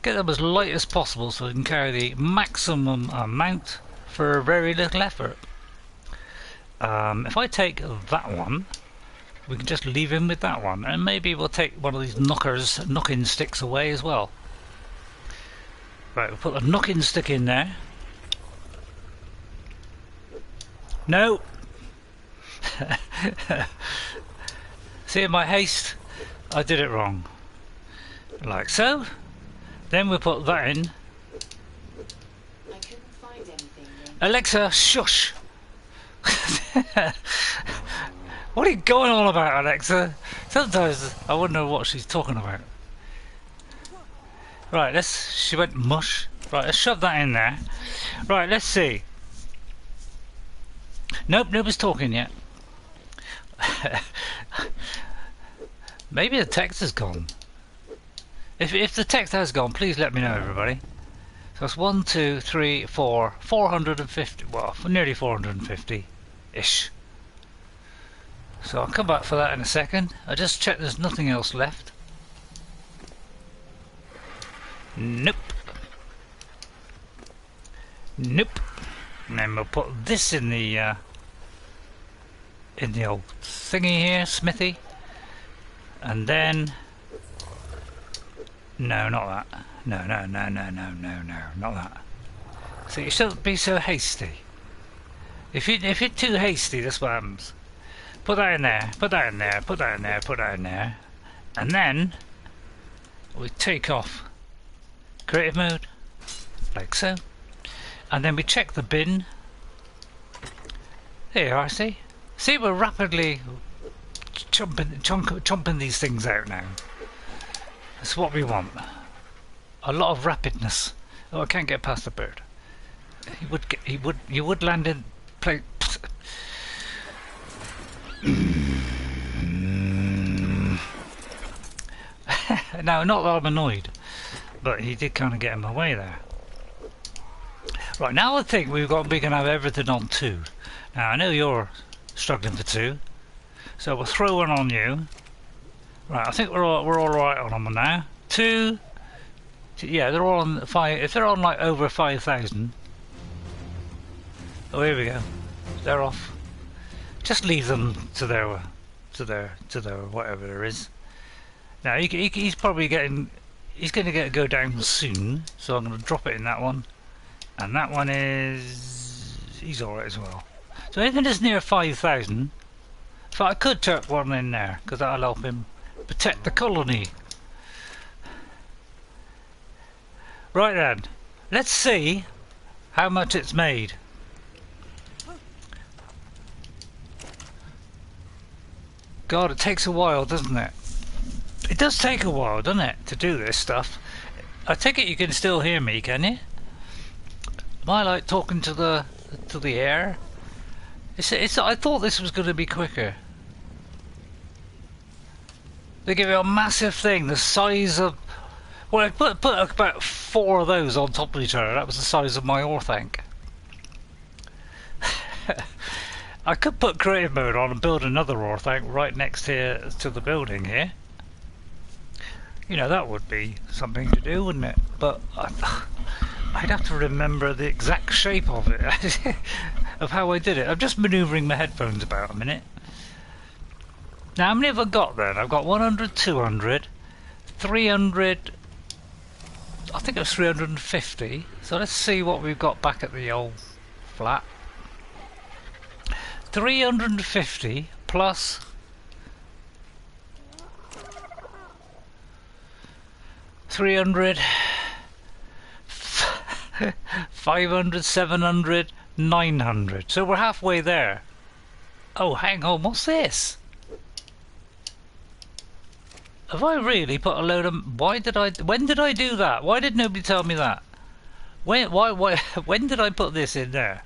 Get them as light as possible so we can carry the maximum amount for very little effort. If I take that one, we can just leave him with that one, and maybe we'll take one of these knocking sticks away as well. Right, we'll put the knocking stick in there. No! See, in my haste, I did it wrong. Like so. Then we'll put that in. I couldn't find anything. Alexa, shush! What are you going on about, Alexa? Sometimes I wonder what she's talking about. Right, she went mush. Right, let's shove that in there. Right, let's see. Nope, nobody's talking yet. Maybe the text has gone. If the text has gone, please let me know, everybody. So it's 1, 2, 3, 4, 450. Well, nearly 450-ish. So I'll come back for that in a second. I just check there's nothing else left. Nope. Nope. And then we'll put this in the old thingy here, smithy. And then no, not that. No, not that. So you shouldn't be so hasty. If you're too hasty, that's what happens. Put that in there, put that in there, put that in there, put that in there. And then we take off creative mode, like so. And then we check the bin. There you are, see? See, we're rapidly chomping these things out now. That's what we want. A lot of rapidness. Oh, I can't get past the bird. You would land in play. Now, not that I'm annoyed, but he did kind of get in my way there. Right, now I think we can have everything on 2. Now I know you're struggling for 2, so we'll throw one on you. Right, I think we're all right on them now. 2, yeah, they're all on 5. If they're on like over 5,000, oh, here we go. They're off. Just leave them to their whatever there is. Now he's probably getting. He's going to go down soon, so I'm going to drop it in that one, and that one is. He's all right as well. So anything that's near 5,000. So I could tuck one in there because that'll help him protect the colony. Right then, let's see how much it's made. God, it takes a while, doesn't it? It does take a while, doesn't it, to do this stuff. I take it you can still hear me, can you? Am I like talking to the air? I thought this was going to be quicker. They give you a massive thing, the size of. Well, I put about 4 of those on top of each other. That was the size of my ore tank. I could put creative mode on and build another ore tank right next here to the building here. You know, that would be something to do, wouldn't it? But I'd have to remember the exact shape of it, of how I did it. I'm just manoeuvring my headphones about a minute. Now, how many have I got then? I've got 100, 200, 300, I think it was 350. So let's see what we've got back at the old flat. 350 plus 300, 500, 700, 900. So we're halfway there. Oh, hang on, what's this? Have I really put a load of... When did I do that? Why did nobody tell me that? When did I put this in there?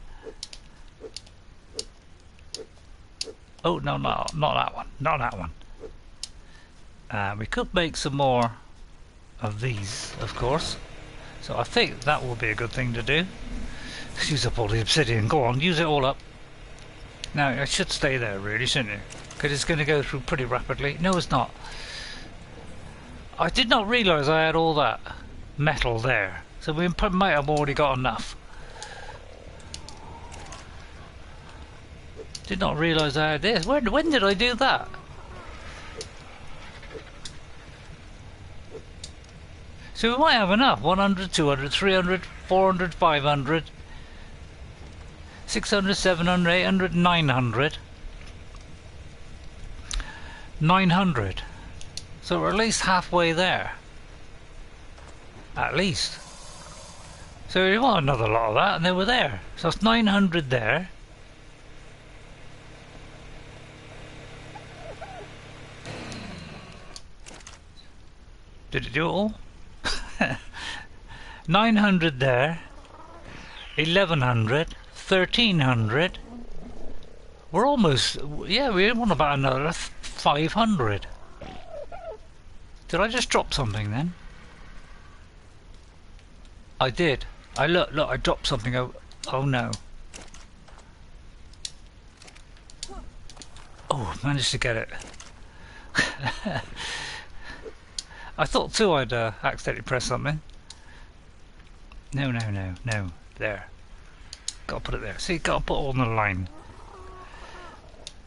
Oh, no, not that one. Not that one. We could make some more of these, of course. So I think that will be a good thing to do. Use up all the obsidian. Go on, use it all up. Now, it should stay there, really, shouldn't it? Because it's going to go through pretty rapidly. No, it's not. I did not realise I had all that. metal there. So we might have already got enough. Did not realise I had this. When did I do that? So we might have enough. 100, 200, 300, 400, 500, 600, 700, 800, 900. 900. So we're at least halfway there. At least. So we want another lot of that and then we're there. So it's 900 there. Did it do it all? 900 there. 1100. 1300. We're almost... Yeah, we want about another 500. Did I just drop something then? I did. Look, I dropped something. Oh no. Oh, managed to get it. I thought too I'd accidentally press something. No. There. Gotta put it there. See, gotta put it on the line.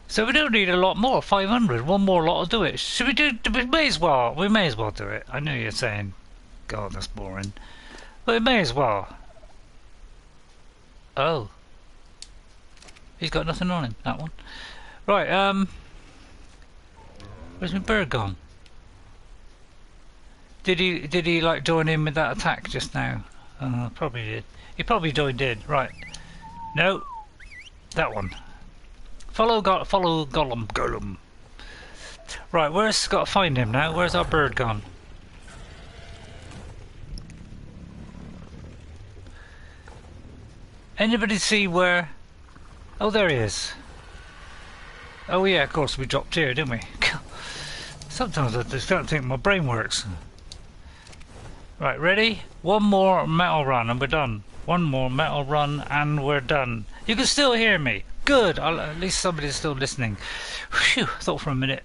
So we don't need a lot more. 500. One more lot will do it. Should we do? We may as well. We may as well do it. I know you're saying, God, that's boring. But we may as well. Oh. He's got nothing on him. That one. Right. Where's my bird gone? Did he like join in with that attack just now? Probably did. He probably did. Right. No. That one. Follow Gollum. Right, where's got to find him now? Where's our bird gone? Anybody see where? Oh, there he is. Oh yeah, of course we dropped here, didn't we? Sometimes I just don't think my brain works. Right, ready? One more metal run and we're done. One more metal run and we're done. You can still hear me. Good. At least somebody's still listening. Phew, I thought for a minute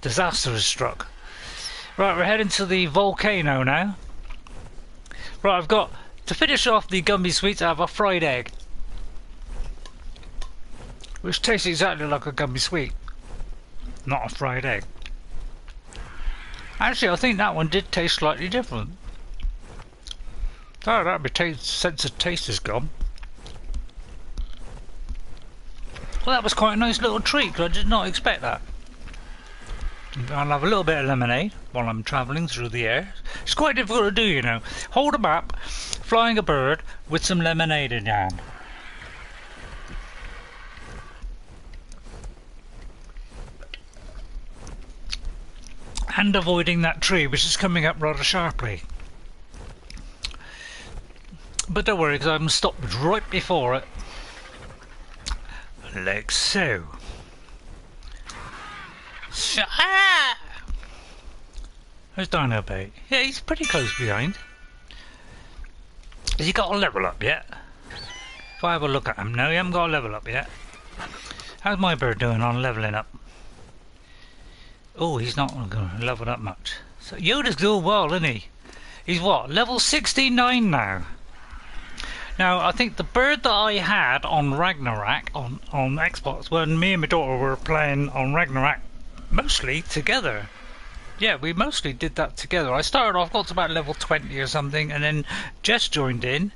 disaster has struck. Right, we're heading to the volcano now. Right, I've got to finish off the Gumby Sweets. I have a fried egg, which tastes exactly like a Gumby Sweet, not a fried egg. Actually, I think that one did taste slightly different. Oh, that sense of taste is gone. Well, that was quite a nice little treat, 'cause I did not expect that. I'll have a little bit of lemonade while I'm travelling through the air. It's quite difficult to do, you know. Hold a map, flying a bird with some lemonade in your hand. And avoiding that tree, which is coming up rather sharply. But don't worry, because I'm stopped right before it. Like so. Where's Dino Bait? Yeah, he's pretty close behind. Has he got a level up yet? If I have a look at him, no, he hasn't got a level up yet. How's my bird doing on levelling up? Oh, he's not going to level up much. So Yoda's doing well, isn't he? He's what? Level 69 now. Now, I think the bird that I had on Ragnarok, on Xbox, when me and my daughter were playing on Ragnarok, mostly together. Yeah, we mostly did that together. I started off, got to about level 20 or something, and then Jess joined in,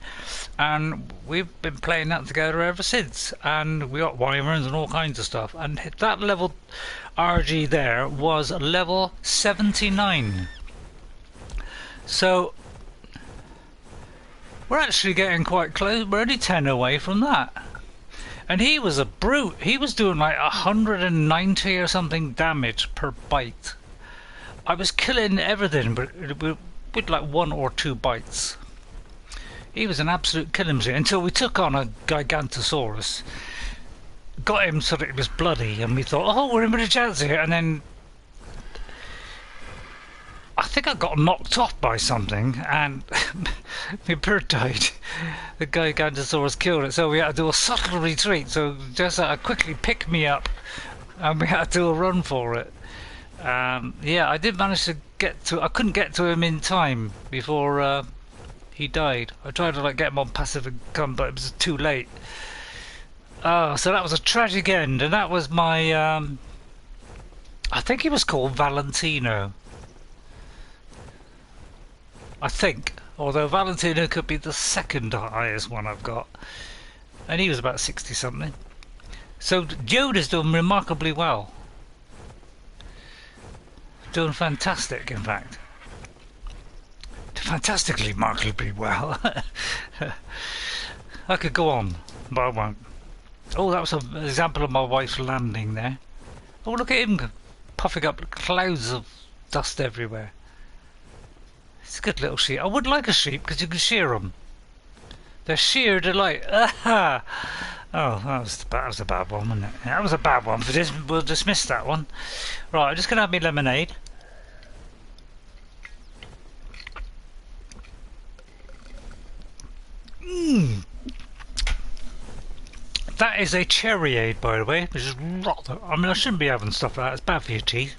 and we've been playing that together ever since. And we got wyverns and all kinds of stuff. And that level RG there was level 79. So we're actually getting quite close. We're only 10 away from that. And he was a brute. He was doing like 190 or something damage per bite. I was killing everything, but with like 1 or 2 bites. He was an absolute killing machine until we took on a Gigantosaurus. Got him so that it was bloody, and we thought, oh, we're in with a chance here. And then I think I got knocked off by something, and my bird died. The Gigantosaurus killed it, so we had to do a subtle retreat. So just had to quickly pick me up, and we had to do a run for it. Yeah, I did manage to get to. I couldn't get to him in time before He died. I tried to like get him on passive income, but it was too late. Oh, so that was a tragic end, and that was my I think he was called Valentino. I think. Although Valentino could be the second highest one I've got. And he was about 60 something. So Yoda's doing remarkably well. Doing fantastic, in fact. Fantastically, remarkably well. I could go on, but I won't. Oh, that was an example of my wife's landing there. Oh, look at him puffing up clouds of dust everywhere. It's a good little sheep. I would like a sheep because you can shear them. They're sheer delight. Ah! Oh, that was a bad one, wasn't it? That was a bad one. We'll dismiss that one. Right, I'm just going to have my lemonade. That is a cherryade, by the way, which is rather... I mean, I shouldn't be having stuff like that. It's bad for your teeth.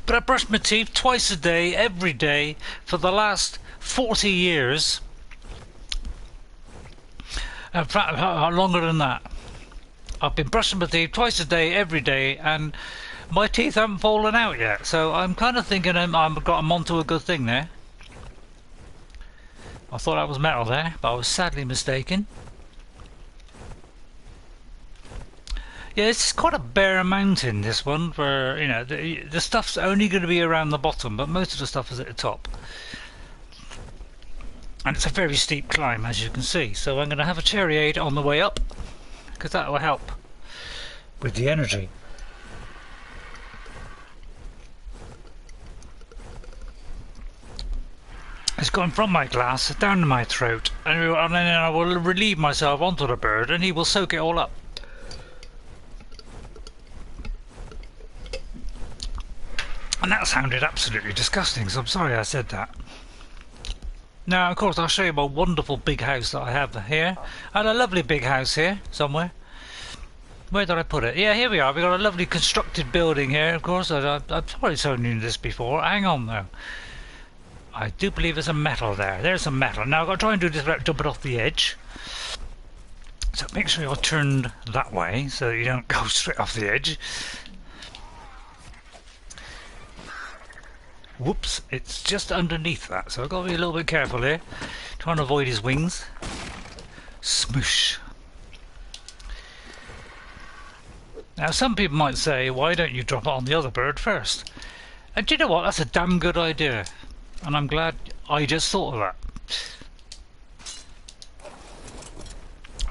But I brush my teeth twice a day, every day, for the last 40 years. In fact, longer than that. I've been brushing my teeth twice a day, every day, and my teeth haven't fallen out yet. So I'm kind of thinking I've got them onto a good thing there. I thought that was metal there, but I was sadly mistaken. Yeah, it's quite a bare mountain, this one, where, you know, the stuff's only going to be around the bottom, but most of the stuff is at the top. And it's a very steep climb, as you can see, so I'm going to have a cherryade on the way up, because that will help with the energy. It's gone from my glass down to my throat, and then I will relieve myself onto the bird, and he will soak it all up. And that sounded absolutely disgusting, so I'm sorry I said that. Now, of course, I'll show you my wonderful big house that I have here. I had a lovely big house here, somewhere. Where did I put it? Yeah, here we are. We've got a lovely constructed building here, of course. I've probably shown you this before. Hang on, though. I do believe there's some metal there. There's some metal. Now, I've got to try and do this without jumping off the edge. So make sure you're turned that way, so you don't go straight off the edge. Whoops, it's just underneath that, so I've got to be a little bit careful here. Trying to avoid his wings. Smoosh. Now some people might say, why don't you drop it on the other bird first? And do you know what, that's a damn good idea. And I'm glad I just thought of that.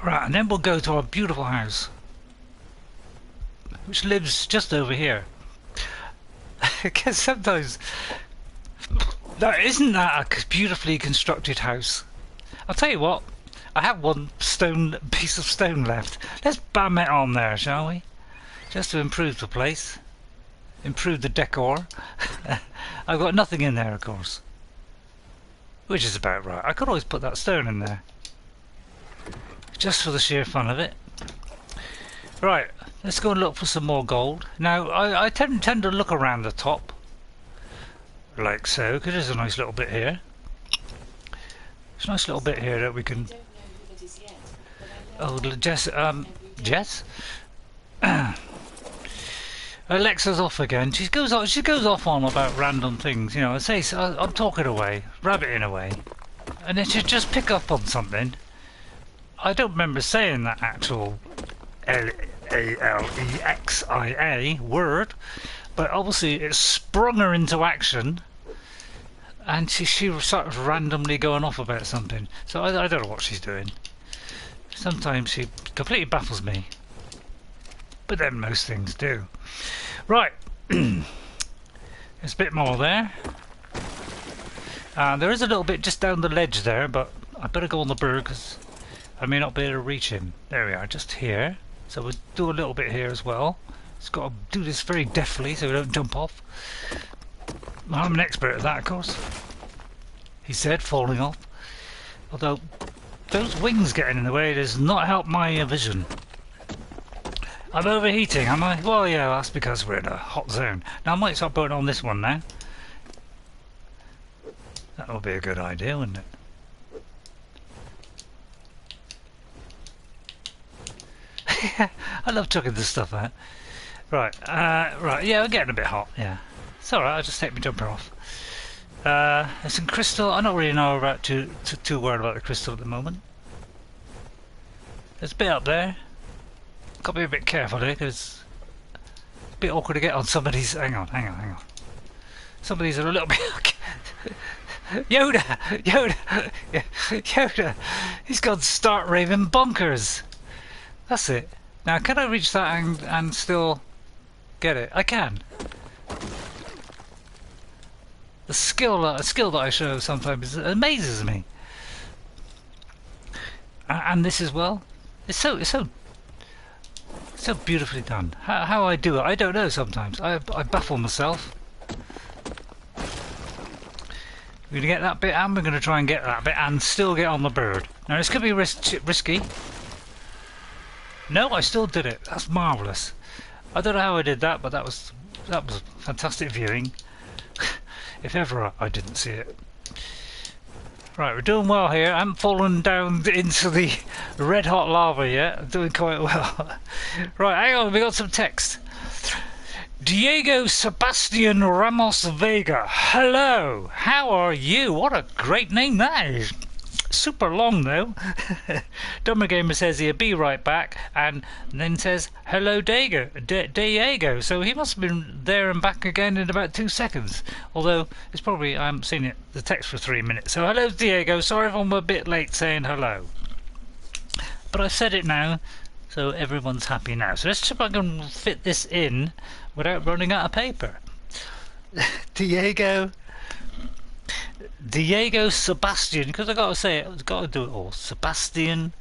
Right, and then we'll go to our beautiful house, which lives just over here. Because sometimes isn't that a beautifully constructed house? I'll tell you what, I have one piece of stone left. Let's bam it on there, shall we? Just to improve the place, improve the decor. I've got nothing in there, of course, which is about right. I could always put that stone in there, just for the sheer fun of it. Right, let's go and look for some more gold. Now, I tend to look around the top, like so, because there's a nice little bit here. There's a nice little bit here that we can... Oh, Jess, Jess? Alexa's off again. She goes off on about random things, you know. I'm talking away, rabbiting away, and then she'll just pick up on something. I don't remember saying that actual Alexia word, but obviously it sprung her into action, and she sort of randomly going off about something. So I don't know what she's doing. Sometimes she completely baffles me, but then most things do. Right, there's a bit more there. There is a little bit just down the ledge there, but I better go on the bird because I may not be able to reach him. There we are, just here. So we'll do a little bit here as well. Just got to do this very deftly so we don't jump off. I'm an expert at that, of course. He said, falling off. Although those wings getting in the way does not help my vision. I'm overheating, am I? Well, yeah, that's because we're in a hot zone. Now I might start putting on this one now. That would be a good idea, wouldn't it? I love chucking this stuff out. Right, right, yeah, we're getting a bit hot, yeah. It's alright, I'll just take my jumper off. There's some crystal. I don't really know about too worried about the crystal at the moment. There's a bit up there. Got to be a bit careful here because it's a bit awkward to get on some of these. Hang on. Some of these are a little bit. Yoda, yeah, Yoda. He's gone start raving bonkers. That's it. Now, can I reach that and still get it? I can. The skill that I show sometimes amazes me, and this as well. It's so beautifully done. How I do it, I don't know. Sometimes I baffle myself. We're gonna get that bit, and we're gonna try and get that bit, and still get on the bird. Now this could be risky. No, I still did it. That's marvellous. I don't know how I did that, but that was fantastic viewing. If ever I didn't see it. Right, we're doing well here. I haven't fallen down into the red hot lava yet. I'm doing quite well. Right, hang on, we got some text. Diego Sebastian Ramos Vega. Hello, how are you? What a great name that is. Super long though. Dumber Gamer says he'll be right back, and then says hello Diego. So he must have been there and back again in about 2 seconds. Although it's probably I haven't seen the text for 3 minutes. So hello Diego. Sorry if I'm a bit late saying hello, but I've said it now, so everyone's happy now. So let's see if I can fit this in without running out of paper. Diego Sebastian, because I gotta say it, I've got to do it all. Sebastian,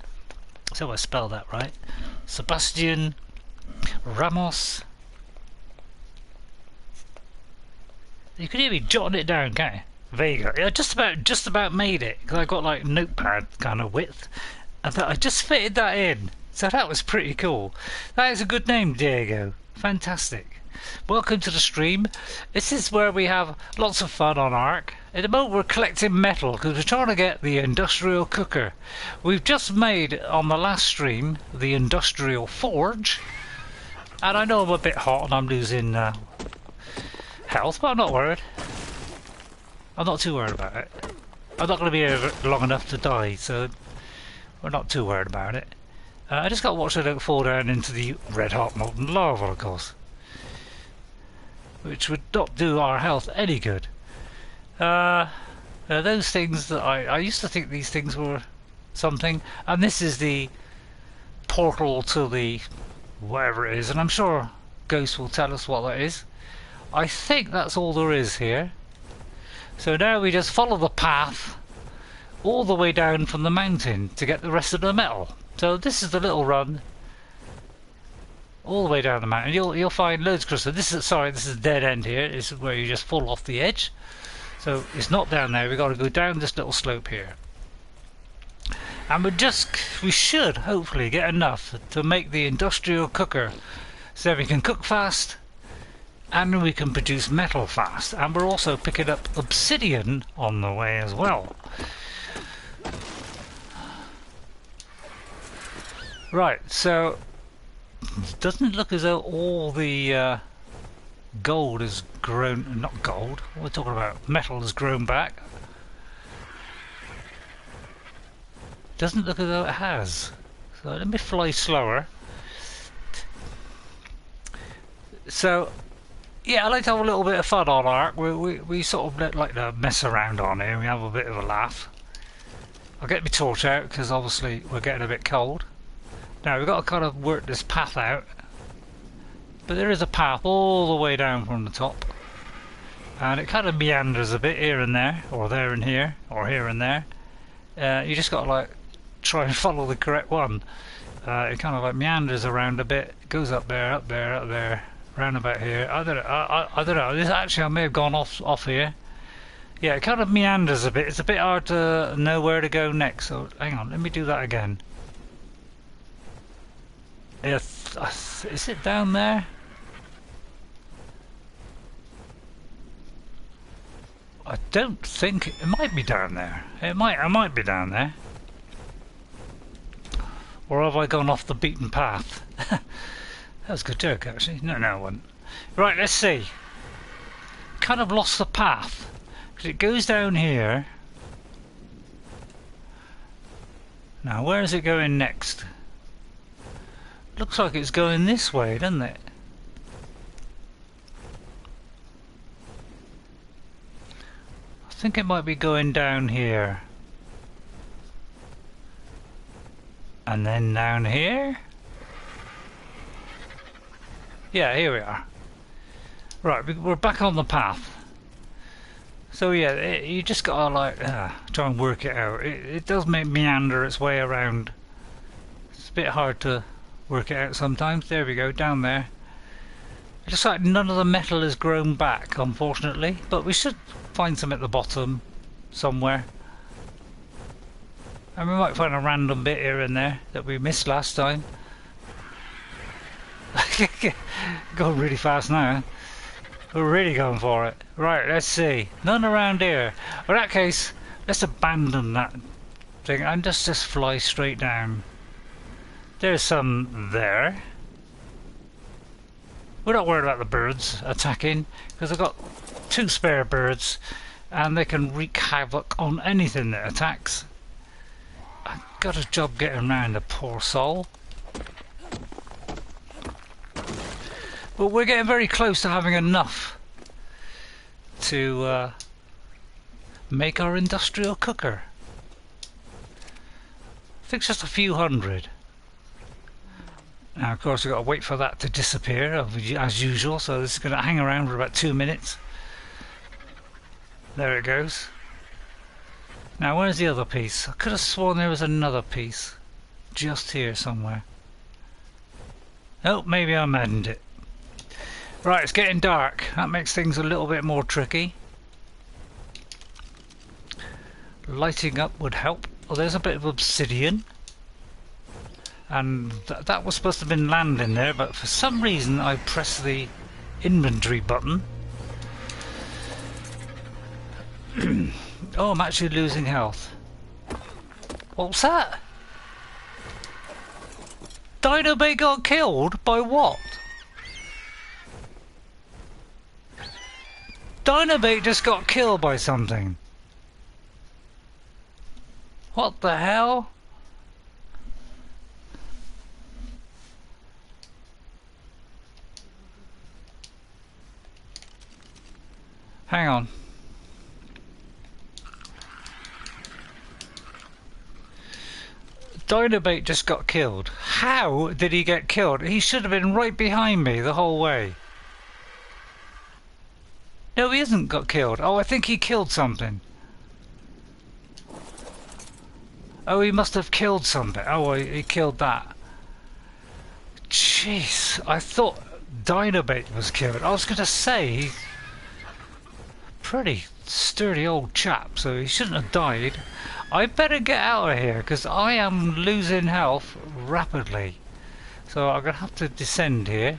so I spell that right. Sebastian Ramos. You can hear me jotting it down, can't you? Vega. I just about made it because I got like notepad kind of width, and I just fitted that in. So that was pretty cool. That is a good name, Diego. Fantastic. Welcome to the stream. This is where we have lots of fun on Ark. At the moment we're collecting metal because we're trying to get the industrial cooker. We've just made on the last stream the industrial forge, and I know I'm a bit hot and I'm losing health, but I'm not worried. I'm not too worried about it. I'm not going to be here long enough to die, so we're not too worried about it. I just got to watch I don't fall down into the red hot molten lava, of course, which would not do our health any good. Those things that I used to think these things were something, and this is the portal to the whatever it is, and I'm sure Ghost will tell us what that is. I think that's all there is here. So now we just follow the path all the way down from the mountain to get the rest of the metal. So this is the little run all the way down the mountain. You'll find loads of crystal. This is a dead end here. This is where you just fall off the edge. So it's not down there. We've got to go down this little slope here, and we should hopefully get enough to make the industrial cooker, so we can cook fast and we can produce metal fast. And we're also picking up obsidian on the way as well. Right, so doesn't it look as though all the gold has grown, not gold, what we're talking about, metal has grown back? Doesn't look as though it has. So let me fly slower. So yeah, I like to have a little bit of fun on Ark. We sort of like to mess around on here. We have a bit of a laugh. I'll get my torch out because obviously we're getting a bit cold. Now we've got to kind of work this path out, but there is a path all the way down from the top, and it kind of meanders a bit here and there, or there and here, or here and there. You just got to like try and follow the correct one. It kind of like meanders around a bit, goes up there, up there, up there, round about here. I don't know. This actually I may have gone off here. Yeah, it kind of meanders a bit. It's a bit hard to know where to go next. So hang on, let me do that again. Is it down there? I don't think it might be down there. It might be down there. Or have I gone off the beaten path? That was a good joke, actually. No, it wasn't. Right, let's see. Kind of lost the path. Because it goes down here. Now, where is it going next? Looks like it's going this way, doesn't it? I think it might be going down here. And then down here? Yeah, here we are. Right, we're back on the path. So yeah, you just gotta like try and work it out. It does meander its way around. It's a bit hard to work it out sometimes. There we go, down there. It looks like none of the metal has grown back, unfortunately, but we should find some at the bottom somewhere. And we might find a random bit here and there that we missed last time. Going really fast now. We're really going for it. Right, let's see. None around here. In that case, let's abandon that thing and just fly straight down. There's some there. We're not worried about the birds attacking, because I've got 2 spare birds and they can wreak havoc on anything that attacks. I've got a job getting around the poor soul. But we're getting very close to having enough to make our industrial cooker. I think it's just a few hundred. Now of course we've got to wait for that to disappear as usual, so this is going to hang around for about 2 minutes. There it goes. Now where's the other piece? I could have sworn there was another piece just here somewhere. Oh, maybe I imagined it. Right, it's getting dark. That makes things a little bit more tricky. Lighting up would help. Oh, there's a bit of obsidian. And that was supposed to have been landing there, but for some reason I pressed the inventory button. Oh, I'm actually losing health. What's that? Dynobait got killed? By what? Dynobait just got killed by something. What the hell? Hang on. Dynobait just got killed. How did he get killed? He should have been right behind me the whole way. No, he hasn't got killed. Oh, I think he killed something. Oh, he must have killed something. Oh, he killed that. Jeez, I thought Dynobait was killed. I was going to say, he's a pretty sturdy old chap, so he shouldn't have died. I better get out of here, because I am losing health rapidly. So I'm going to have to descend here.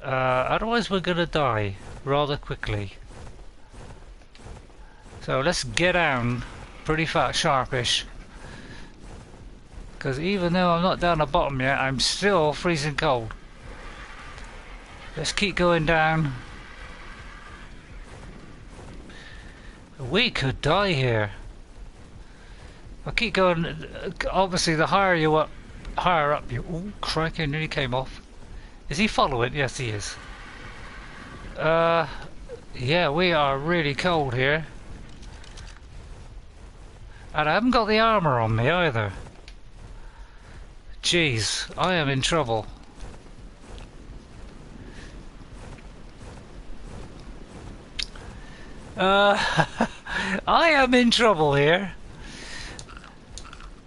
Otherwise we're gonna die rather quickly. So let's get down pretty fat sharpish, because even though I'm not down the bottom yet, I'm still freezing cold. Let's keep going down. We could die here. I keep going. Obviously the higher you up, higher up you. Oh crikey, nearly came off. Is he following? Yes, he is. Yeah, we are really cold here. And I haven't got the armour on me either. Jeez, I am in trouble. I am in trouble here.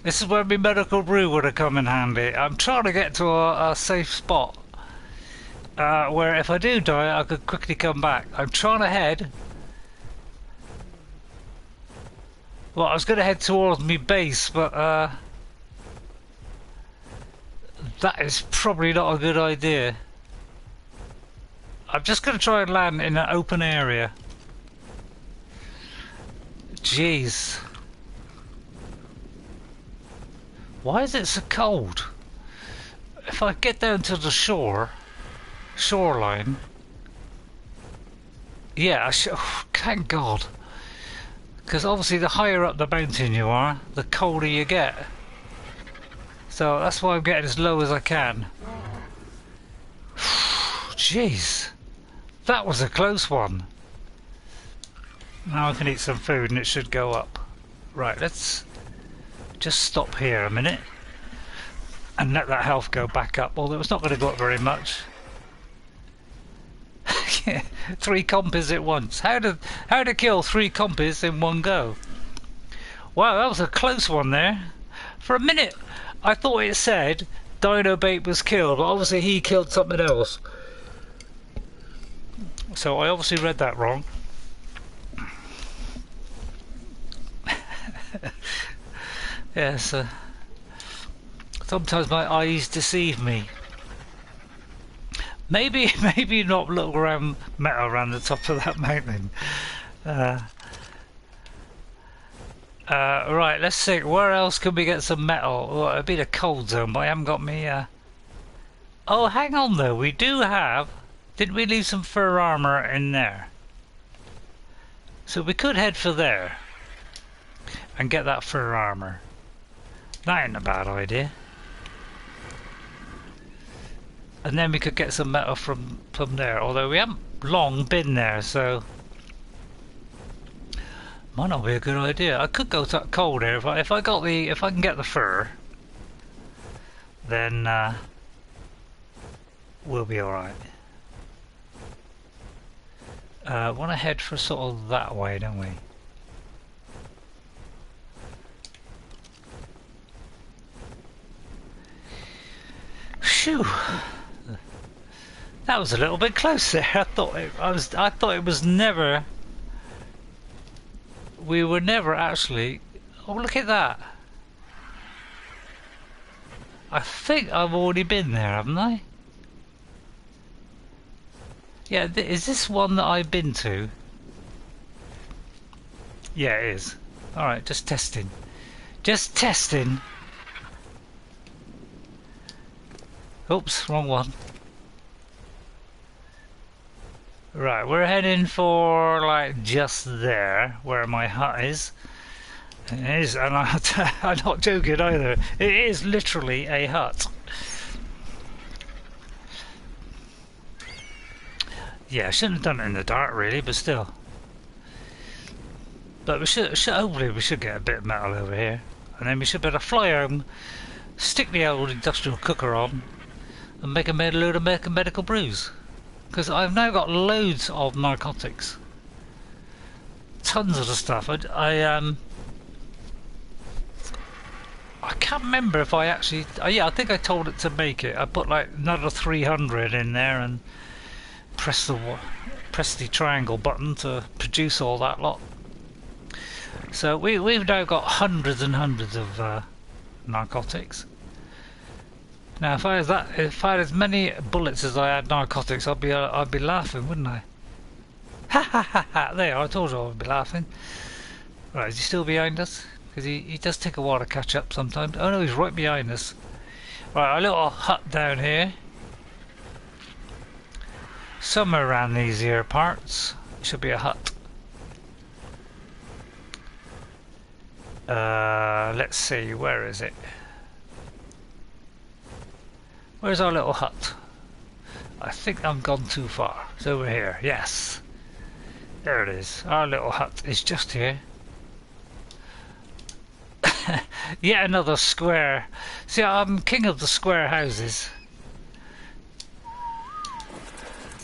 This is where my medical brew would have come in handy. I'm trying to get to a safe spot. Where if I do die I could quickly come back. I'm trying to head. Well, I was going to head towards my base, but that is probably not a good idea. I'm just going to try and land in an open area. jeez. Why is it so cold? If I get down to the shoreline, yeah, oh, thank God. Because obviously the higher up the mountain you are, the colder you get. So that's why I'm getting as low as I can. Jeez, that was a close one. Now I can eat some food and it should go up. Right, let's just stop here a minute and let that health go back up, although it's not going to go up very much. 3 compies at once. How to kill 3 compies in one go? Wow, that was a close one there. For a minute I thought it said Dino Bait was killed, but obviously he killed something else. So I obviously read that wrong. Yes, sometimes my eyes deceive me. Maybe not look around metal around the top of that mountain. Right, let's see. Where else can we get some metal? Well, it'd be the cold zone, but I haven't got me. Oh, hang on though. We do have. Didn't we leave some fur armor in there? So we could head for there and get that fur armor. That ain't a bad idea. And then we could get some metal from there, although we haven't long been there, so might not be a good idea. I could go to that cold air if I can get the fur, then we'll be all right. Want to head for sort of that way, don't we? Phew. That was a little bit close there. I thought it was never. We were never actually. Oh, look at that! I think I've already been there, haven't I? Yeah, is this one that I've been to? Yeah, it is. All right, just testing. Just testing. Oops, wrong one. Right, we're heading for like just there, where my hut is. It is, and I'm not joking either. It is literally a hut. Yeah, I shouldn't have done it in the dark, really, but still. But we should hopefully we should get a bit of metal over here, and then we should be able to fly home, stick the old industrial cooker on, and make a load of medical brews. Because I've now got loads of narcotics, tons of the stuff. I can't remember if I actually. Yeah, I think I told it to make it. I put like another 300 in there and press the triangle button to produce all that lot. So we've now got hundreds and hundreds of narcotics. Now, if I had as many bullets as I had narcotics, I'd be laughing, wouldn't I? Ha ha ha ha! There, I told you I would be laughing. Right, is he still behind us? Because he does take a while to catch up sometimes. Oh no, he's right behind us. Right, a little hut down here. Somewhere around these here parts should be a hut. Let's see, where is it? Where's our little hut? I think I've gone too far. It's over here, yes. There it is. Our little hut is just here. Yet another square. See, I'm king of the square houses.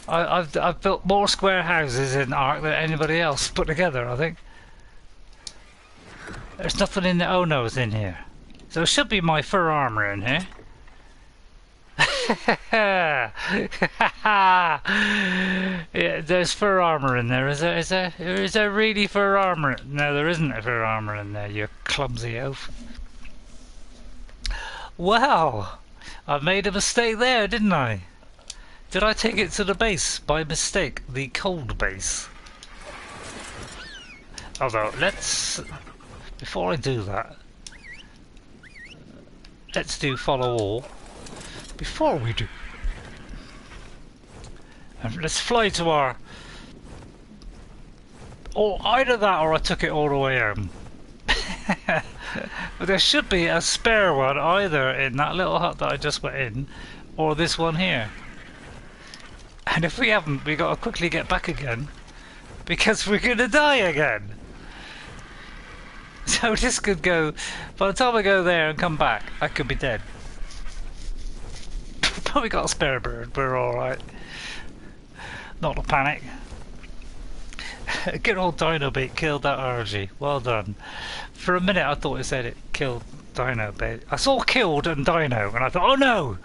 I've built more square houses in Ark than anybody else put together, I think. There's nothing in the... Oh no, it's in here. So it should be my fur armor in here. Yeah, there's fur armor in there. Is there really fur armor? No, there isn't a fur armor in there, you clumsy oaf. Wow, I made a mistake there, didn't I? Did I take it to the base by mistake? The cold base. Although, let's... Before I do that, let's do follow all. Before we do... And let's fly to our... Or either that or I took it all the way home. But there should be a spare one either in that little hut that I just went in, or this one here. And if we haven't, we got to quickly get back again, because we're going to die again. So this could go, by the time I go there and come back, I could be dead. But we got a spare bird, we're alright. Not to panic. Good old Dino Bait killed that RG. Well done. For a minute I thought it said it killed Dino Bait. I saw killed and Dino and I thought, oh no!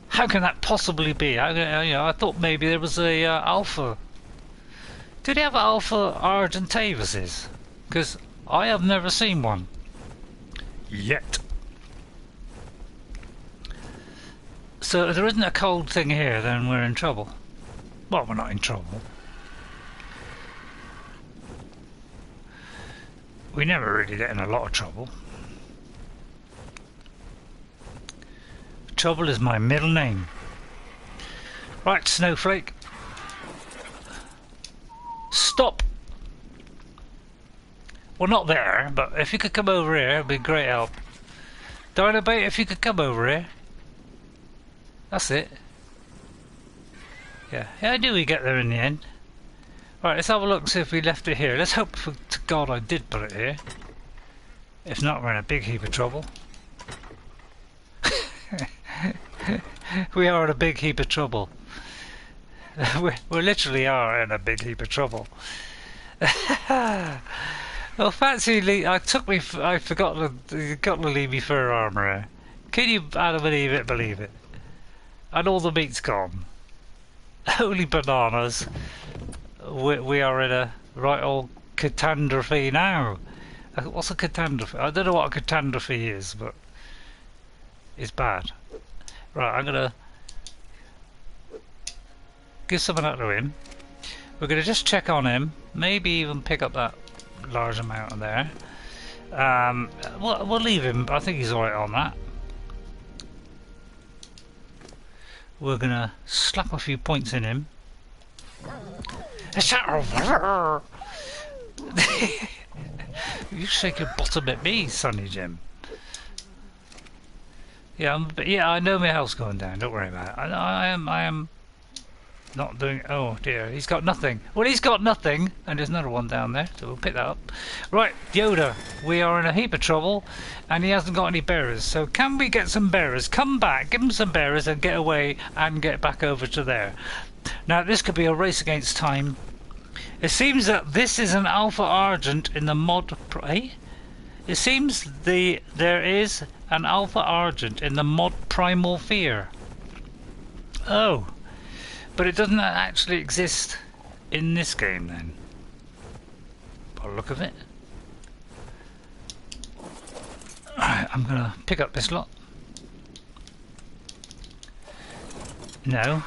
How can that possibly be? You know, I thought maybe there was a alpha. Did he have alpha Argentavises? Because I have never seen one. Yet. So if there isn't a cold thing here, then we're in trouble. Well, we're not in trouble. We never really get in a lot of trouble. Trouble is my middle name. Right, Snowflake. Stop! Well, not there, but if you could come over here, it'd be great help. Dinobait, if you could come over here. That's it. Yeah, I knew we'd get there in the end. Right, let's have a look and see if we left it here. Let's hope to God I did put it here. If not, we're in a big heap of trouble. We are in a big heap of trouble. We literally are in a big heap of trouble. Well, fancy I forgot to leave me fur armour here. Can you believe it? And all the meat's gone. Holy bananas. We are in a right old catastrophe now. What's a catastrophe? I don't know what a catastrophe is, but it's bad. Right, I'm gonna give some of that to him. We're gonna just check on him, maybe even pick up that large amount of there. We'll leave him. I think he's alright on that. We're gonna slap a few points in him. You shake your bottom at me, Sonny Jim. Yeah, I know my health's going down. Don't worry about it. I am not doing. Oh dear, he's got nothing. Well, he's got nothing, and there's another one down there, so we'll pick that up. Right, Yoda, we are in a heap of trouble, and he hasn't got any bearers. So can we get some bearers? Come back, give him some bearers, and get away and get back over to there. Now this could be a race against time. It seems that this is an Alpha Argent in the mod. It seems there is an Alpha Argent in the mod Primal Fear. Oh, but it doesn't actually exist in this game then. By the look of it. Alright, I'm gonna pick up this lot. No.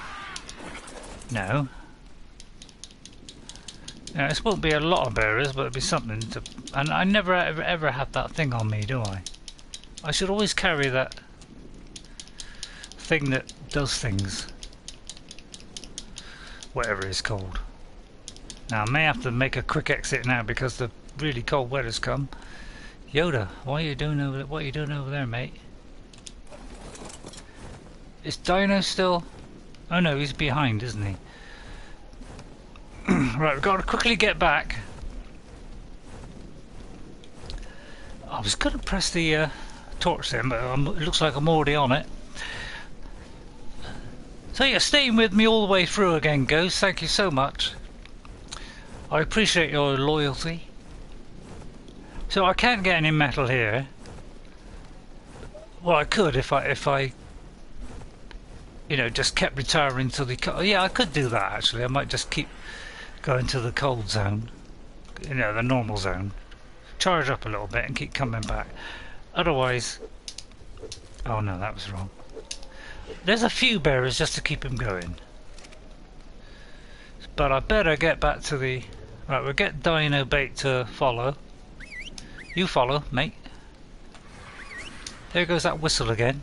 No. Now, this won't be a lot of bearers, but it'll be something to... And I never ever have that thing on me, do I? I should always carry that thing that does things. Whatever it's called. Now, I may have to make a quick exit now because the really cold weather's come. Yoda, what are you doing over there, mate? Is Dino still... Oh no, he's behind, isn't he? Right, we've got to quickly get back. I was going to press the torch then, but it looks like I'm already on it. So you're staying with me all the way through again, Ghost. Thank you so much. I appreciate your loyalty. So I can't get any metal here. Well, I could if I you know, just kept retiring to the... Yeah, I could do that actually. I might just keep going to the cold zone, you know, the normal zone, charge up a little bit and keep coming back. Otherwise, oh no, that was wrong. There's a few bearers just to keep him going, but I better get back to the Right, we'll get Dino Bait to follow. You follow, mate. There goes that whistle again.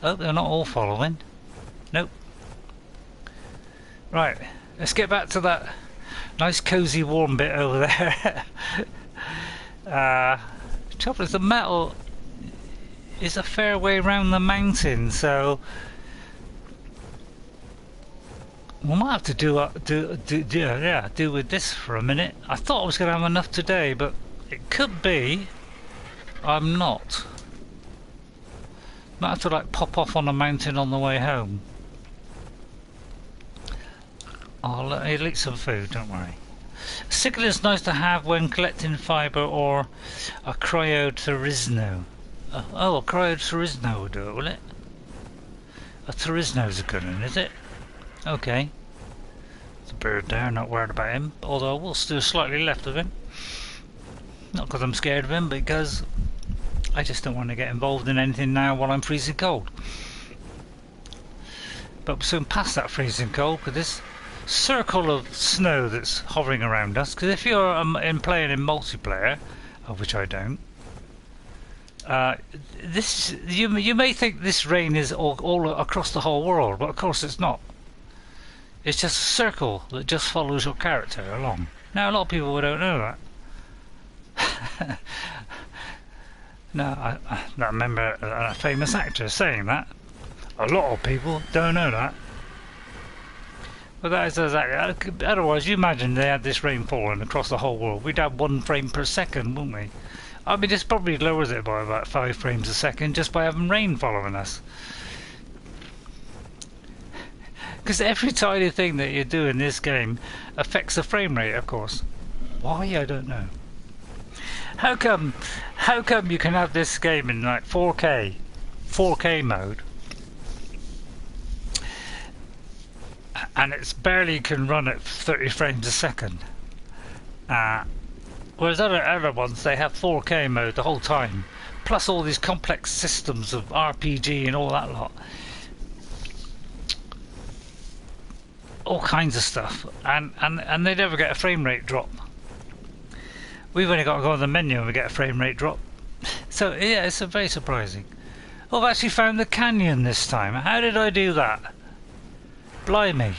Oh, they're not all following. Nope. Right, let's get back to that nice cosy warm bit over there. Trouble is the metal is a fair way around the mountain, so we might have to do with this for a minute. I thought I was going to have enough today, but it could be I'm not. Might have to like pop off on a mountain on the way home. I'll eat some food, don't worry. Sickle is nice to have when collecting fibre or a cryothorizno. Oh, a cryothorizno will do it, will it? A thorizno's a good one, is it? Okay. There's a bird there, not worried about him. Although I will still slightly left of him. Not because I'm scared of him, but because I just don't want to get involved in anything now while I'm freezing cold. But we're soon past that freezing cold with this circle of snow that's hovering around us. Because if you're playing in multiplayer, of which I don't, you may think this rain is all across the whole world, but of course it's not. It's just a circle that just follows your character along. Now a lot of people don't know that. No, I remember a famous actor saying that. A lot of people don't know that. But that is exactly. Otherwise, you imagine they had this rain falling across the whole world. We'd have 1 frame per second, wouldn't we? I mean, this probably lowers it by about 5 frames a second just by having rain following us. Because every tiny thing that you do in this game affects the frame rate, of course. Why? I don't know. How come you can have this game in like 4K mode, and it's barely can run at 30 frames a second, whereas other ones they have 4K mode the whole time, plus all these complex systems of RPG and all that lot, all kinds of stuff, and they never get a frame rate drop. We've only got to go on the menu and we get a frame rate drop. So yeah, it's very surprising. Oh, I've actually found the canyon this time. How did I do that? Blimey.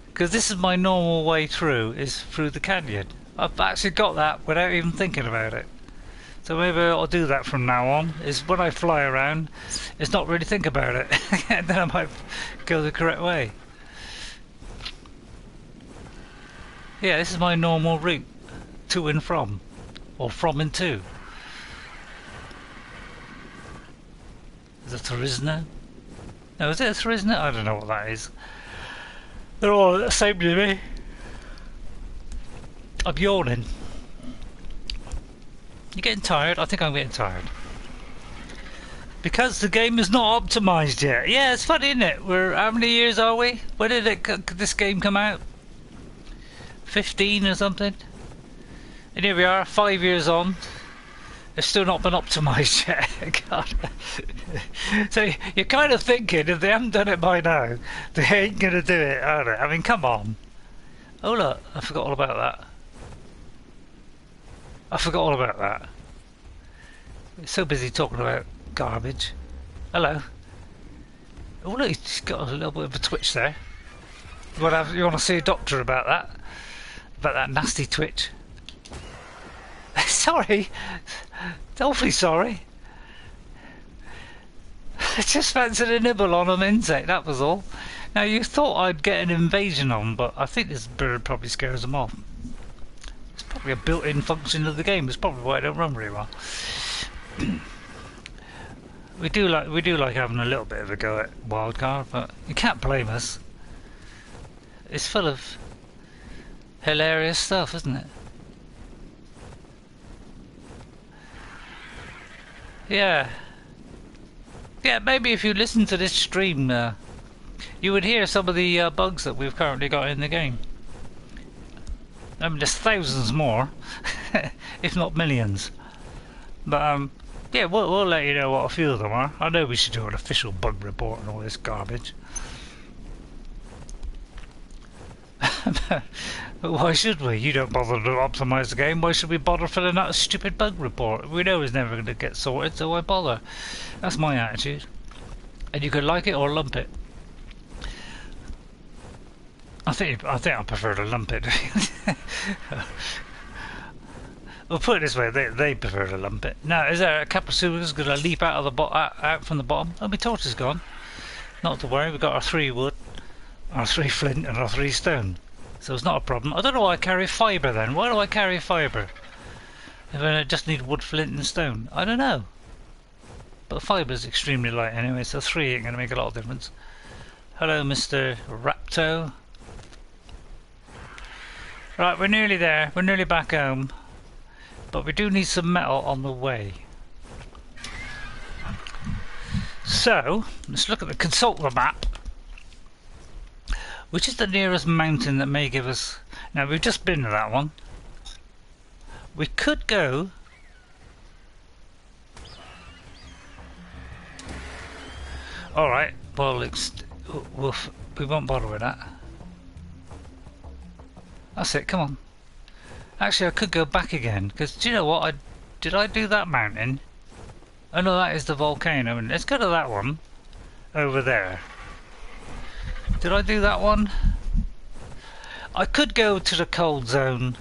Because this is my normal way through, is through the canyon. I've actually got that without even thinking about it. So maybe I'll do that from now on, is when I fly around, is not really think about it. And then I might go the correct way. Yeah, this is my normal route. To and from, or from and to. Is it a Thorizno? No, is it a Thorizno? I don't know what that is. They're all the same to me. I'm yawning. You getting tired? I think I'm getting tired. Because the game is not optimised yet. Yeah, it's funny, isn't it? How many years are we? When did this game come out? 15 or something? And here we are, 5 years on. It's still not been optimised yet. God. So you're kind of thinking, if they haven't done it by now, they ain't going to do it, are they? I mean, come on. Oh look, I forgot all about that. I forgot all about that. We're so busy talking about garbage. Hello. Oh look, he's got a little bit of a twitch there. You want to see a doctor about that? About that nasty twitch? Sorry, awfully sorry. I just fancied a nibble on an insect, that was all. Now you thought I'd get an invasion on, but I think this bird probably scares them off. It's probably a built-in function of the game. It's probably why I don't run very well. we do like having a little bit of a go at Wildcard, but you can't blame us. It's full of hilarious stuff, isn't it? Yeah, maybe if you listen to this stream, you would hear some of the bugs that we've currently got in the game. I mean, there's thousands more, if not millions. But yeah, we'll let you know what a few of them are. I know we should do an official bug report and all this garbage. But why should we? You don't bother to optimise the game. Why should we bother filling out a stupid bug report? We know it's never going to get sorted, so why bother? That's my attitude. And you could like it or lump it. I think I prefer to lump it. Well, put it this way, they prefer to lump it. Now, is there a Caprisuga's going to leap out of the out from the bottom? Oh, my torch is gone. Not to worry, we've got our 3 wood, our 3 flint, and our 3 stone. So it's not a problem. I don't know why I carry fibre then. Why do I carry fibre? If I just need wood, flint, and stone. I don't know. But fibre is extremely light anyway, so 3 ain't going to make a lot of difference. Hello, Mr. Rapto. Right, we're nearly there. We're nearly back home. But we do need some metal on the way. So, let's look at consult the map. Which is the nearest mountain that may give us... Now, we've just been to that one. We could go... Alright, well, we won't bother with that. That's it, come on. Actually, I could go back again, because do you know what? Did I do that mountain? Oh no, that is the volcano. Let's go to that one. Over there. Did I do that one? I could go to the cold zone,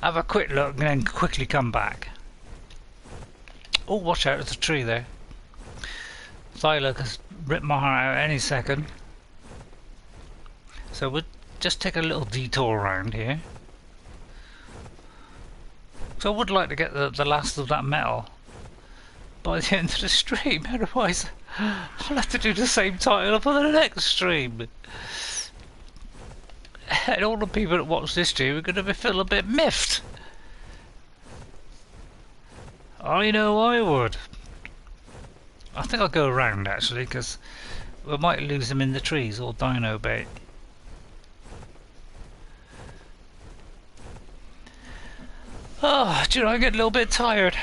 have a quick look, and then quickly come back. Oh, watch out, there's a tree there. Thyla could rip my heart out any second. So we'll just take a little detour around here. So I would like to get the last of that metal by the end of the stream, otherwise I'll have to do the same title for the next stream. And all the people that watch this stream are going to feel a bit miffed. I know I would. I think I'll go around actually, because we might lose them in the trees or dino bait. Oh, do you know, I get a little bit tired.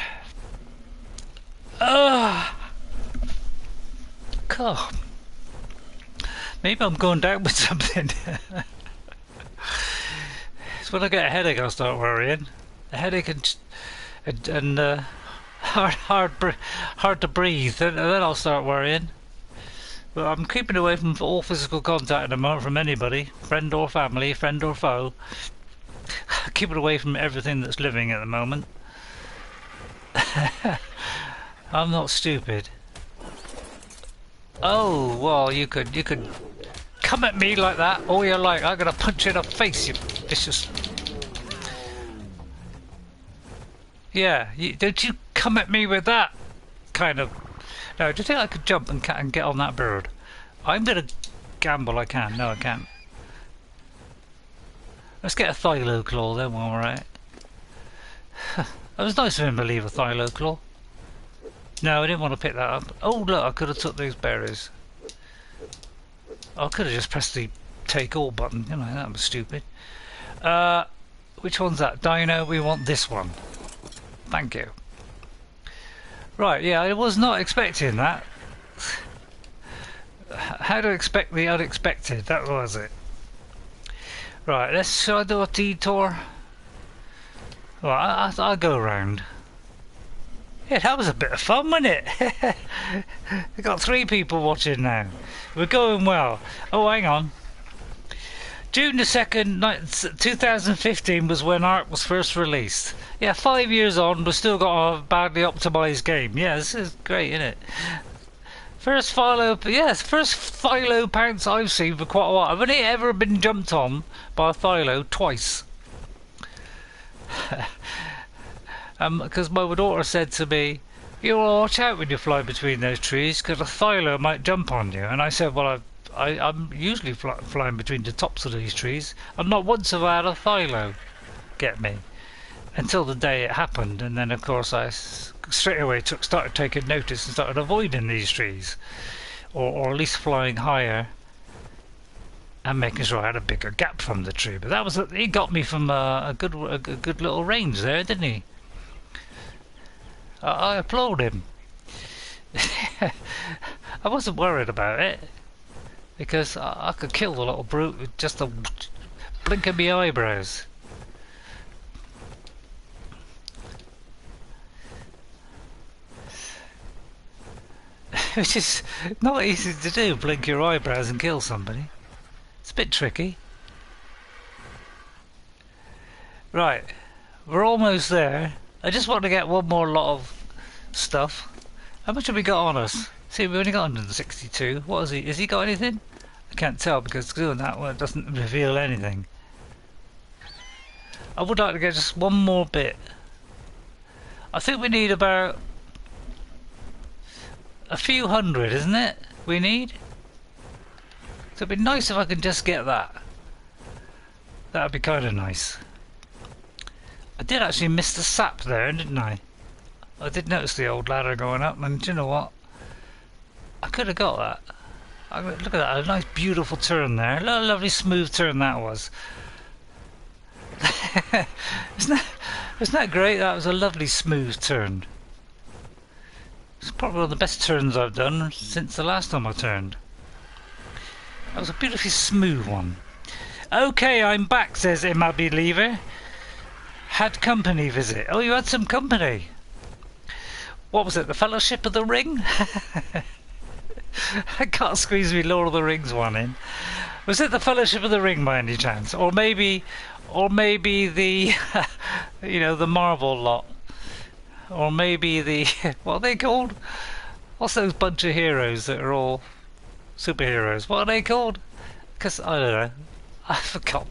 God. Maybe I'm going down with something. It's when I get a headache I'll start worrying. A headache and hard to breathe, and then I'll start worrying. But I'm keeping away from all physical contact at the moment from anybody, friend or family, friend or foe. Keeping away from everything that's living at the moment. I'm not stupid. Oh, well, you could come at me like that all you like. I'm gonna punch you in the face, you vicious. Yeah, don't you come at me with that kind of. No, do you think I could jump and get on that bird? I'm gonna gamble I can. No, I can't. Let's get a Thylo Claw then while we're at it. It was nice of him to leave a Thylo Claw. No, I didn't want to pick that up. Oh look, I could have took those berries. I could have just pressed the take all button, you know, that was stupid. Which one's that? Dino, we want this one. Thank you. Right, yeah, I was not expecting that. How to expect the unexpected, that was it. Right, shall I do a detour? Right, I'll go around. Yeah, that was a bit of fun, wasn't it? We've got 3 people watching now. We're going well. Oh, hang on. June the 2nd, 2015 was when Ark was first released. Yeah, 5 years on, we've still got a badly optimised game. Yeah, this is great, isn't it? First Philo, yes, first Philo pounce I've seen for quite a while. I've only ever been jumped on by a Philo twice. Because my daughter said to me, you want to watch out when you fly between those trees, because a Philo might jump on you. And I said, well, I'm usually flying between the tops of these trees, and not once have I had a Philo get me. Until the day it happened, and then of course I straight away started taking notice and started avoiding these trees, or at least flying higher and making sure I had a bigger gap from the tree. But that was he got me from a good little range there, didn't he? I applaud him. I wasn't worried about it because I could kill the little brute with just a Blinking me eyebrows. Which is not easy to do, blink your eyebrows and kill somebody. It's a bit tricky. Right, we're almost there. I just want to get one more lot of stuff. How much have we got on us? See, we've only got 162. What is he? Has he got anything? I can't tell because doing that one doesn't reveal anything. I would like to get just one more bit. I think we need about a few hundred, isn't it? We need? So it'd be nice if I could just get that. That would be kind of nice. I did actually miss the sap there, didn't I? I did notice the old ladder going up, and do you know what? I could have got that. Look at that, a nice beautiful turn there. A lovely smooth turn that was. Isn't that great? That was a lovely smooth turn. It's probably one of the best turns I've done since the last time I turned. That was a beautifully smooth one. Okay, I'm back, says MLB Lever. Had company visit. Oh, you had some company. What was it, the Fellowship of the Ring? I can't squeeze me Lord of the Rings one in. Was it the Fellowship of the Ring by any chance? Or maybe the, you know, the Marvel lot. Or maybe the, what are they called? What's those bunch of heroes that are all superheroes? What are they called? Because, I don't know. I've forgotten.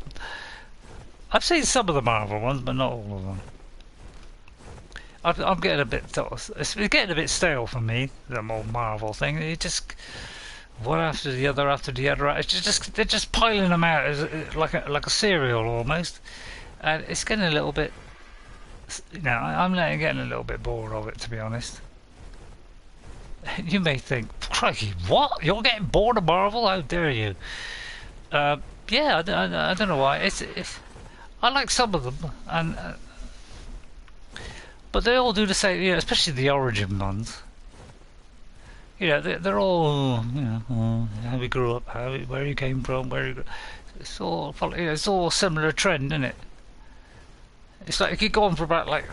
I've seen some of the Marvel ones, but not all of them. I'm getting a bit, it's getting a bit stale for me, the whole Marvel thing. It just, one after the other after the other. It's just they're just piling them out as like a cereal almost, and it's getting a little bit. You know, I'm getting a little bit bored of it, to be honest. You may think, crikey, what? You're getting bored of Marvel? How dare you? Yeah, I don't know why. It's I like some of them, and but they all do the same. You know, especially the origin ones. You know, they're all, you know, how we grew up, where you came from, where you. It's all, you know, it's all a similar trend, isn't it? It's like you could go on for about like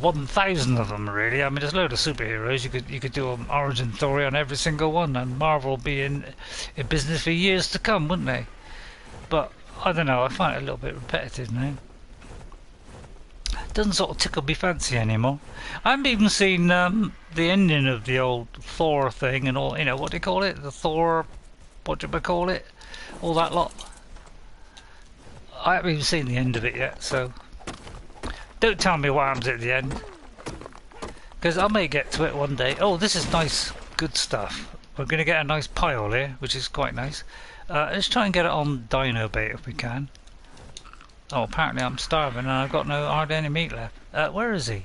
1,000 of them, really. I mean, there's a load of superheroes. You could do an origin story on every single one, and Marvel will be in business for years to come, wouldn't they? But I don't know. I find it a little bit repetitive now. It doesn't sort of tickle me fancy anymore. I haven't even seen the ending of the old Thor thing and all. You know what do you call it? The Thor, what do you call it? All that lot. I haven't even seen the end of it yet, so. Don't tell me what happens at the end, because I may get to it one day. Oh, this is nice, good stuff. We're going to get a nice pile here, which is quite nice. Let's try and get it on dino bait if we can. Oh, apparently I'm starving and I've got hardly any meat left. Where is he?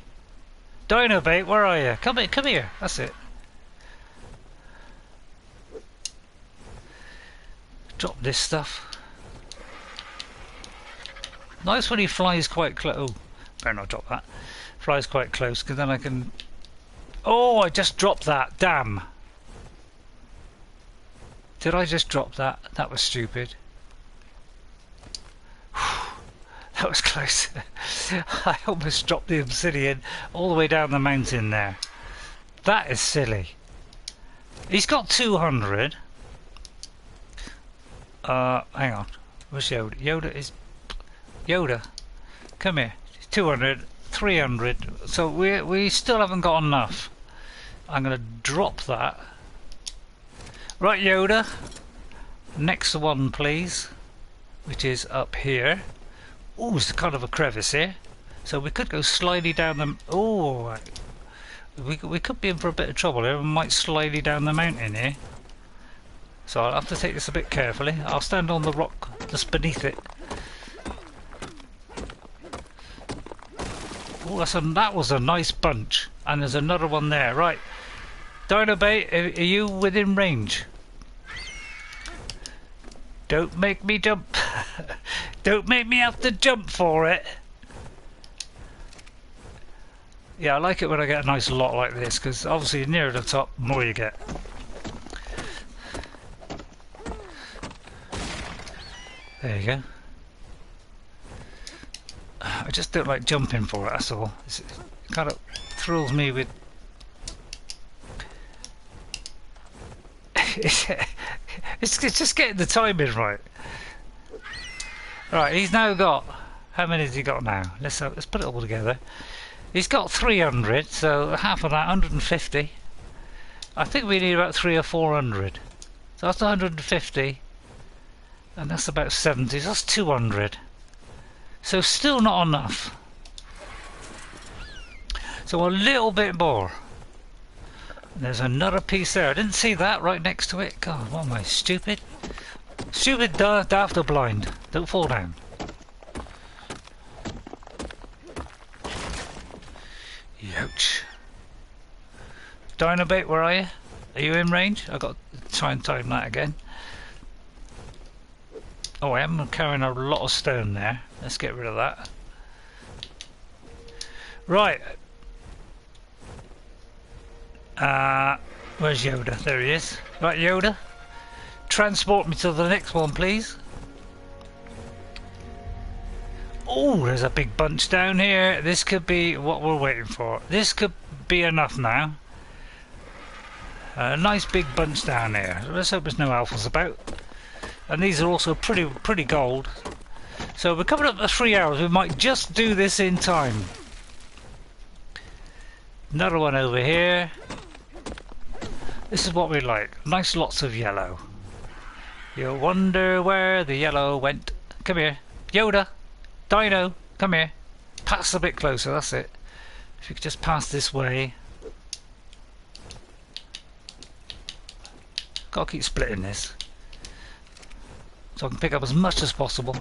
Dino bait, where are you? Come here. That's it. Drop this stuff. Nice when he flies quite close. Oh. Better not drop that. Flies quite close, because then I can. Oh, I just dropped that. Damn. Did I just drop that? That was stupid. That was close. I almost dropped the obsidian all the way down the mountain there. That is silly. He's got 200. Hang on. Where's Yoda? Yoda. Come here. 200, 300, so we still haven't got enough. I'm going to drop that. Right, Yoda, next one please, which is up here. Oh, it's kind of a crevice here, so we could go slidey down the. Oh, we could be in for a bit of trouble here. We might slidey down the mountain here, so I'll have to take this a bit carefully. I'll stand on the rock that's beneath it. Oh, that was a nice bunch, and there's another one there. Right, Dino Bait, are you within range? Don't make me jump. Don't make me have to jump for it. Yeah, I like it when I get a nice lot like this, because obviously nearer the top, the more you get. There you go. I just don't like jumping for it, that's all. It kind of thrills me with... it's just getting the timing right. Right, he's now got... How many has he got now? Let's put it all together. He's got 300, so half of that, 150. I think we need about 300 or 400. So that's 150. And that's about 70, so that's 200. So still not enough. So a little bit more. There's another piece there. I didn't see that right next to it. God, what am I, stupid? Stupid, daft or blind. Don't fall down. Ouch. Dynabait, where are you? Are you in range? I've got to try and time that again. Oh, I am carrying a lot of stone there. Let's get rid of that. Right. Where's Yoda? There he is. Right, Yoda. Transport me to the next one, please. Oh, there's a big bunch down here. This could be what we're waiting for. This could be enough now. A nice big bunch down here. Let's hope there's no alphas about. And these are also pretty gold. So we're coming up to 3 hours. We might just do this in time. Another one over here. This is what we like. Nice lots of yellow. You'll wonder where the yellow went. Come here. Yoda. Dino. Come here. Pass a bit closer. That's it. If you could just pass this way. Gotta keep splitting this. So I can pick up as much as possible.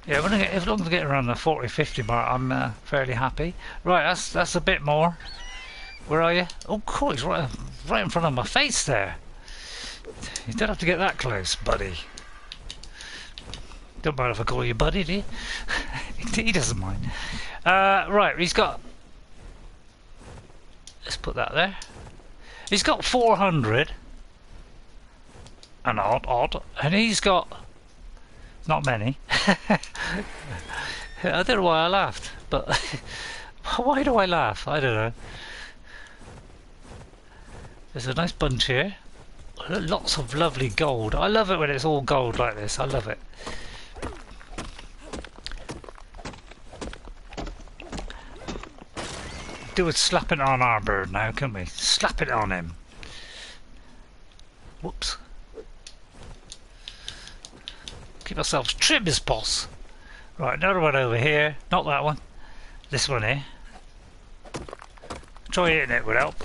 Yeah, as long as I get around the 40-50 mark, I'm fairly happy. Right, that's a bit more. Where are you? Oh, cool, he's right in front of my face there. You don't have to get that close, buddy. Don't mind if I call you buddy, do you? He doesn't mind. Right, he's got... Let's put that there. He's got 400. And odd. And he's got... Not many. I don't know why I laughed, but... Why do I laugh? I don't know. There's a nice bunch here. Lots of lovely gold. I love it when it's all gold like this. I love it. Do a slap it on our bird now, can we? Slap it on him. Whoops. Keep ourselves trim as boss. Right, another one over here. Not that one. This one here. Try hitting it would help.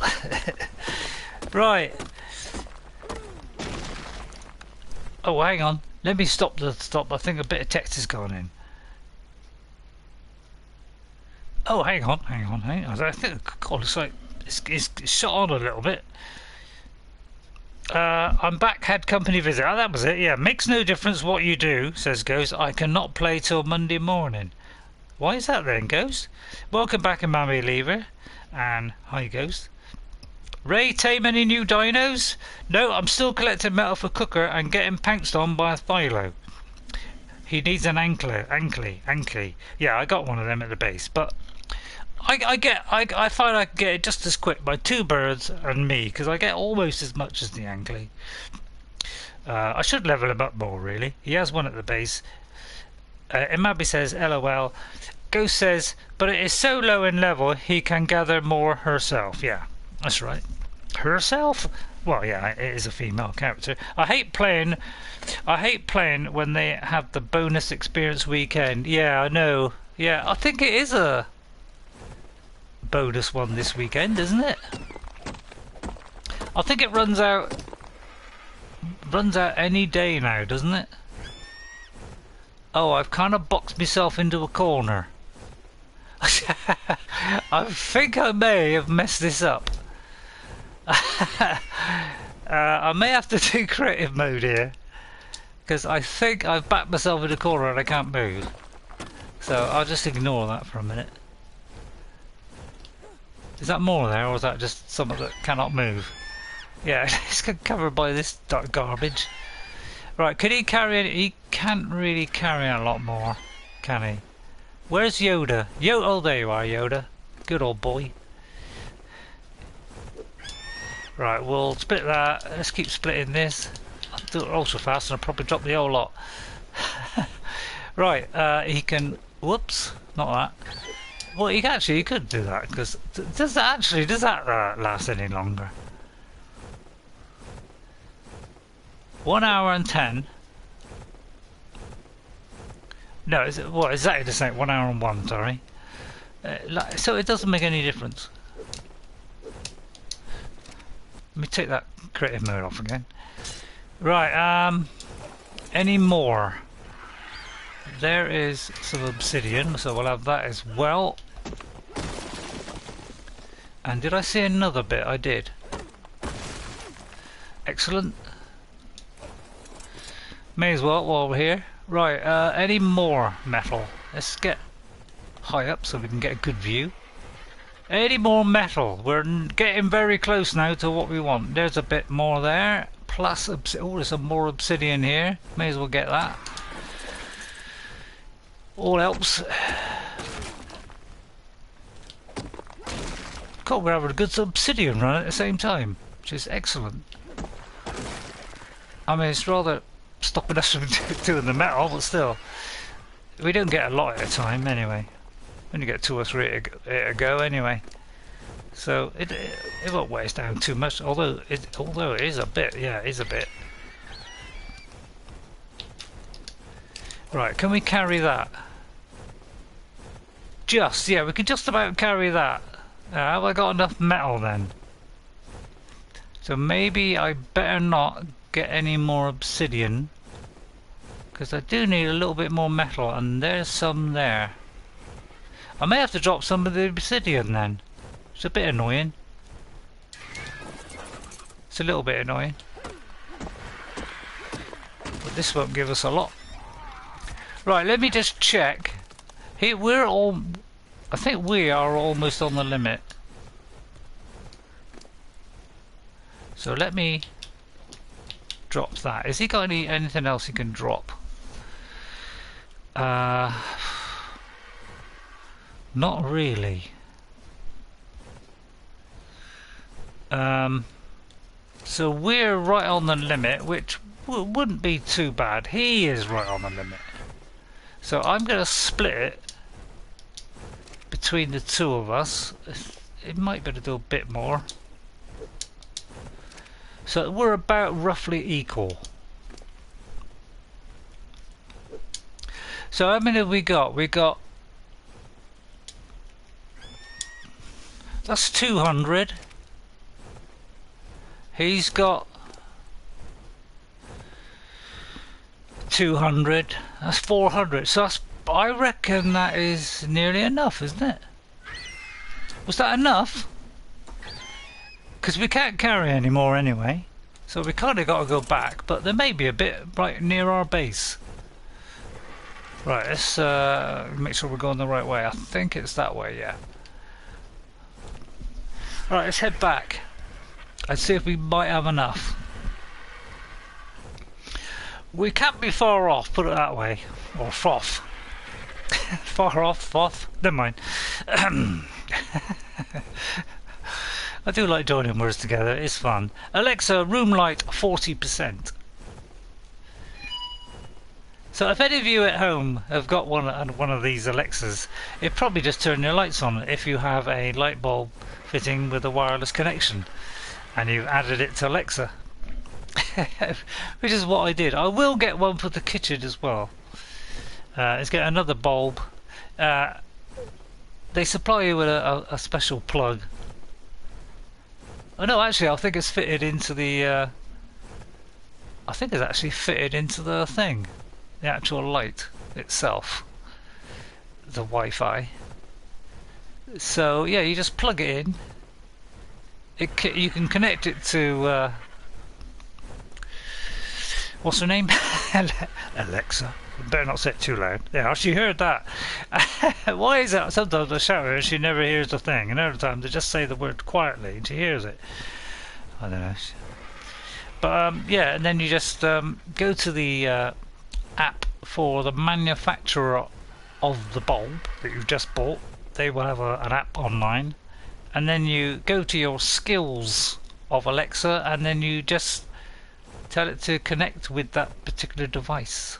Right. Oh, hang on. Let me stop. I think a bit of text has gone in. Oh, hang on. I think God, it's like it's shot on a little bit. I'm back, had company visit. Oh, that was it, yeah. Makes no difference what you do, says Ghost. I cannot play till Monday morning. Why is that then, Ghost? Welcome back, and Mammy Lever. And hi, Ghost. Ray, tame any new dinos? No, I'm still collecting metal for Cooker and getting pounced on by a Philo. He needs an ankly. Yeah, I got one of them at the base, but I find I can get it just as quick by 2 birds and me, because I get almost as much as the ankly. I should level him up more, really. He has one at the base. Imabi says, LOL. Ghost says, but it is so low in level, he can gather more herself. Yeah, that's right. Herself? Well, yeah, it is a female character. I hate playing when they have the bonus experience weekend. Yeah, I know. Yeah, I think it is a bonus one this weekend, isn't it? I think it runs out any day now, doesn't it? Oh, I've kind of boxed myself into a corner. I think I may have messed this up. I may have to do creative mode here, because I think I've backed myself in a corner and I can't move. So I'll just ignore that for a minute. Is that more there, or is that just someone that cannot move? Yeah, it's covered by this dark garbage. Right, can he carry it? He can't really carry a lot more, can he? Where's Yoda? Oh, there you are, Yoda. Good old boy. Right, we'll split that. Let's keep splitting this. I'll do it also fast and I'll probably drop the whole lot. Right, he can... Whoops, not that. Well, he could do that, because... Does that last any longer? 1 hour and 10. No, is it, what, exactly the same. 1 hour and 1, sorry. So it doesn't make any difference. Let me take that creative mode off again. Right, any more? There is some obsidian, so we'll have that as well. And did I see another bit? I did. Excellent. May as well while we're here. Right, any more metal? Let's get high up so we can get a good view. Any more metal? We're getting very close now to what we want. There's a bit more there. Plus, oh, there's some more obsidian here. May as well get that. All helps. God, we're having a good obsidian run at the same time, which is excellent. I mean, it's rather stopping us from doing the metal, but still. We don't get a lot at a time anyway. We only get 2 or 3 at a go anyway. So it won't weigh us down too much, although it is a bit, yeah, it is a bit. Right, can we carry that? Yeah, we can just about carry that. Have I got enough metal then? So maybe I better not get any more obsidian, because I do need a little bit more metal, and there's some there. I may have to drop some of the obsidian then. It's a bit annoying. It's a little bit annoying. But this won't give us a lot. Right, let me just check. Here I think we are almost on the limit. So let me drop that. Has he got anything else he can drop? Not really. So we're right on the limit, which wouldn't be too bad. He is right on the limit. So I'm going to split it between the two of us. It might be able to do a bit more. So we're about roughly equal. So how many have we got? We got... That's 200. He's got 200. That's 400. So I reckon that is nearly enough, isn't it? Was that enough? Because we can't carry any more anyway. So we kind of got to go back. But there may be a bit right near our base. Right, let's make sure we're going the right way. I think it's that way, yeah. Right, let's head back. Let's see if we might have enough. We can't be far off, put it that way. Or froth. Far off, froth. Never mind. I do like joining words together, it's fun. Alexa, room light 40%. So if any of you at home have got one of these Alexas, it probably just turn your lights on if you have a light bulb fitting with a wireless connection and you've added it to Alexa. Which is what I did. I will get one for the kitchen as well. Let's get another bulb. They supply you with a special plug. Oh no, actually I think it's fitted into the I think it's actually fitted into the thing. The actual light itself. The Wi-Fi. So yeah, you just plug it in. You can connect it to what's her name? Alexa. Better not say it too loud. Yeah, she heard that. Why is that? Sometimes I shout at her and she never hears the thing, and other times they just say the word quietly and she hears it. I don't know. But yeah, and then you just go to the app for the manufacturer of the bulb that you've just bought. They will have an app online, and then you go to your skills of Alexa, and then you just tell it to connect with that particular device,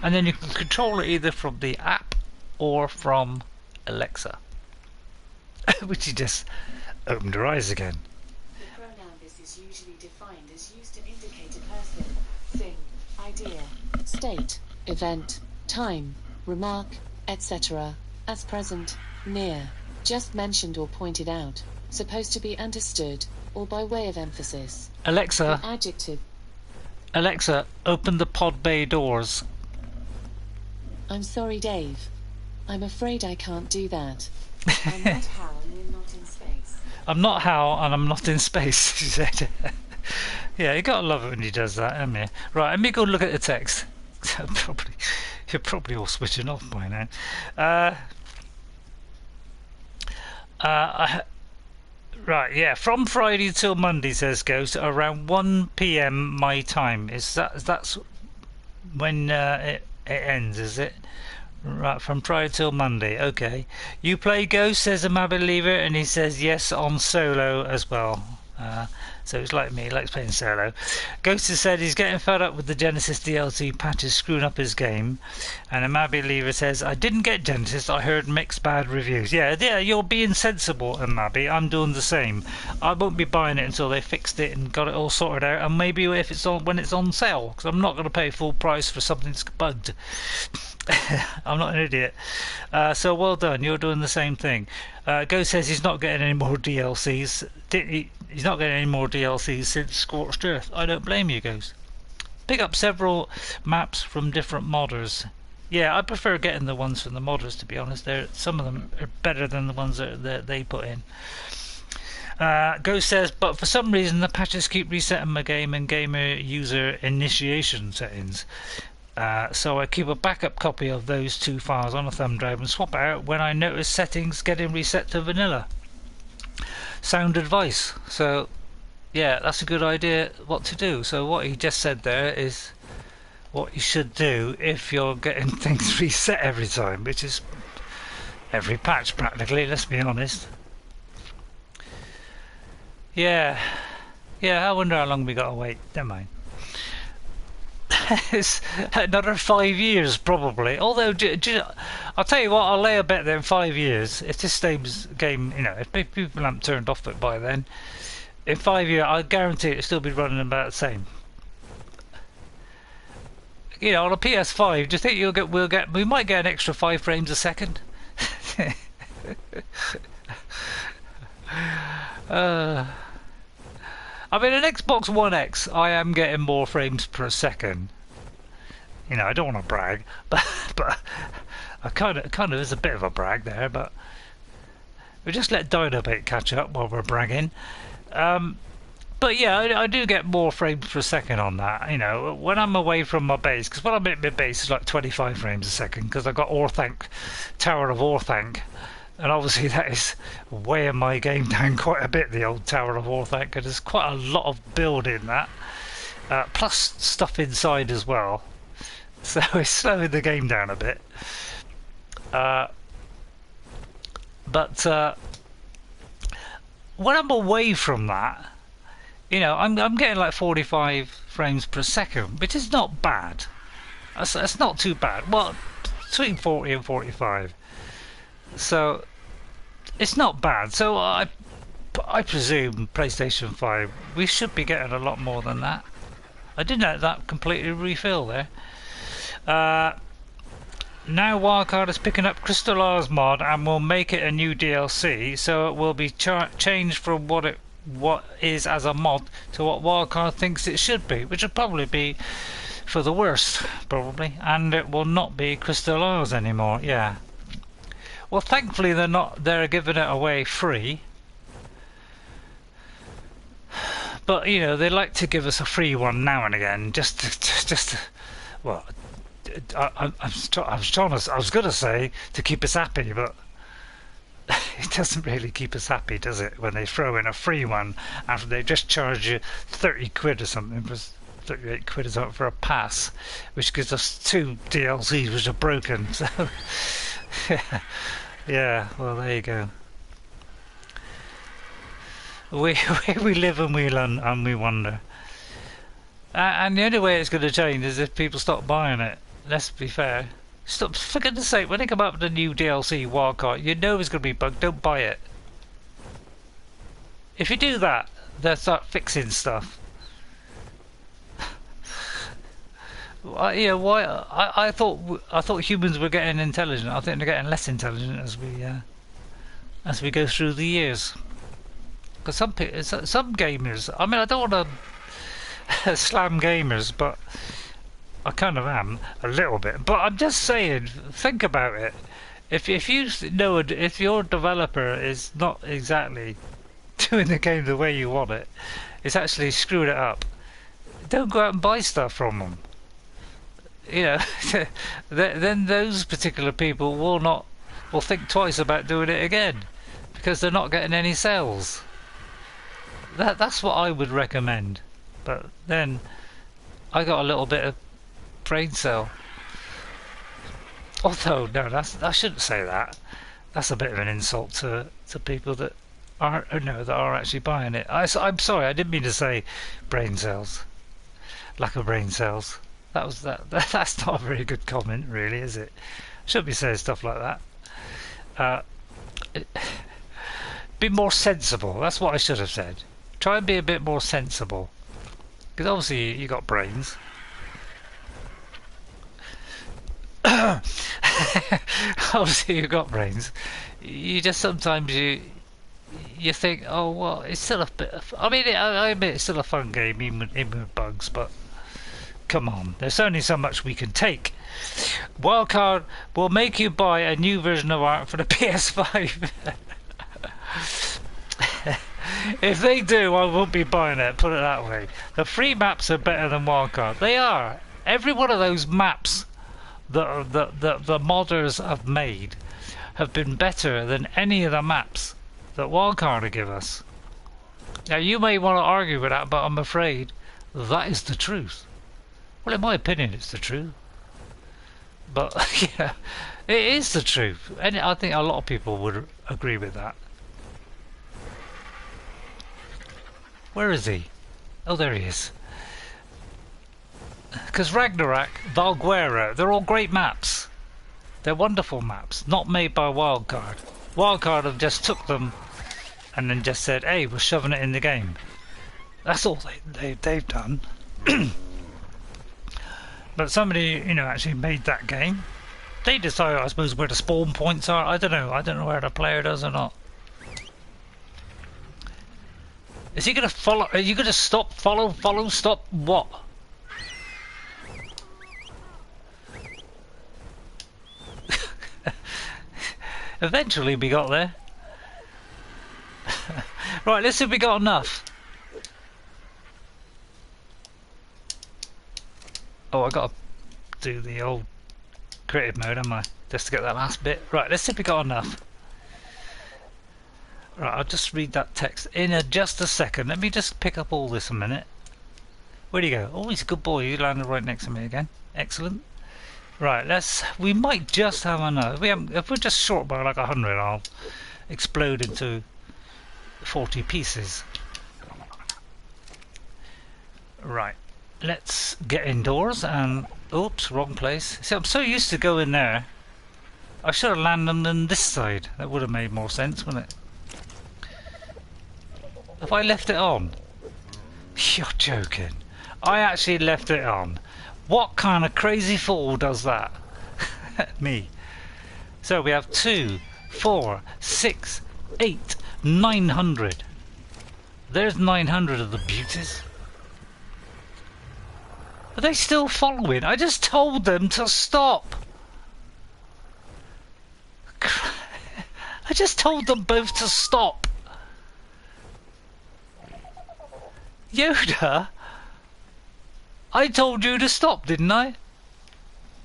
and then you can control it either from the app or from Alexa. Which you just opened her eyes again. The pronoun this is usually defined as used to indicate a person, thing, idea, state, event, time, remark, etc. As present, near, just mentioned or pointed out, supposed to be understood, or by way of emphasis. Alexa, The adjective. Alexa, open the pod bay doors. I'm sorry, Dave. I'm afraid I can't do that. I'm not Hal and we're not in space. I'm not Hal and I'm not in space, she said. Yeah, you gotta love it when he does that, haven't you? Right, let me go look at the text. You're probably all switching off by now. Right, yeah, from Friday till Monday, says Ghost, around 1 p.m. my time. That's when it ends, is it? Right, from Friday till Monday. Okay. You play Ghost, says a Mab Believer, and he says yes on solo as well. So it's like me, he likes playing solo. Ghost has said he's getting fed up with the Genesis DLC patches screwing up his game. And a Mab Believer says, I didn't get Genesis, I heard mixed bad reviews. Yeah, you're being sensible, Mabby. I'm doing the same. I won't be buying it until they fixed it and got it all sorted out. And maybe if it's on when it's on sale, because I'm not going to pay full price for something that's bugged. I'm not an idiot. So well done, you're doing the same thing. Ghost says he's not getting any more DLCs. He's not getting any more DLCs since Scorched Earth. I don't blame you, Ghost. Pick up several maps from different modders. Yeah, I prefer getting the ones from the modders, to be honest. Some of them are better than the ones that they put in. Ghost says, but for some reason the patches keep resetting my game and gamer user initiation settings. So I keep a backup copy of those two files on a thumb drive and swap it out when I notice settings getting reset to vanilla. Sound advice. So yeah, that's a good idea what to do. So what he just said there is what you should do if you're getting things reset every time, which is every patch practically, let's be honest. Yeah, I wonder how long we got to wait. Never mind. It's another 5 years probably. Although, I'll tell you what, I'll lay a bet that in 5 years, if this game, if people haven't turned off it by then, in 5 years, I guarantee it'll still be running about the same. On a PS5, do you think we might get an extra 5 frames a second? I mean, an Xbox One X, I am getting more frames per second. I don't want to brag, but I kind of is a bit of a brag there. But we just let Dynabate catch up while we're bragging. But yeah, I do get more frames per second on that. When I'm away from my base, because when I'm at my base, it's like 25 frames a second because I've got Tower of Orthanc. And obviously that is weighing my game down quite a bit, the old Tower of Orthanc, because there's quite a lot of build in that. Plus stuff inside as well. So it's slowing the game down a bit. But when I'm away from that, I'm getting like 45 frames per second, which is not bad. That's not too bad. Well, between 40 and 45. So it's not bad. So I presume PlayStation 5 we should be getting a lot more than that. I didn't let that completely refill there. Now Wildcard is picking up Crystal R's mod and will make it a new DLC, so it will be changed from what is as a mod to what Wildcard thinks it should be, which will probably be for the worst, probably, and it will not be Crystal R's anymore. Yeah. Well, thankfully they're giving it away free. But they like to give us a free one now and again, well, I was going to say to keep us happy, but it doesn't really keep us happy, does it, when they throw in a free one after they just charge you 30 quid or something, for 38 quid or something for a pass, which gives us 2 DLCs which are broken. So yeah, well, there you go. We live and we learn and we wonder. And the only way it's going to change is if people stop buying it. Let's be fair. Stop, for goodness sake, when they come up with the new DLC wildcard, you know it's going to be bugged, don't buy it. If you do that, they'll start fixing stuff. Yeah, why? I thought humans were getting intelligent. I think they're getting less intelligent as we go through the years. Because some gamers, I mean, I don't want to slam gamers, but I kind of am a little bit. But I'm just saying, think about it. If you know, if your developer is not exactly doing the game the way you want it, it's actually screwed it up. Don't go out and buy stuff from them. You know, then those particular people will think twice about doing it again because they're not getting any sales. That's what I would recommend. But then I got a little bit of brain cell. Although no, I shouldn't say that. That's a bit of an insult to people that are actually buying it. I'm sorry, I didn't mean to say brain cells. Lack of brain cells. That's not a very good comment, really, is it? Shouldn't be saying stuff like that. Be more sensible. That's what I should have said. Try and be a bit more sensible. Because obviously you got brains. Obviously you got brains. You just sometimes you think, oh well, it's still a bit. I mean, I admit it's still a fun game, even with bugs. But come on, there's only so much we can take. Wildcard will make you buy a new version of art for the PS5. If they do, I won't be buying it, put it that way. The free maps are better than Wildcard. They are. Every one of those maps that the modders have made have been better than any of the maps that Wildcard will give us. Now, you may want to argue with that, but I'm afraid that is the truth. Well, in my opinion, it's the truth. But, yeah, it is the truth. And I think a lot of people would agree with that. Where is he? Oh, there he is. Because Ragnarok, Valguera, they're all great maps. They're wonderful maps, not made by Wildcard. Wildcard have just took them and then just said, hey, we're shoving it in the game. That's all they've done. But somebody, actually made that game. They decide, I suppose, where the spawn points are. I don't know. I don't know where the player does or not. Is he going to follow? Are you going to stop, follow, stop, what? Eventually we got there. Right, let's see if we got enough. Oh, I got to do the old creative mode, haven't I? Just to get that last bit. Right, let's see if we got enough. Right, I'll just read that text in just a second. Let me just pick up all this a minute. Where'd he go? Oh, he's a good boy. He landed right next to me again. Excellent. Right, we might just have enough. If we're just short by like 100, I'll explode into 40 pieces. Right, let's get indoors and... Oops, wrong place. See, I'm so used to going there. I should have landed them on this side. That would have made more sense, wouldn't it? Have I left it on? You're joking. I actually left it on. What kind of crazy fool does that? Me. So we have 2, 4, 6, 8, 900. There's 900 of the beauties. Are they still following? I just told them to stop. I just told them both to stop. Yoda? I told you to stop, didn't I?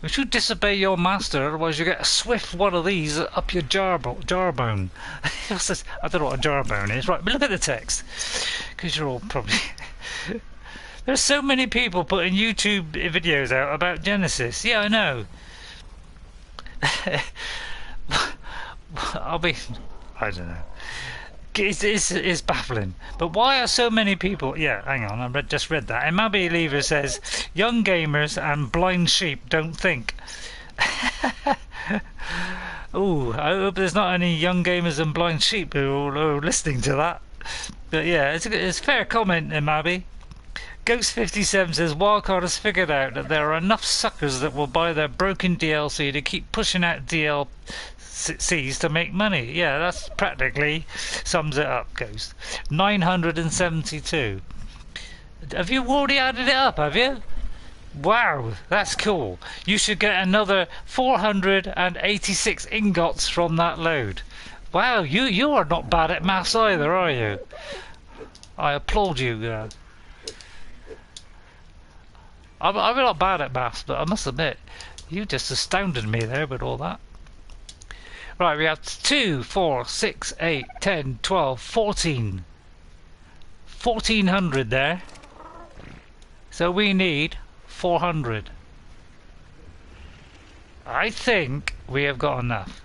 You should disobey your master, otherwise you get a swift one of these up your jawbone. I don't know what a jawbone is. Right, but look at the text, because you're all probably... There's so many people putting YouTube videos out about Genesis. Yeah, I know. I don't know. It's baffling. But why are so many people... Yeah, hang on, I just read that. Imabi Lever says, young gamers and blind sheep don't think. Ooh, I hope there's not any young gamers and blind sheep who are listening to that. But yeah, it's a fair comment, Imabi. Ghost57 says, Wildcard has figured out that there are enough suckers that will buy their broken DLC to keep pushing out DLCs to make money. Yeah, that's practically sums it up, Ghost. 972. Have you already added it up, have you? Wow, that's cool. You should get another 486 ingots from that load. Wow, you are not bad at maths either, are you? I applaud you. I'm not bad at maths, but I must admit, you just astounded me there with all that. Right, we have 2, 4, 6, 8, 10, 12, 14. 1400 there. So we need 400. I think we have got enough.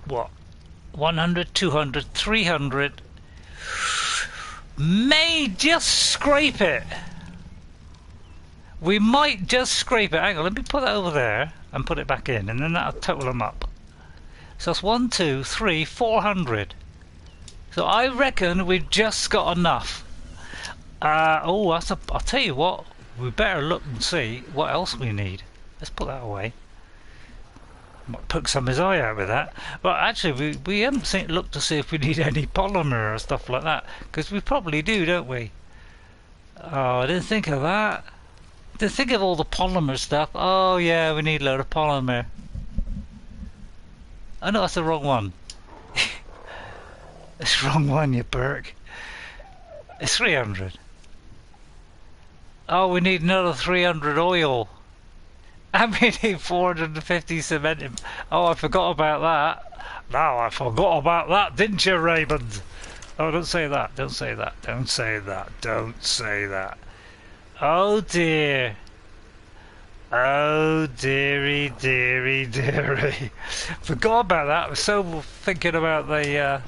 What? 100, 200, 300. May just scrape it. We might just scrape it. Hang on, let me put that over there and put it back in, and then that'll total them up. So that's 1, 2, 3, 400. So I reckon we've just got enough. I'll tell you what. We better look and see what else we need. Let's put that away. Might poke some of his eye out with that. But actually, we haven't looked to see if we need any polymer or stuff like that, because we probably do, don't we? Oh, I didn't think of that. Didn't think of all the polymer stuff. Oh yeah, we need a load of polymer. Oh no, that's the wrong one. It's the wrong one, you perk. It's 300. Oh, we need another 300 oil. And we need 450 cement. Oh, I forgot about that. Now I forgot about that, didn't you, Raymond? Oh, don't say that. Don't say that. Don't say that. Don't say that. Oh dear. Oh dearie, dearie, dearie. Forgot about that. I was so thinking about the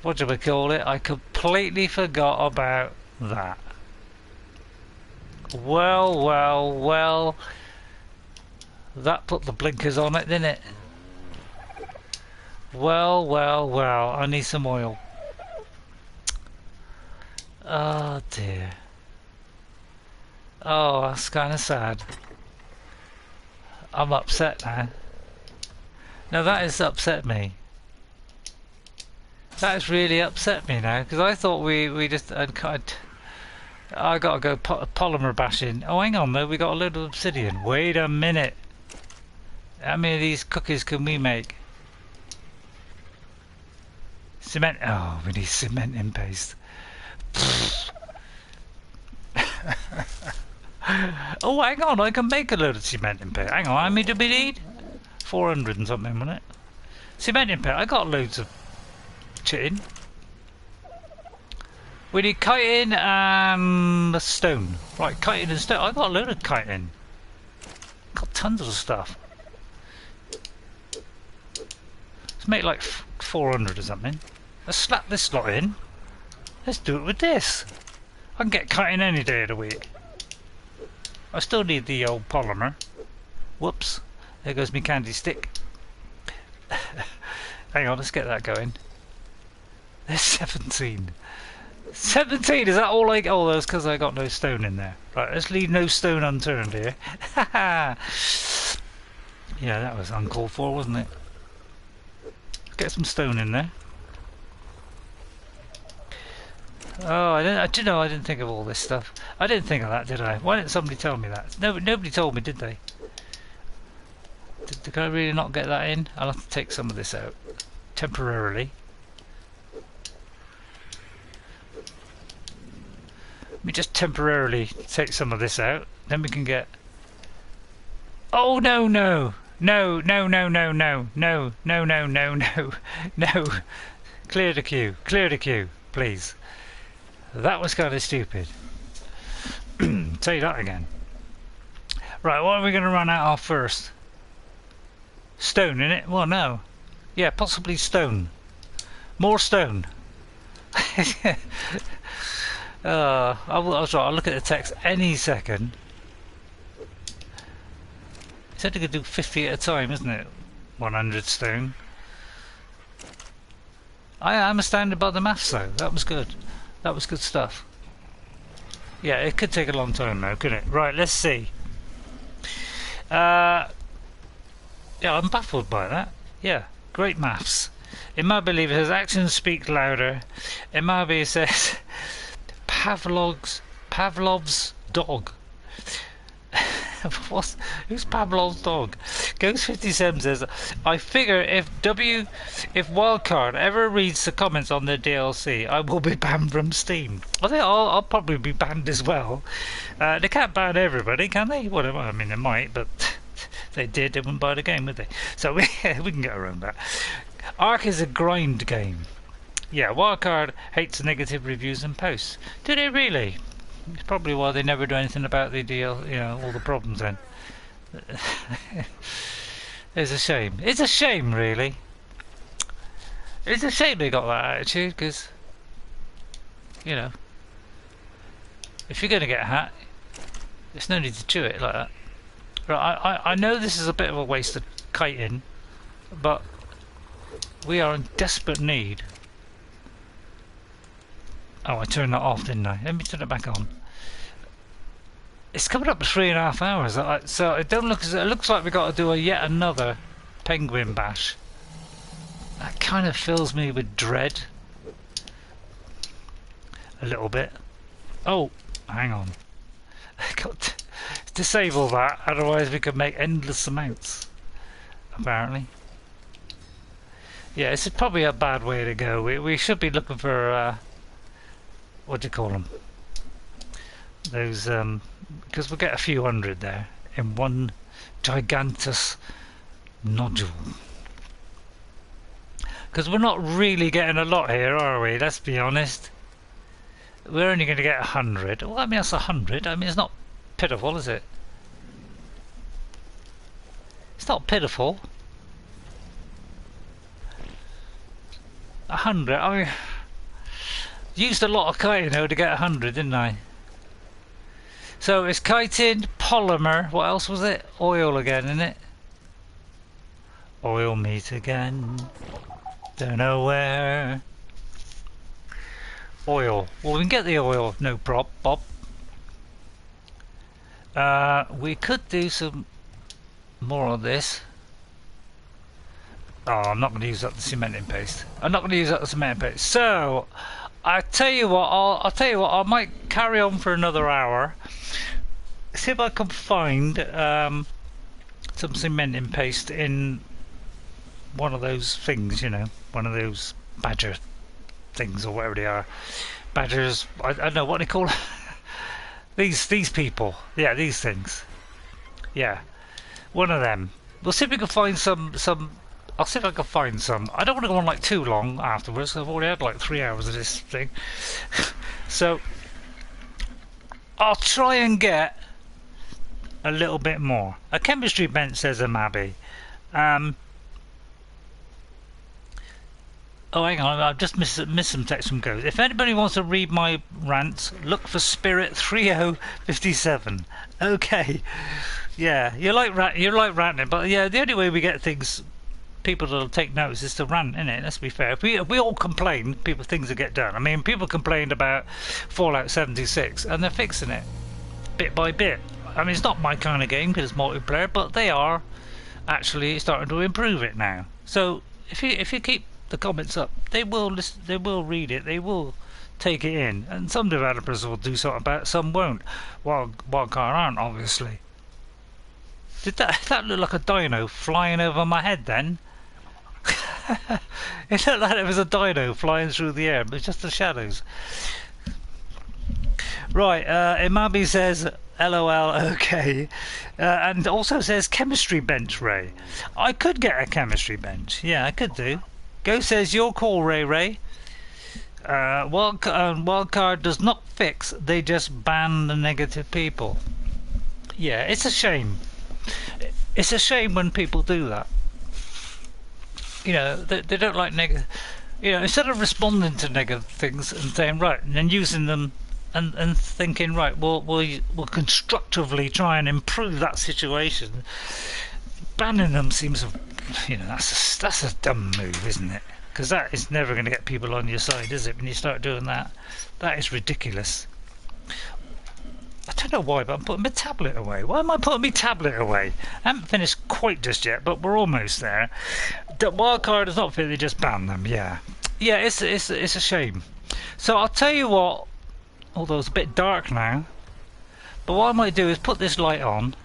what do we call it? I completely forgot about that. Well, well, well. That put the blinkers on it, didn't it? Well, well, well. I need some oil. Oh dear. Oh, that's kind of sad. I'm upset now. Now that has upset me. That has really upset me now, because I thought we just I gotta go polymer bashing. Oh, hang on though, we got a load of obsidian. Wait a minute. How many of these cookies can we make? Cement. Oh, we need cementing paste. Oh, hang on, I can make a load of cementing paste. Hang on, how many do we need? 400 and something, wasn't it? Cementing paste. I got loads of chitin. We need chitin and stone. Right, chitin and stone. I got a load of chitin. Got tons of stuff. Let's make like 400 or something. Let's slap this lot in. Let's do it with this. I can get chitin any day of the week. I still need the old polymer. Whoops. There goes my candy stick. Hang on, let's get that going. There's 17. 17, is that all I... Oh, that's because I got no stone in there. Right, let's leave no stone unturned here. Yeah, that was uncalled for, wasn't it? Get some stone in there. Oh, I didn't think of all this stuff. I didn't think of that, did I? Why didn't somebody tell me that? Nobody told me, did they? Did I really not get that in? I'll have to take some of this out temporarily. me just temporarily take some of this out. Then we can get... Oh, no, no. No, no, no, no, no. No, no, no, no, no. No. Clear the queue. Clear the queue, please. That was kind of stupid. Say that again. Right, what are we going to run out of first? Stone, innit? Well, no. Yeah, possibly stone. More stone. I'll look at the text any second. It's only going to do 50 at a time, isn't it? 100 stone. I'm astounded by the maths though. That was good. That was good stuff. Yeah, it could take a long time though, couldn't it? Right, let's see. Yeah, I'm baffled by that. Yeah, great maths. In my belief, it says actions speak louder. In my belief, it says Pavlov's dog. Who's Pavlov's dog? Ghost57 says, I figure if Wildcard ever reads the comments on their DLC, I will be banned from Steam. I think I'll probably be banned as well. They can't ban everybody, can they? Well, I mean, they might, but if they did, they wouldn't buy the game, would they? So we can get around that. Ark is a grind game. Yeah, Wildcard hates negative reviews and posts. Do they really? It's probably why they never do anything about the deal, you know, all the problems then. It's a shame. It's a shame, really. It's a shame they got that attitude, because, you know, if you're going to get a hat, there's no need to chew it like that. Right, I know this is a bit of a waste of kiting, but we are in desperate need. Oh, I turned that off, didn't I? Let me turn it back on. It's coming up to 3.5 hours, so it don't look as it looks like we got to do yet another penguin bash. That kind of fills me with dread. A little bit. Oh, hang on. I got to disable that, otherwise we could make endless amounts. Apparently. Yeah, this is probably a bad way to go. We should be looking for what do you call them? Those because we'll get a few hundred there in one gigantus nodule. Because we're not really getting a lot here, are we? Let's be honest. We're only going to get 100. Well, I mean that's 100. I mean it's not pitiful, is it? It's not pitiful. 100. I mean, used a lot of kiting though to get 100, didn't I? So it's chitin, polymer. What else was it? Oil again, isn't it? Oil meat again. Don't know where. Oil. Well, we can get the oil. No prop, Bob. We could do some more of this. Oh, I'm not going to use up the cementing paste. I'm not going to use up the cementing paste. So, I tell you what. I'll tell you what. I might carry on for another hour. See if I can find some cementing paste in one of those things. You know, one of those badger things or whatever they are. Badgers. I don't know what they call these people. Yeah, these things. Yeah, one of them. We'll see if we can find some. I'll see if I can find some. I don't want to go on like too long afterwards. I've already had like 3 hours of this thing. So I'll try and get a little bit more. A chemistry bench, says a Mabby. Oh, hang on, I've just missed some text from Ghost. If anybody wants to read my rants, look for Spirit 3057. Okay. Yeah, you're like ranting, but yeah, the only way we get things, people that'll take notice is to rant, innit? Let's be fair. If we all complain, things will get done. I mean, people complained about Fallout 76, and they're fixing it bit by bit. I mean, it's not my kind of game because it's multiplayer, but they are actually starting to improve it now. So if you keep the comments up, they will listen, they will read it, they will take it in, and some developers will do something about it, some won't. Wildcard aren't, obviously. Did that look like a dino flying over my head then? It looked like it was a dino flying through the air, but just the shadows. Right, Imabi says LOL, okay. And also says chemistry bench, Ray. I could get a chemistry bench. Yeah, I could do. Go says your call, Ray Ray. Wildcard does not fix, they just ban the negative people. Yeah, it's a shame. It's a shame when people do that. You know, they don't like negative. You know, instead of responding to negative things and saying right, and then using them and thinking right, we'll constructively try and improve that situation. Banning them seems, you know, that's a dumb move, isn't it? Because that is never going to get people on your side, is it? When you start doing that, that is ridiculous. I don't know why, but I'm putting my tablet away. Why am I putting my tablet away? I haven't finished quite just yet, but we're almost there. The wildcard is not fit, they just ban them, yeah. Yeah, it's a shame. So I'll tell you what, although it's a bit dark now, but what I might do is put this light on,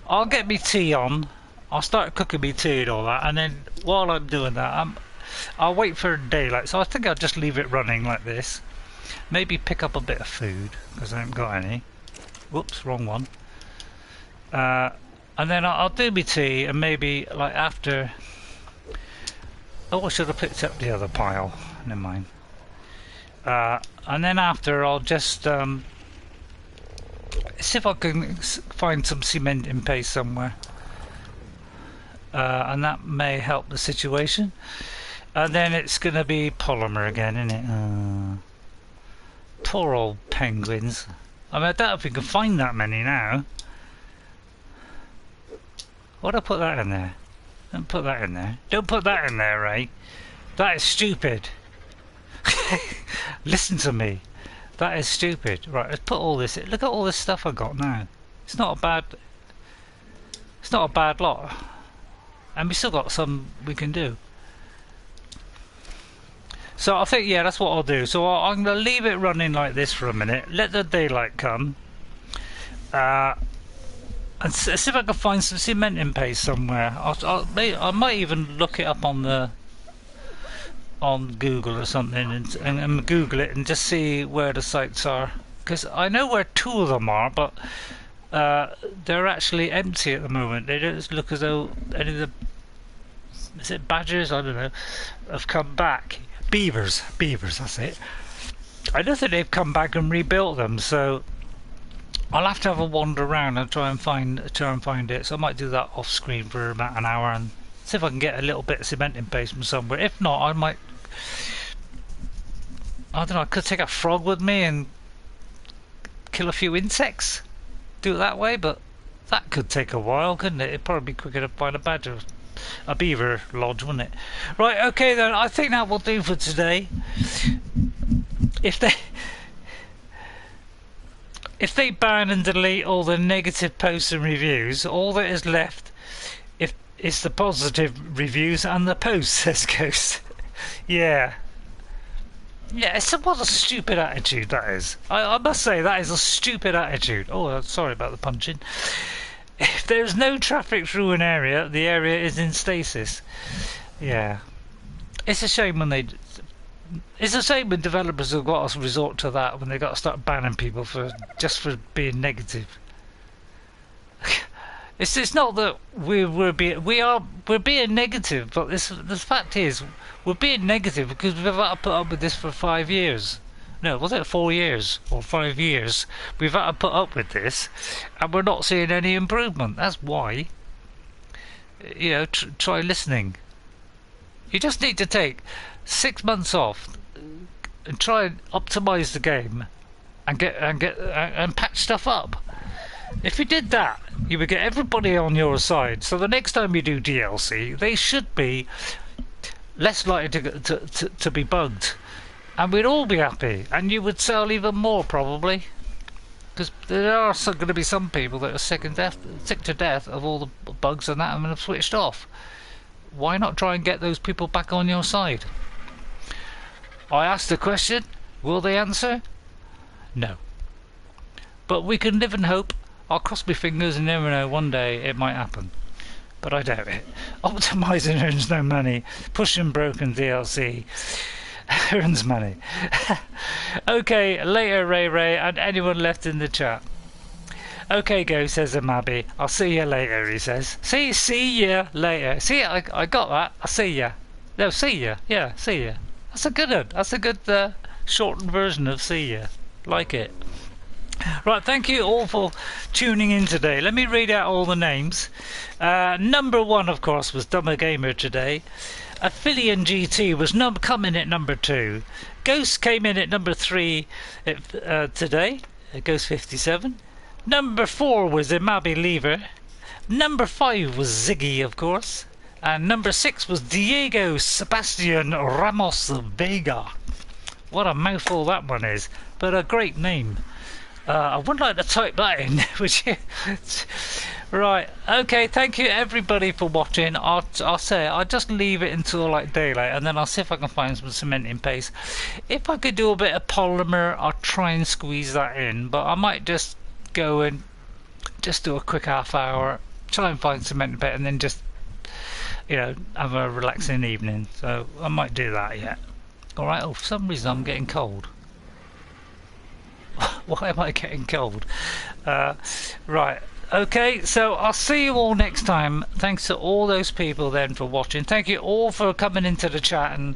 I'll get me tea on, I'll start cooking me tea and all that, and then while I'm doing that, I'll wait for daylight. So I think I'll just leave it running like this. Maybe pick up a bit of food, because I haven't got any. Whoops, wrong one. And then I'll do my tea, and maybe like after. Oh, I should have picked up the other pile. Never mind. And then after, I'll just see if I can find some cementing paste somewhere, and that may help the situation. And then it's going to be polymer again, isn't it? Poor old penguins. I mean, I doubt if we can find that many now. Why'd I put that in there? Don't put that in there. Don't put that in there, Ray. That is stupid. Listen to me. That is stupid. Right, let's put all this in. Look at all this stuff I got now. It's not a bad lot. And we still got some we can do. So I think, yeah, that's what I'll do. So I'm going to leave it running like this for a minute. Let the daylight come. And see if I can find some cementing paste somewhere. I might even look it up on Google or something and Google it and just see where the sites are. Because I know where two of them are, but they're actually empty at the moment. They don't look as though any of the... Is it badgers? I don't know. Have come back. Beavers, that's it. I don't think they've come back and rebuilt them, so I'll have to have a wander around and try and find it. So I might do that off screen for about an hour and see if I can get a little bit of cementing paste from somewhere. If not, I might, I don't know, I could take a frog with me and kill a few insects. Do it that way, but that could take a while, couldn't it? It'd probably be quicker to find a badger. A beaver lodge, wouldn't it? Right, okay then, I think that will do for today. If they ban and delete all the negative posts and reviews, all that is left is the positive reviews and the posts, says Ghost. Yeah, what a stupid attitude that is. I must say, that is a stupid attitude. Oh, sorry about the punching. If there's no traffic through an area, the area is in stasis. Yeah. It's a shame when developers have got to resort to that, when they got to start banning people just for being negative. It's not that we're being negative, but the fact is we're being negative because we've had to put up with this for 5 years. No, was it 4 years or 5 years? We've had to put up with this, and we're not seeing any improvement. That's why. You know, try listening. You just need to take 6 months off and try and optimize the game, and patch stuff up. If you did that, you would get everybody on your side. So the next time you do DLC, they should be less likely to be bugged. And we'd all be happy, and you would sell even more probably, because there are going to be some people that are sick to death of all the bugs and that, and have switched off. Why not try and get those people back on your side? I asked the question, will they answer? No. But we can live in hope. I'll cross my fingers and never know, one day it might happen. But I doubt it. Optimising earns no money. Pushing broken DLC. earns money. Okay, later Ray Ray and anyone left in the chat. Okay, go, says Amabi. I'll see you later, he says. See ya later. See, I got that. I'll see ya. No, see ya. Yeah, see ya. That's a good one. That's a good shortened version of see ya. Like it. Right, thank you all for tuning in today. Let me read out all the names. Number 1, of course, was Dumber Gamer today. Aphelion GT was coming at number 2. Ghost came in at number 3 today. Ghost 57. Number 4 was Imabi Lever. Number 5 was Ziggy, of course. And number 6 was Diego Sebastian Ramos Vega. What a mouthful that one is, but a great name. I would like to type that in, would you? Right, okay, thank you everybody for watching. I'll just leave it until like daylight, and then I'll see if I can find some cementing paste. If I could do a bit of polymer, I'll try and squeeze that in, but I might just go and just do a quick half hour, try and find cementing paste, and then just, you know, have a relaxing evening. So I might do that yet. Alright, oh, for some reason I'm getting cold. Why am I getting cold? Right, okay, so I'll see you all next time. Thanks to all those people then for watching. Thank you all for coming into the chat, and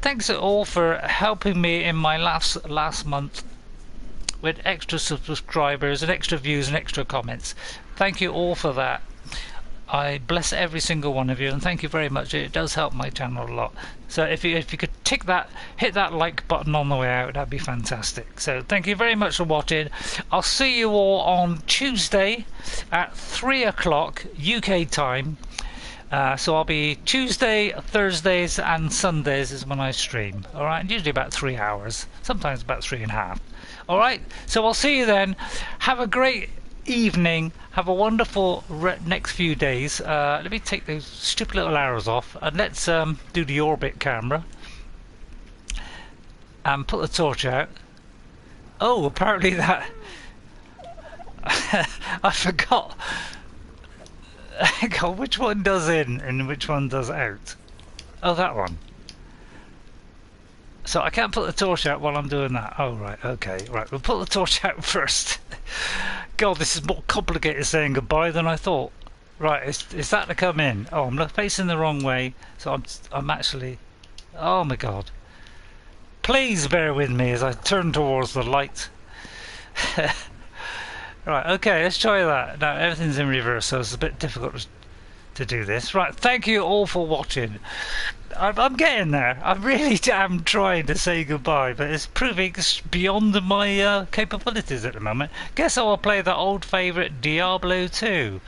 thanks to all for helping me in my last month with extra subscribers and extra views and extra comments. Thank you all for that. I bless every single one of you, and thank you very much. It does help my channel a lot. So if you could hit that like button on the way out, that'd be fantastic. So thank you very much for watching. I'll see you all on Tuesday at 3 o'clock UK time. So I'll be Tuesday, Thursdays and Sundays is when I stream. Alright, usually about 3 hours, sometimes about 3.5. Alright, so I'll see you then. Have a great evening, have a wonderful next few days. Let me take those stupid little arrows off, and let's do the orbit camera and put the torch out. Oh, apparently that I forgot. God, which one does in and which one does out? Oh, that one. So I can't put the torch out while I'm doing that. Oh, right, okay, right, we'll put the torch out first. God, this is more complicated saying goodbye than I thought. Right, is that to come in? Oh, I'm facing the wrong way, so I'm actually... Oh my God. Please bear with me as I turn towards the light. Right, okay, let's try that. Now, everything's in reverse, so it's a bit difficult to do this. Right, thank you all for watching. I'm getting there. I really am trying to say goodbye, but it's proving beyond my capabilities at the moment. Guess I'll play the old favourite Diablo 2.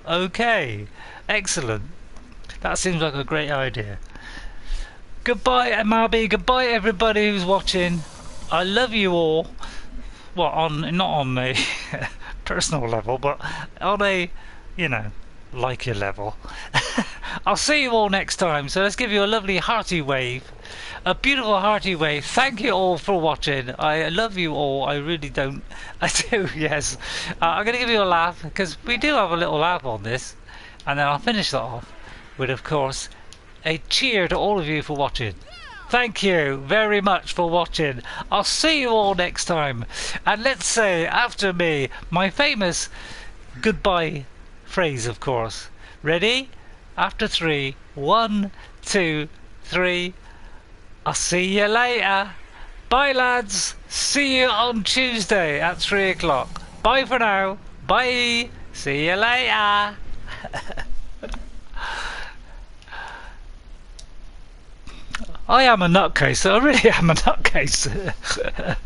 Okay, excellent. That seems like a great idea. Goodbye, Amabi. Goodbye, everybody who's watching. I love you all. Well, not on a personal level, but on a, you know, like your level. I'll see you all next time, so let's give you a lovely hearty wave, a beautiful hearty wave. Thank you all for watching. I love you all. I really don't. I do, yes. I'm going to give you a laugh, because we do have a little laugh on this, and then I'll finish that off with, of course, a cheer to all of you for watching. Thank you very much for watching. I'll see you all next time, and let's say after me my famous goodbye phrase, of course. Ready? After 3, 1, 2, 3. I'll see you later. Bye, lads. See you on Tuesday at 3 o'clock. Bye for now. Bye. See you later. I am a nutcase. I really am a nutcase.